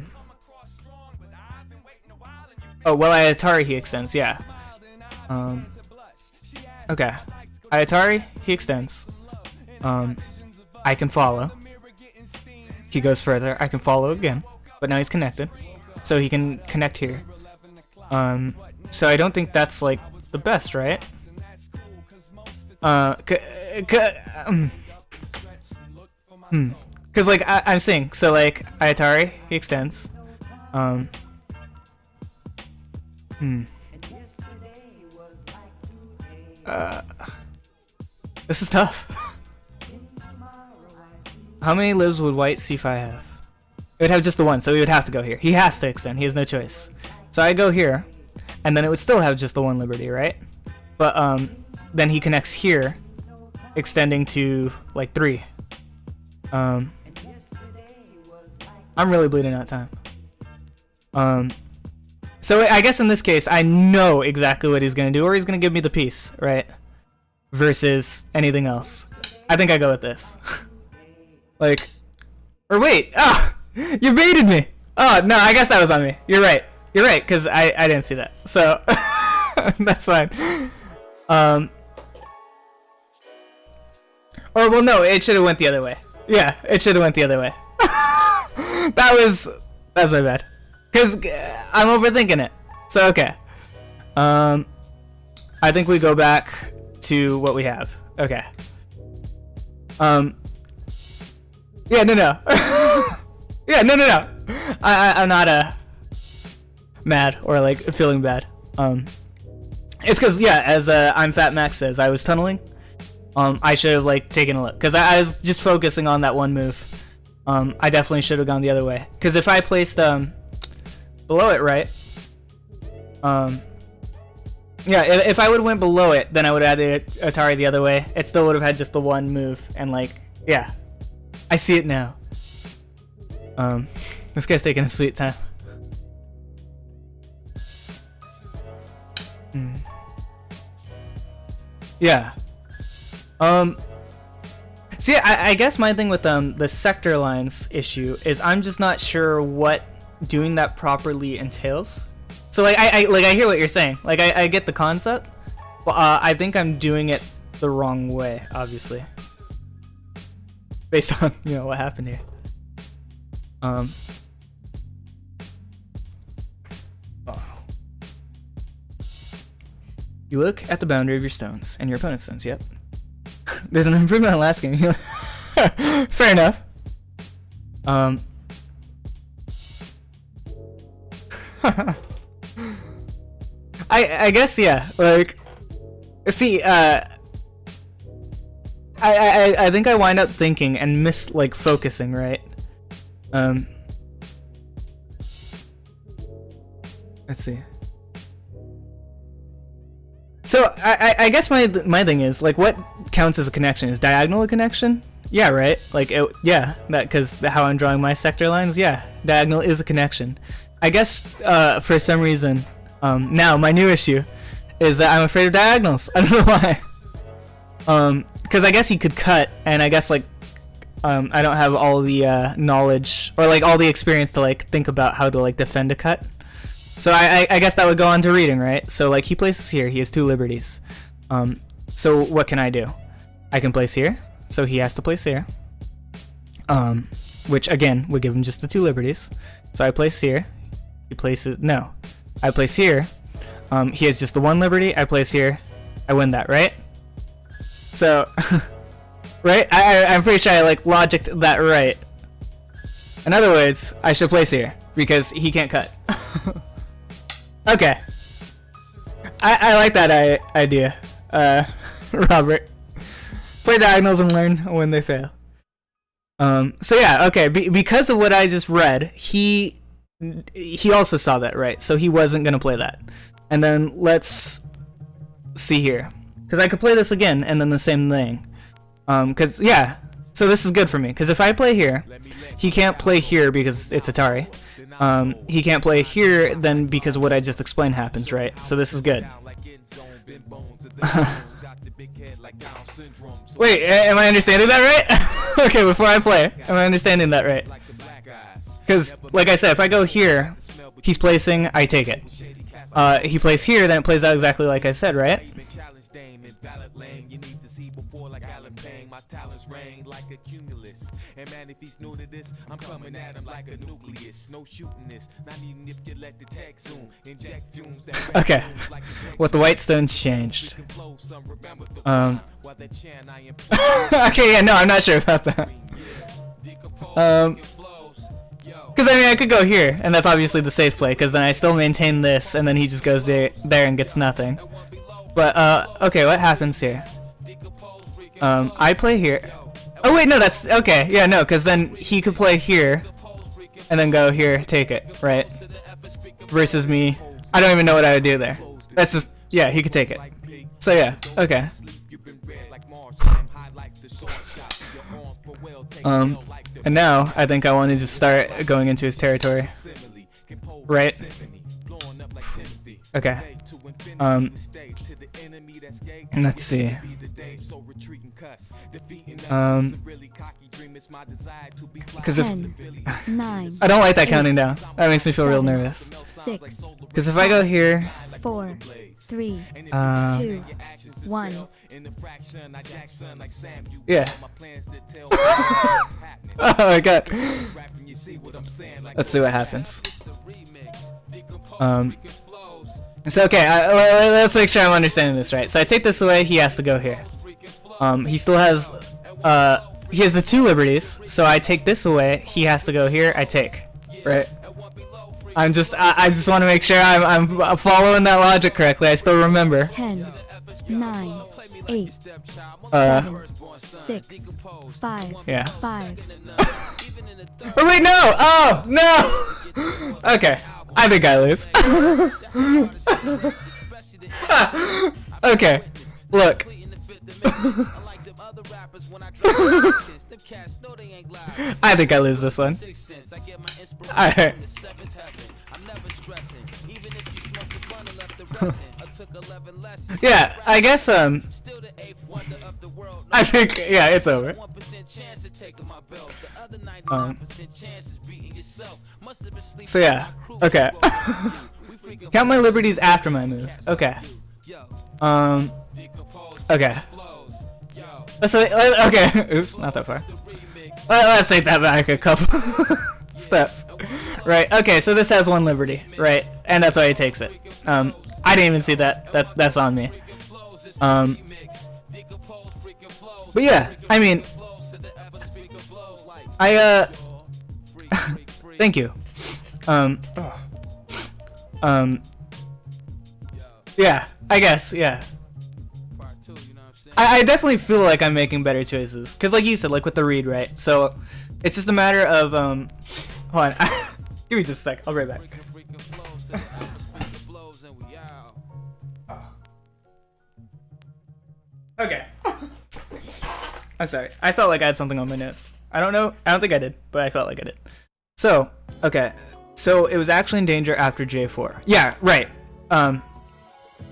B: well, I Atari, he extends, yeah. Okay. I Atari, he extends. I can follow. He goes further, I can follow again, but now he's connected. So he can connect here. So I don't think that's like the best, right? Cause like I'm saying, so like I Atari, he extends. This is tough. How many lives would white c5 have? It would have just the one, so he would have to go here. He has to extend, he has no choice. So I go here, and then it would still have just the one liberty, right? But then he connects here, extending to like 3. I'm really bleeding out time. So I guess in this case, I know exactly what he's gonna do, or he's gonna give me the piece, right? Versus anything else. I think I go with this. Like, or wait, you baited me. Oh no, I guess that was on me. You're right. You're right, because I didn't see that. So, that's fine. Or, well, no, it should have went the other way. Yeah, it should have went the other way. That's my bad. Because I'm overthinking it. So, okay. I think we go back to what we have. Okay. Yeah, no. Yeah, no. I'm not mad or like feeling bad. It's because, yeah, as I'm Fat Max says, I was tunneling. I should have like taken a look because I was just focusing on that one move. I definitely should have gone the other way because if I placed below it, right? Yeah, if I would have went below it, then I would have had the Atari the other way. It still would have had just the one move, and like, yeah, I see it now. This guy's taking a sweet time. Yeah. See, I guess my thing with the sector lines issue is I'm just not sure what doing that properly entails. So like I hear what you're saying. Like I get the concept, but I think I'm doing it the wrong way, obviously, based on what happened here. You look at the boundary of your stones and your opponent's stones. Yep. There's an improvement on last game. Fair enough. I guess, yeah, like, see, I think I wind up thinking and like focusing, right? Let's see. So I guess my thing is like, what counts as a connection? Is diagonal a connection? Yeah, right. Like yeah, that because how I'm drawing my sector lines. Yeah, diagonal is a connection. I guess for some reason, now my new issue is that I'm afraid of diagonals. I don't know why. Because I guess he could cut, and I guess like I don't have all the knowledge or like all the experience to like think about how to like defend a cut. So I guess that would go on to reading, right? So like he places here, he has 2 liberties. So what can I do? I can place here, so he has to place here. Which again would give him just the 2 liberties. So I place here, he places, no. I place here, he has just the 1 liberty, I place here, I win that, right? So, right? I'm pretty sure I like logicked that right. In other words, I should place here, because he can't cut. Okay. I like that idea, Robert. Play diagonals and learn when they fail. So yeah, okay, because of what I just read, he also saw that, right? So he wasn't gonna play that. And then let's see here, because I could play this again and then the same thing. Because yeah, so this is good for me. Because if I play here, he can't play here because it's Atari. He can't play here then because what I just explained happens, right? So this is good. Wait, am I understanding that right? Okay, before I play, am I understanding that right? Because, like I said, if I go here, he's placing, I take it. He plays here, then it plays out exactly like I said, right? Okay, what the white stones changed. Okay, yeah, no, I'm not sure about that. Because I mean, I could go here, and that's obviously the safe play, because then I still maintain this, and then he just goes there and gets nothing. But, okay, what happens here? I play here. Oh wait, no, that's, okay, yeah, no, because then he could play here, and then go here, take it, right? Versus me, I don't even know what I would do there. That's just, yeah, he could take it. So yeah, okay. And now, I think I want to just start going into his territory. Right? Okay. Let's see. Because if
C: 10, 9,
B: I don't like that counting down, that makes me feel real nervous.
C: 6,
B: Because if I go here,
C: 4, 3, 2, 1.
B: yeah. Oh my god. Let's see what happens. So okay, let's make sure I'm understanding this right. So I take this away, he has to go here. He still has, he has the 2 liberties, so I take this away, he has to go here, I take, right? I just want to make sure I'm following that logic correctly. I still remember.
C: 10, 9, 8, 7, 6, 5,
B: yeah.
C: 5.
B: Oh wait, no! Oh, no! Okay, I think I lose. Okay, look. I think I lose this one. Alright. Yeah, I guess, I think, yeah, it's over. So yeah, okay. Count my liberties after my move. Okay. Okay. Okay. Oops, not that far. Let's take that back a couple steps. Right. Okay. So this has 1 liberty, right? And that's why he takes it. I didn't even see that. That's on me. But yeah, I mean, thank you. Yeah, I guess, yeah. I definitely feel like I'm making better choices, cause like you said, like with the read, right? So it's just a matter of hold on, give me just a sec. I'll be right back. Okay. I'm sorry. I felt like I had something on my notes. I don't know. I don't think I did, but I felt like I did. So, okay. So it was actually in danger after J4. Yeah, right. Oh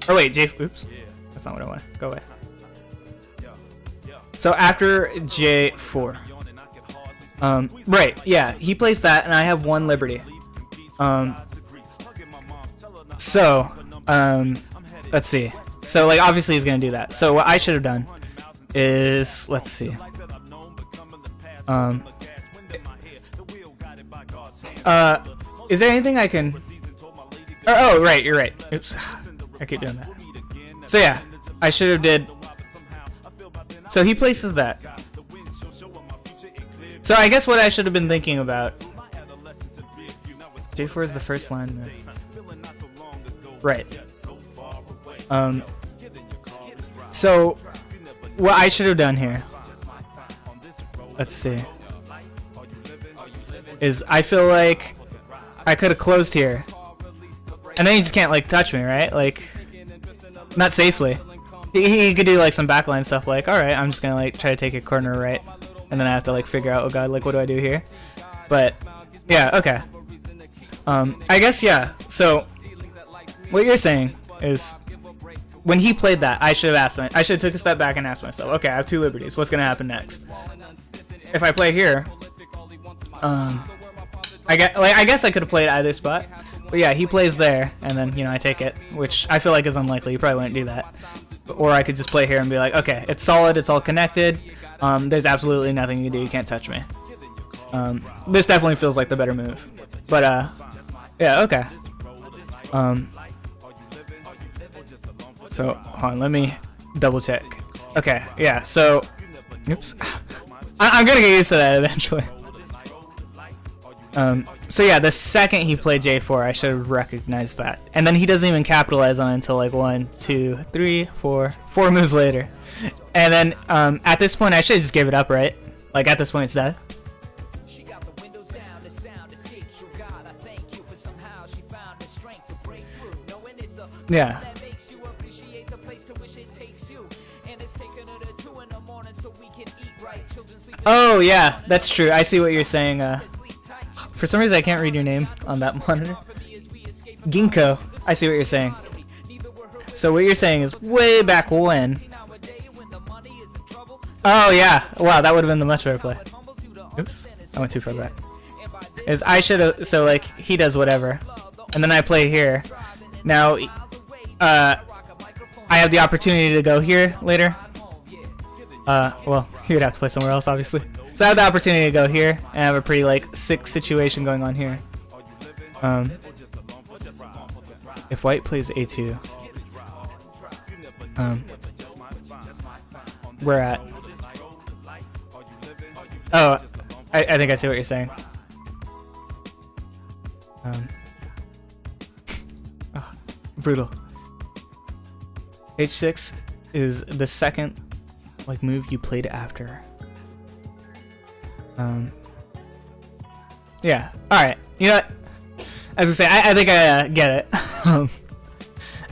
B: wait, oops. That's not what I want. Go away. So after J4. Right, yeah, he plays that and I have 1 liberty. Let's see. So like obviously he's gonna do that. So what I should have done is, let's see. Is there anything I can? Oh, right, you're right. Oops, I keep doing that. So yeah, I should have did. So he places that. So I guess what I should have been thinking about. J4 is the first line move. Right. So what I should have done here, let's see, is I feel like I could have closed here, and then he just can't like touch me, right? Like, not safely. He could do like some backline stuff, like, all right, I'm just gonna like try to take a corner right, and then I have to like figure out, oh god, like what do I do here? But yeah, okay. I guess yeah. So what you're saying is, when he played that, I should have I should have took a step back and asked myself, okay, I have 2 liberties. What's gonna happen next? If I play here, I guess I could have played either spot. But yeah, he plays there, and then I take it, which I feel like is unlikely. You probably wouldn't do that. Or I could just play here and be like, okay, it's solid, it's all connected. There's absolutely nothing you can do. You can't touch me. This definitely feels like the better move. But yeah, okay. So hold on, let me double check. Okay, yeah. So, oops. I'm gonna get used to that eventually. So yeah, the second he played J4, I should have recognized that. And then he doesn't even capitalize on it until like 1, 2, 3, 4 moves later. And then at this point, I should just give it up, right? Like at this point, it's dead. Yeah. Oh yeah, that's true. I see what you're saying. For some reason, I can't read your name on that monitor. Ginkgo. I see what you're saying. So what you're saying is way back when. Oh yeah, wow, that would have been the much better play. Oops, I went too far back. Is I should have, so like he does whatever, and then I play here. Now, I have the opportunity to go here later. Well, he would have to play somewhere else, obviously. So I have the opportunity to go here and have a pretty like sick situation going on here. If white plays a2, we're at. Oh, I think I see what you're saying. Oh, brutal. H6 is the second like move you played after. Yeah. All right. You know what? As I say, I think I get it.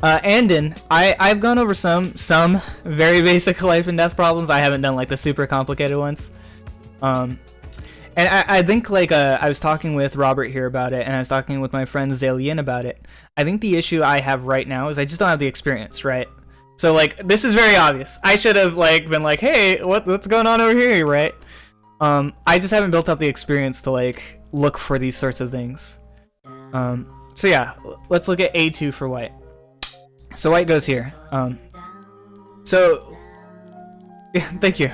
B: Andon, I've gone over some very basic life and death problems. I haven't done like the super complicated ones. And I think like I was talking with Robert here about it, and I was talking with my friend Zalian about it. I think the issue I have right now is I just don't have the experience, right? So like this is very obvious. I should have like been like, hey, what's going on over here, right? I just haven't built up the experience to like look for these sorts of things. So yeah, let's look at A2 for white. So white goes here. So yeah, thank you.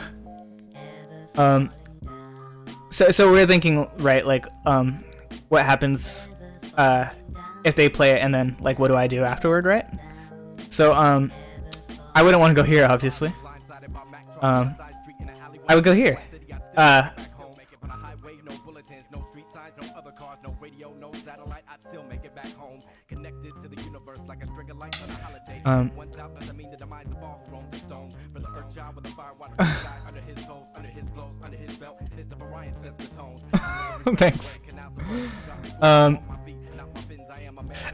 B: So we're thinking, right, like what happens if they play it, and then like what do I do afterward, right? So I wouldn't want to go here, obviously. I would go here. Thanks.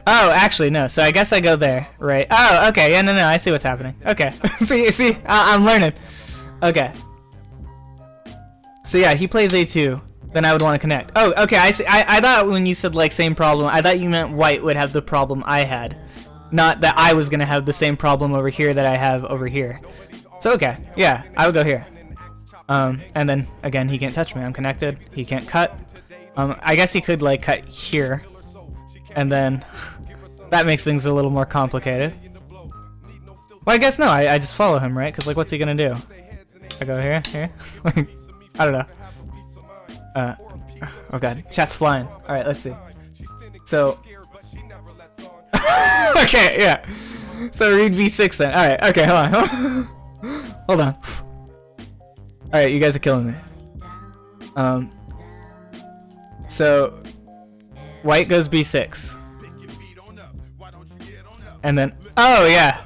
B: Oh, actually, no. So I guess I go there, right? Oh, okay. Yeah, no, I see what's happening. Okay. see, I'm learning. Okay. So yeah, he plays A2. Then I would want to connect. Oh, okay. I see. I thought when you said like same problem, I thought you meant white would have the problem I had, not that I was gonna have the same problem over here that I have over here. So okay, yeah, I would go here. And then again, he can't touch me. I'm connected. He can't cut. I guess he could like cut here, and then that makes things a little more complicated. Well, I guess no. I just follow him, right? Because like, what's he gonna do? I go here. Like, I don't know. Oh god, chat's flying. All right, let's see. So, okay, yeah. So read V6 then. All right, okay, hold on. Hold on. All right, you guys are killing me. So white goes B6, and then oh yeah,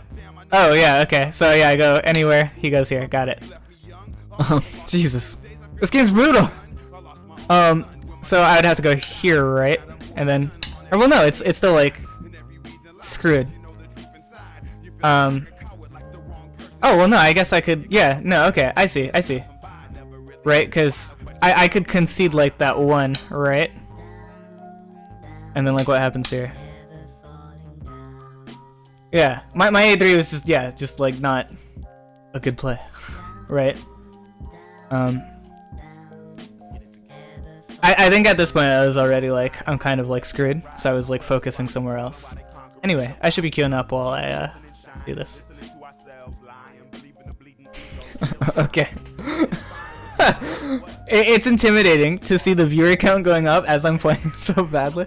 B: okay. So yeah, I go anywhere. He goes here. Got it. Jesus, this game's brutal. So I would have to go here, right? And then, or well, no, it's still like screwed. Oh well, no, I guess I could. Yeah, no, okay, I see. Right, because I could concede like that one, right? And then like what happens here? Yeah, my A3 was just like not a good play, right? I think at this point I was already like, I'm kind of like screwed, so I was like focusing somewhere else. Anyway, I should be queuing up while I do this. Okay. It's intimidating to see the viewer count going up as I'm playing so badly.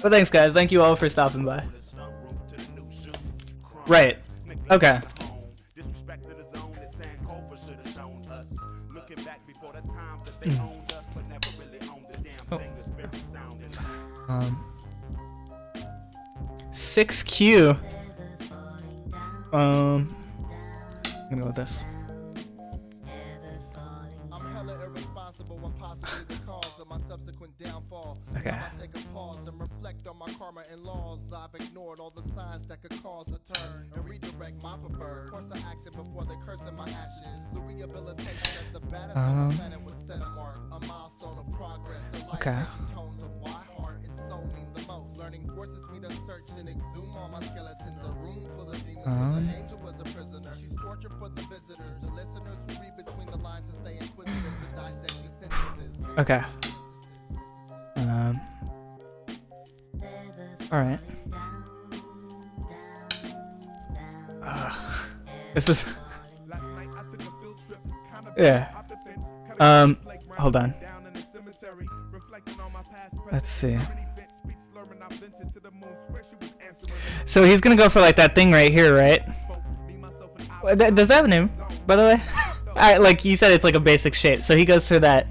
B: But thanks guys, thank you all for stopping by. Right. Okay. Oh. 6Q. I'm gonna go with this. Okay. Okay. Okay. All right. This is. Yeah. Hold on. Let's see. So he's gonna go for like that thing right here, right? Does that have a name, by the way? Like you said, it's like a basic shape. So he goes for that.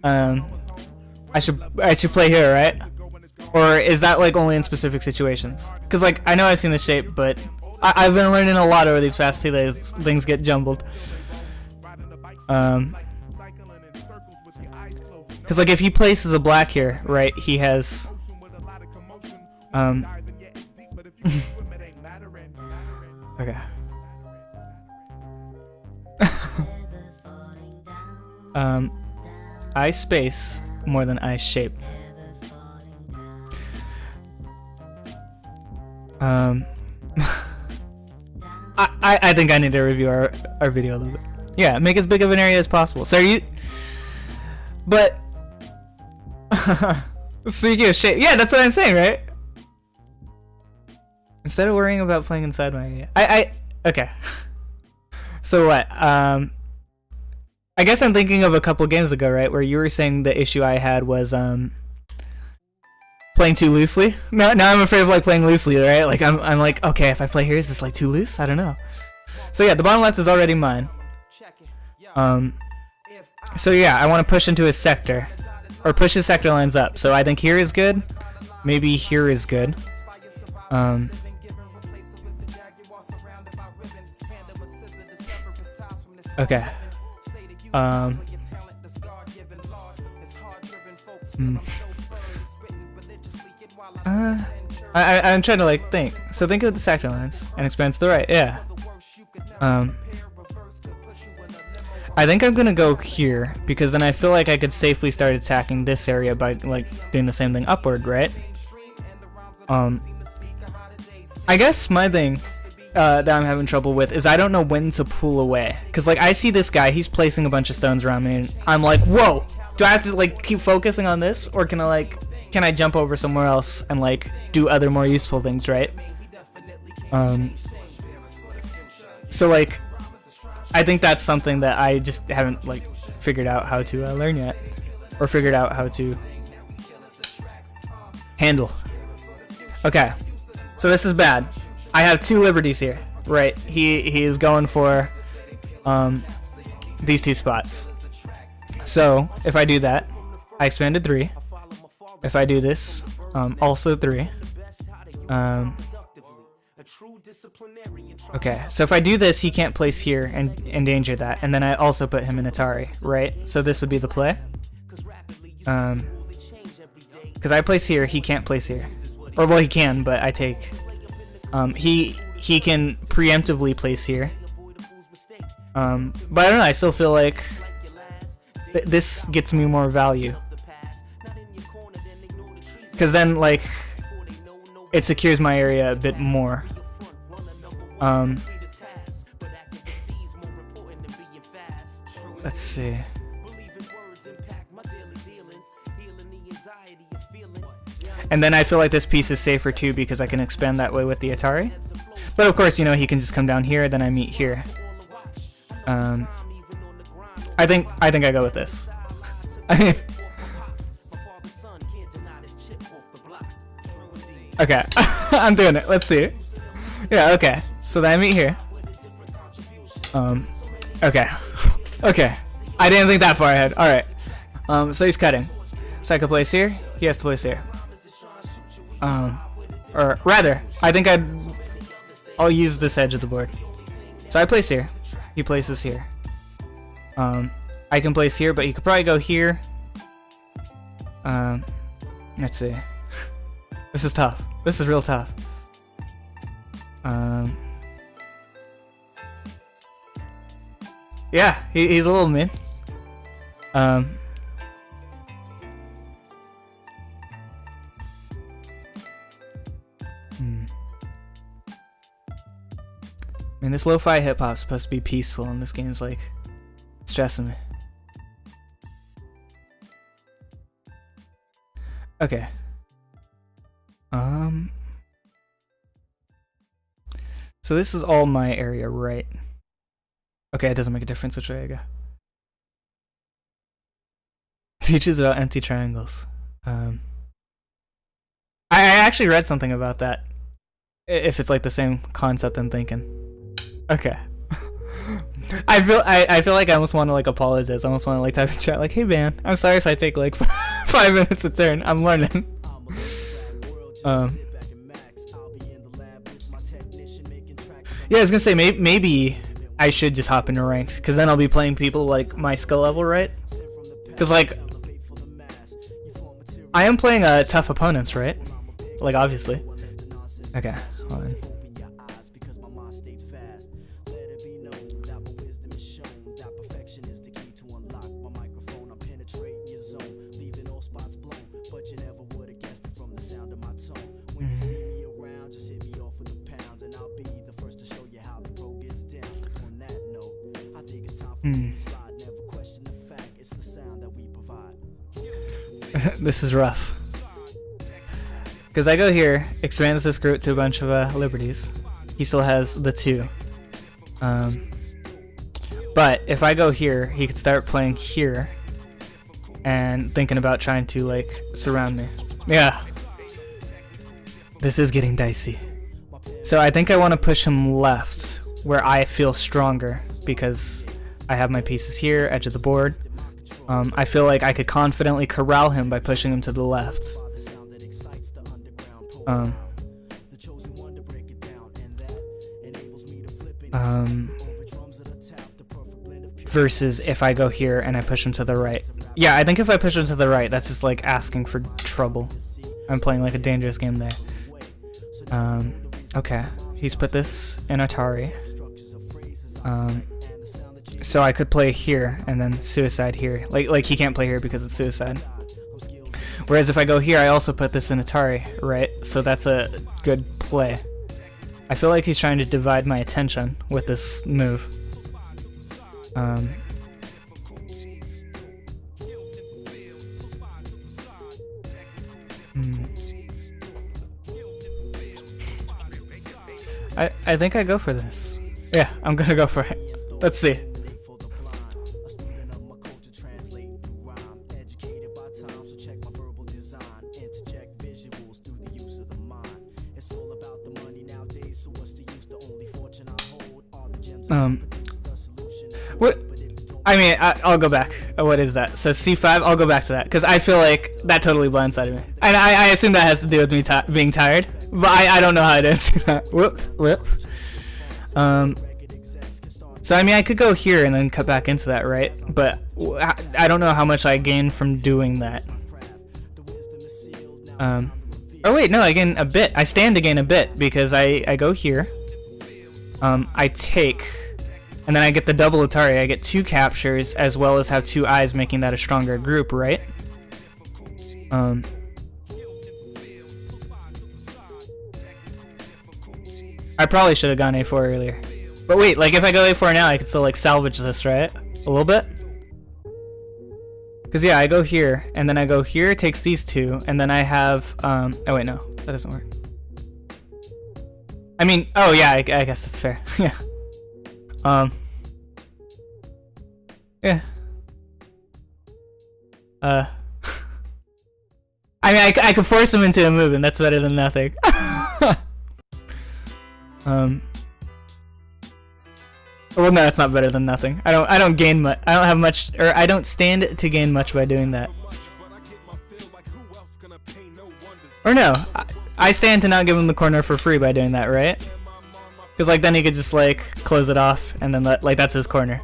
B: I should play here, right? Or is that like only in specific situations? Cause like I know I've seen the shape, but I've been learning a lot over these past 2 days. Things get jumbled. Cause like if he places a black here, right? He has. Okay. I space more than I shape. I think I need to review our video a little bit. Yeah, make as big of an area as possible. So are you... But... Speaking of shape... Yeah, that's what I'm saying, right? Instead of worrying about playing inside my area. Okay. So what? I guess I'm thinking of a couple games ago, right? Where you were saying the issue I had was, playing too loosely. Now I'm afraid of like playing loosely, right? Like I'm like, okay, if I play here, is this like too loose? I don't know. So yeah, the bottom left is already mine. So yeah, I want to push into his sector, or push his sector lines up. So I think here is good. Maybe here is good. Okay. I'm trying to like think. So think of the sector lines and expand to the right. Yeah. I think I'm gonna go here because then I feel like I could safely start attacking this area by like doing the same thing upward, right? I guess my thing that I'm having trouble with is I don't know when to pull away. Cause like I see this guy, he's placing a bunch of stones around me, and I'm like, whoa! Do I have to like keep focusing on this, or can I jump over somewhere else and like do other more useful things, right? So like, I think that's something that I just haven't like figured out how to learn yet, or figured out how to handle. Okay, so this is bad. I have 2 liberties here, right? He is going for these 2 spots. So if I do that, I expanded 3. If I do this, also 3. Okay, so if I do this, he can't place here and endanger that, and then I also put him in Atari, right? So this would be the play. Because I place here, he can't place here. Or well, he can, but I take. He can preemptively place here. But I don't know. I still feel like this gets me more value. Because then, like, it secures my area a bit more. Let's see. And then I feel like this piece is safer too because I can expand that way with the Atari. But of course, you know, he can just come down here, then I meet here. I think I go with this. Okay, I'm doing it. Let's see. Yeah, okay. So then I meet here. Okay. Okay. I didn't think that far ahead. Alright. So he's cutting. So I can place here. He has to place here. Or rather, I think I'll use this edge of the board. So I place here. He places here. I can place here, but he could probably go here. Let's see. This is tough. This is real tough. Yeah, he's a little mean. mean, this lo-fi hip-hop's supposed to be peaceful, and this game's like stressing me. Okay. So this is all my area, right? Okay, it doesn't make a difference which way I go. Teaches about empty triangles. I actually read something about that. If it's like the same concept I'm thinking. Okay. I feel like I almost want to like apologize. I almost want to like type in chat like, hey man, I'm sorry if I take like 5 minutes a turn. I'm learning. Yeah, I was gonna say maybe I should just hop into ranked, because then I'll be playing people like my skill level, right? Because like I am playing tough opponents, right? Like obviously. Okay, hold on. This is rough. Because I go here, expands this group to a bunch of liberties. He still has the 2. But if I go here, he could start playing here and thinking about trying to like surround me. Yeah. This is getting dicey. So I think I want to push him left where I feel stronger because I have my pieces here, edge of the board. I feel like I could confidently corral him by pushing him to the left. Versus if I go here and I push him to the right. Yeah, I think if I push him to the right, that's just like asking for trouble. I'm playing like a dangerous game there. Okay, he's put this in Atari. So I could play here and then suicide here. Like he can't play here because it's suicide. Whereas if I go here, I also put this in Atari, right? So that's a good play. I feel like he's trying to divide my attention with this move. I think I go for this. Yeah, I'm gonna go for it. Let's see. What? I mean, I'll go back. What is that? So C5, I'll go back to that, because I feel like that totally blindsided me. And I assume that has to do with me being tired, but I don't know how I did that. Whoop. So I mean, I could go here and then cut back into that, right? But I don't know how much I gain from doing that. Oh wait, no, I gain a bit. I stand to gain a bit, because I go here. I take... And then I get the double Atari. I get 2 captures as well as have 2 eyes, making that a stronger group, right? I probably should have gone A4 earlier. But wait, like if I go A4 now, I could still like salvage this, right? A little bit? Because yeah, I go here, and then I go here, takes these 2, and then I have... oh wait, no. That doesn't work. I mean, oh yeah, I guess that's fair. Yeah. Yeah. I mean, I could force him into a move, and that's better than nothing. Well, no, it's not better than nothing. I don't gain much. I don't have much, or I don't stand to gain much by doing that. Or no, I stand to not give him the corner for free by doing that, right? Because like then he could just like close it off and then like that's his corner.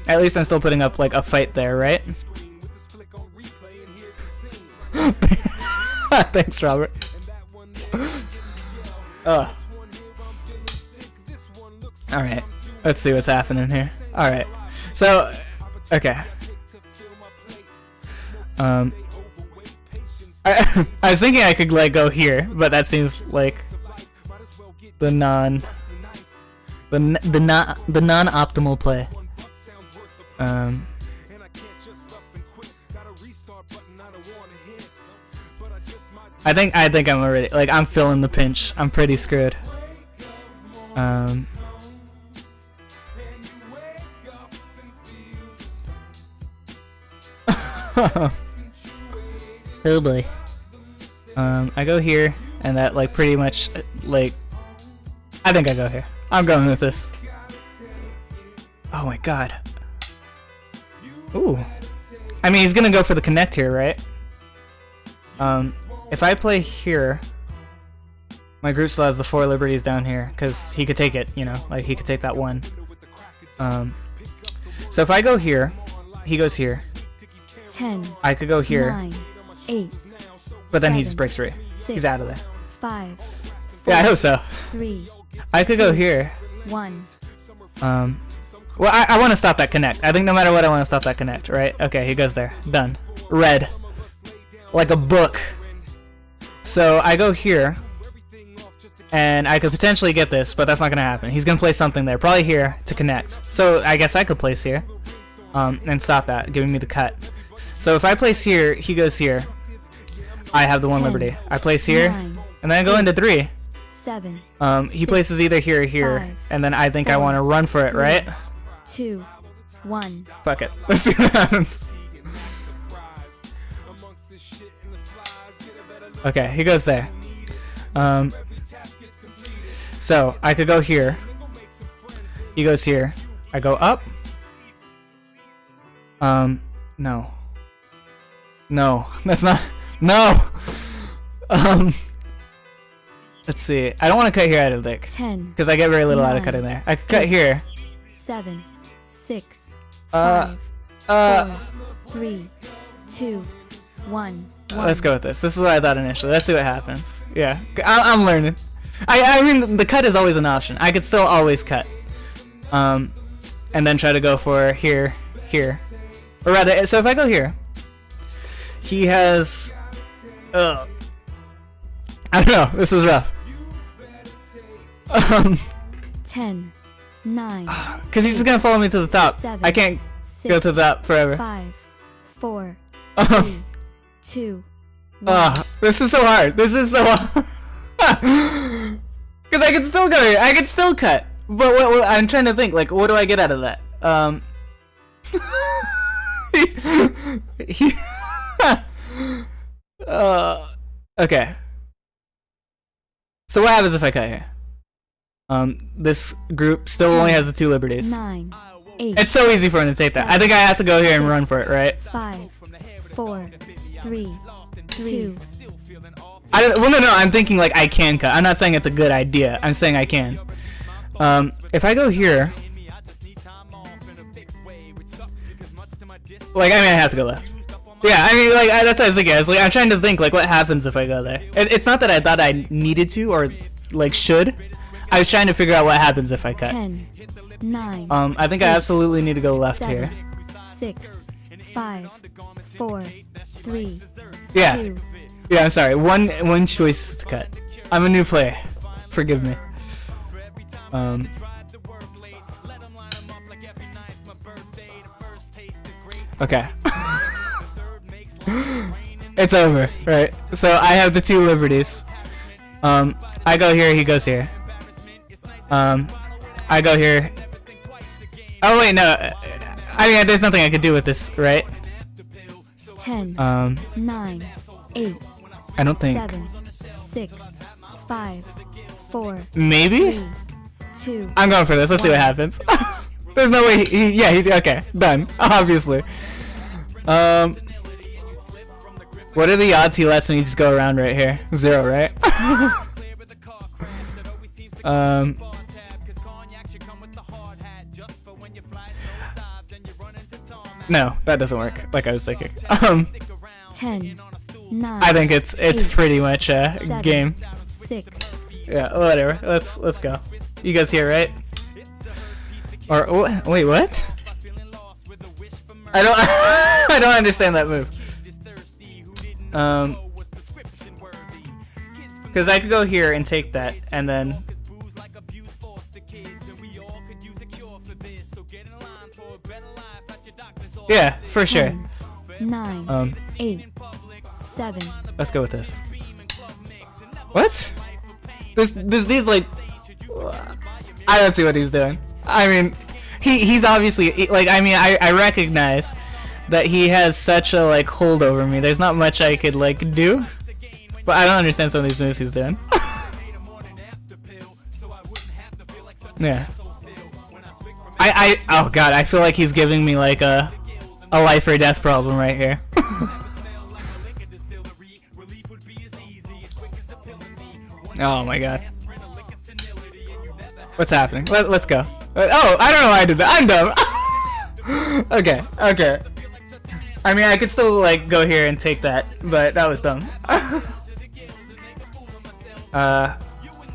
B: At least I'm still putting up like a fight there, right? Thanks, Robert. Ugh. All right, let's see what's happening here. All right, so okay. I was thinking I could like go here, but that seems like the the non-optimal play. I think I'm already, like, I'm feeling the pinch. I'm pretty screwed. Oh boy. I go here, and that, like, pretty much, like, I think I go here. I'm going with this. Oh my god. Ooh. I mean, he's gonna go for the connect here, right? If I play here, my group still has the 4 liberties down here, because he could take it, you know, like, he could take that one. So if I go here, he goes here.
C: 10.
B: I could go here.
C: 9, 8.
B: But then he
C: 7,
B: just breaks 3.
C: 6,
B: He's out of there.
C: 5. 4,
B: Yeah, I hope so.
C: 3.
B: I could go here.
C: 1.
B: Well, I want to stop that connect. I think no matter what, I want to stop that connect, right? Okay, he goes there. Done. Red. Like a book. So I go here, and I could potentially get this, but that's not going to happen. He's going to place something there, probably here, to connect. So I guess I could place here, and stop that, giving me the cut. So if I place here, he goes here. I have the 1 liberty. I place here,
C: 9,
B: and then I go into 3.
C: 7.
B: He
C: 6,
B: places either here or here,
C: 5,
B: and then I think I
C: 4,
B: want to run for it,
C: 3,
B: right?
C: 2, 1.
B: Fuck it. Let's see what happens. Okay, he goes there. So I could go here. He goes here. I go up. No. No, that's not. No. Let's see. I don't want to cut here out of dick
C: 10.
B: because I get very little out of
C: 9,
B: cutting there. I could cut here.
C: 7, 6,
B: Uh,
C: 5, 4, 3, 2, 1.
B: Let's go with this. This is what I thought initially. Let's see what happens. Yeah, I'm learning. I mean, the cut is always an option. I could still always cut. And then try to go for here. Or rather, so if I go here, he has... I don't know. This is rough.
C: 10, 9.
B: Because he's just going to follow me to the top.
C: 7,
B: I can't
C: 6,
B: go to the top forever.
C: 5, 4, 3, 2, 1.
B: This is so hard. This is so hard. Because I can still go here. I can still cut. But what, I'm trying to think, like, what do I get out of that? Okay. So what happens if I cut here? This group still
C: 10,
B: only has the 2 liberties.
C: 9, 8.
B: It's so easy for him to take that. I think I have to go here and run for it, right?
C: 5, 4, 3, 2.
B: Well, no, I'm thinking like I can cut. I'm not saying it's a good idea. I'm saying I can. If I go here, like, I mean, I have to go left. Yeah, I mean, like, that's what I was thinking. I'm trying to think, like, what happens if I go there. It's not that I thought I needed to or, like, should. I was trying to figure out what happens if I cut.
C: 10, 9.
B: I think I absolutely need to go left
C: 7,
B: here.
C: 6, 5, 4, 3,
B: Yeah.
C: 2.
B: Yeah, I'm sorry. One choice is to cut. I'm a new player. Forgive me. Okay. It's over, right? So I have the 2 liberties. I go here, he goes here. I go here. Oh wait, no. I mean, there's nothing I could do with this, right?
C: 10, 9, 8.
B: I don't think.
C: 7, 6, 5, 4.
B: Maybe?
C: 3, 2.
B: I'm going for this. Let's see what happens. There's no way. Okay, done. Obviously. What are the odds he lets me just go around right here? 0, right? No, that doesn't work. Like I was thinking.
C: 10, 9.
B: I think it's
C: 8,
B: pretty much a
C: 7,
B: game.
C: 6.
B: Yeah, whatever. Let's go. You guys here, right? Or wait, what? I don't I don't understand that move. Because I could go here and take that, and then Yeah, for sure.
C: 10, 9, 8, 7.
B: Let's go with this. What? This dude's like, I don't see what he's doing. I mean, he's obviously like, I mean, I recognize that he has such a like hold over me. There's not much I could like do, but I don't understand some of these moves he's doing. Yeah. Oh god, I feel like he's giving me like a life or death problem right here. Oh my god. What's happening? Let's go. Oh, I don't know why I did that. I'm dumb. Okay. I mean, I could still like go here and take that, but that was dumb.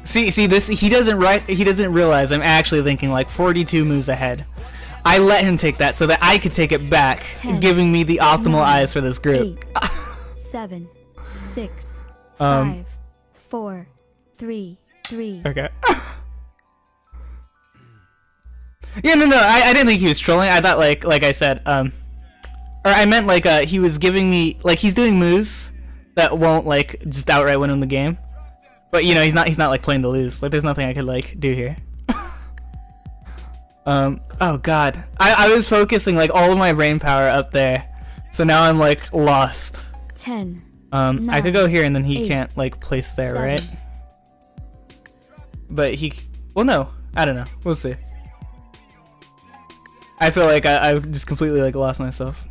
B: See this, he doesn't realize I'm actually thinking like 42 moves ahead. I let him take that so that I could take it back,
C: 10,
B: giving me the optimal
C: 9,
B: eyes for this group.
C: 8, 7, 6, 5, 4, 3, 3.
B: Okay. Yeah, no, I didn't think he was trolling. I thought like I said, or I meant like he was giving me like he's doing moves that won't like just outright win him the game. But you know, he's not like playing to lose. Like there's nothing I could like do here. Oh god. I was focusing like all of my brain power up there. So now I'm like lost.
C: 10.
B: I could go here and then he
C: 8,
B: can't like place there,
C: 7.
B: right? But well no, I don't know. We'll see. I feel like I just completely like lost myself.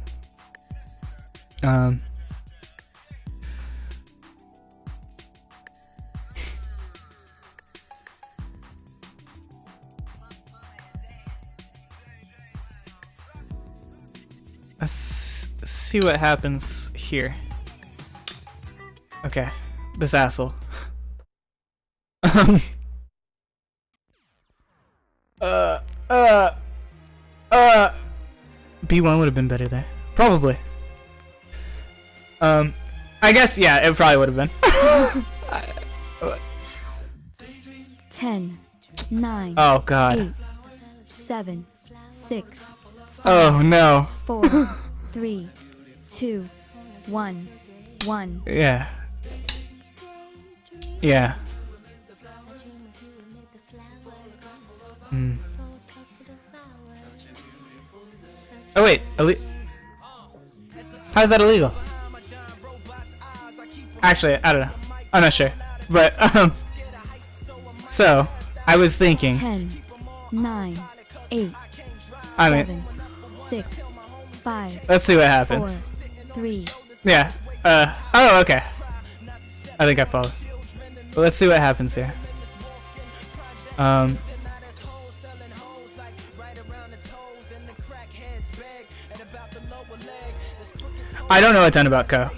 B: Let's see what happens here. Okay, this asshole. B1 would have been better there. Probably. I guess, yeah, it probably would have been.
C: 10, 9,
B: Oh, God.
C: 8, 7, 6, 5,
B: Oh, no.
C: 4, 3, 2, 1, 1.
B: Yeah. Yeah. Oh, wait. How's that illegal? Actually, I don't know. I'm not sure. But, so, I was thinking.
C: 10, 9, 8,
B: I mean,
C: 7, 6, 5,
B: let's see what
C: 4,
B: happens.
C: 3.
B: Yeah. Oh, okay. I think I followed. But let's see what happens here. I don't know a ton about Ko.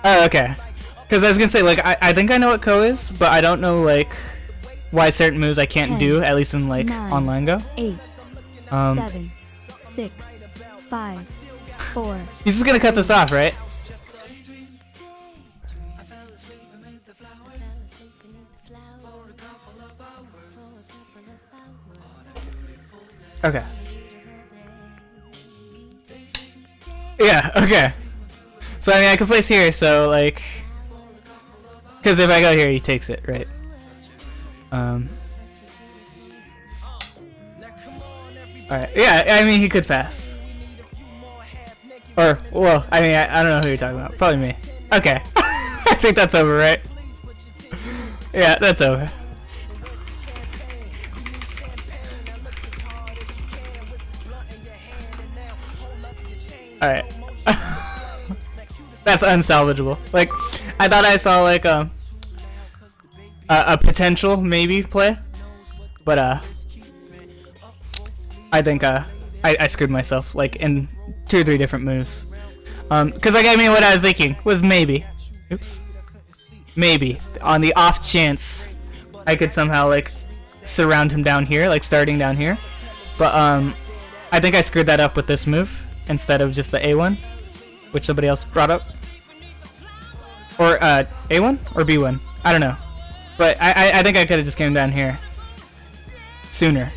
B: Oh, okay. Because I was gonna say, like, I think I know what Ko is, but I don't know, like, why certain moves I can't
C: 10,
B: do, at least in, like,
C: 9,
B: online Go.
C: 8,
B: Um,
C: 7, 6, 5, 4.
B: He's just gonna cut this off, right? Okay. Yeah, okay. So, I mean, I can place here, so, like... Because if I go here, he takes it, right? Alright, yeah, I mean, he could pass. Or, well, I mean, I don't know who you're talking about. Probably me. Okay. I think that's over, right? Yeah, that's over. Alright. That's unsalvageable. Like, I thought I saw, like, a potential, maybe, play. But, I think, I screwed myself, like, in 2 or 3 different moves. Cause, like, I mean, what I was thinking was maybe, oops, maybe, on the off chance I could somehow, like, surround him down here, like, starting down here. But, I think I screwed that up with this move, instead of just the A1, which somebody else brought up. Or, A1? Or B1? I don't know. But I think I could have just came down here sooner.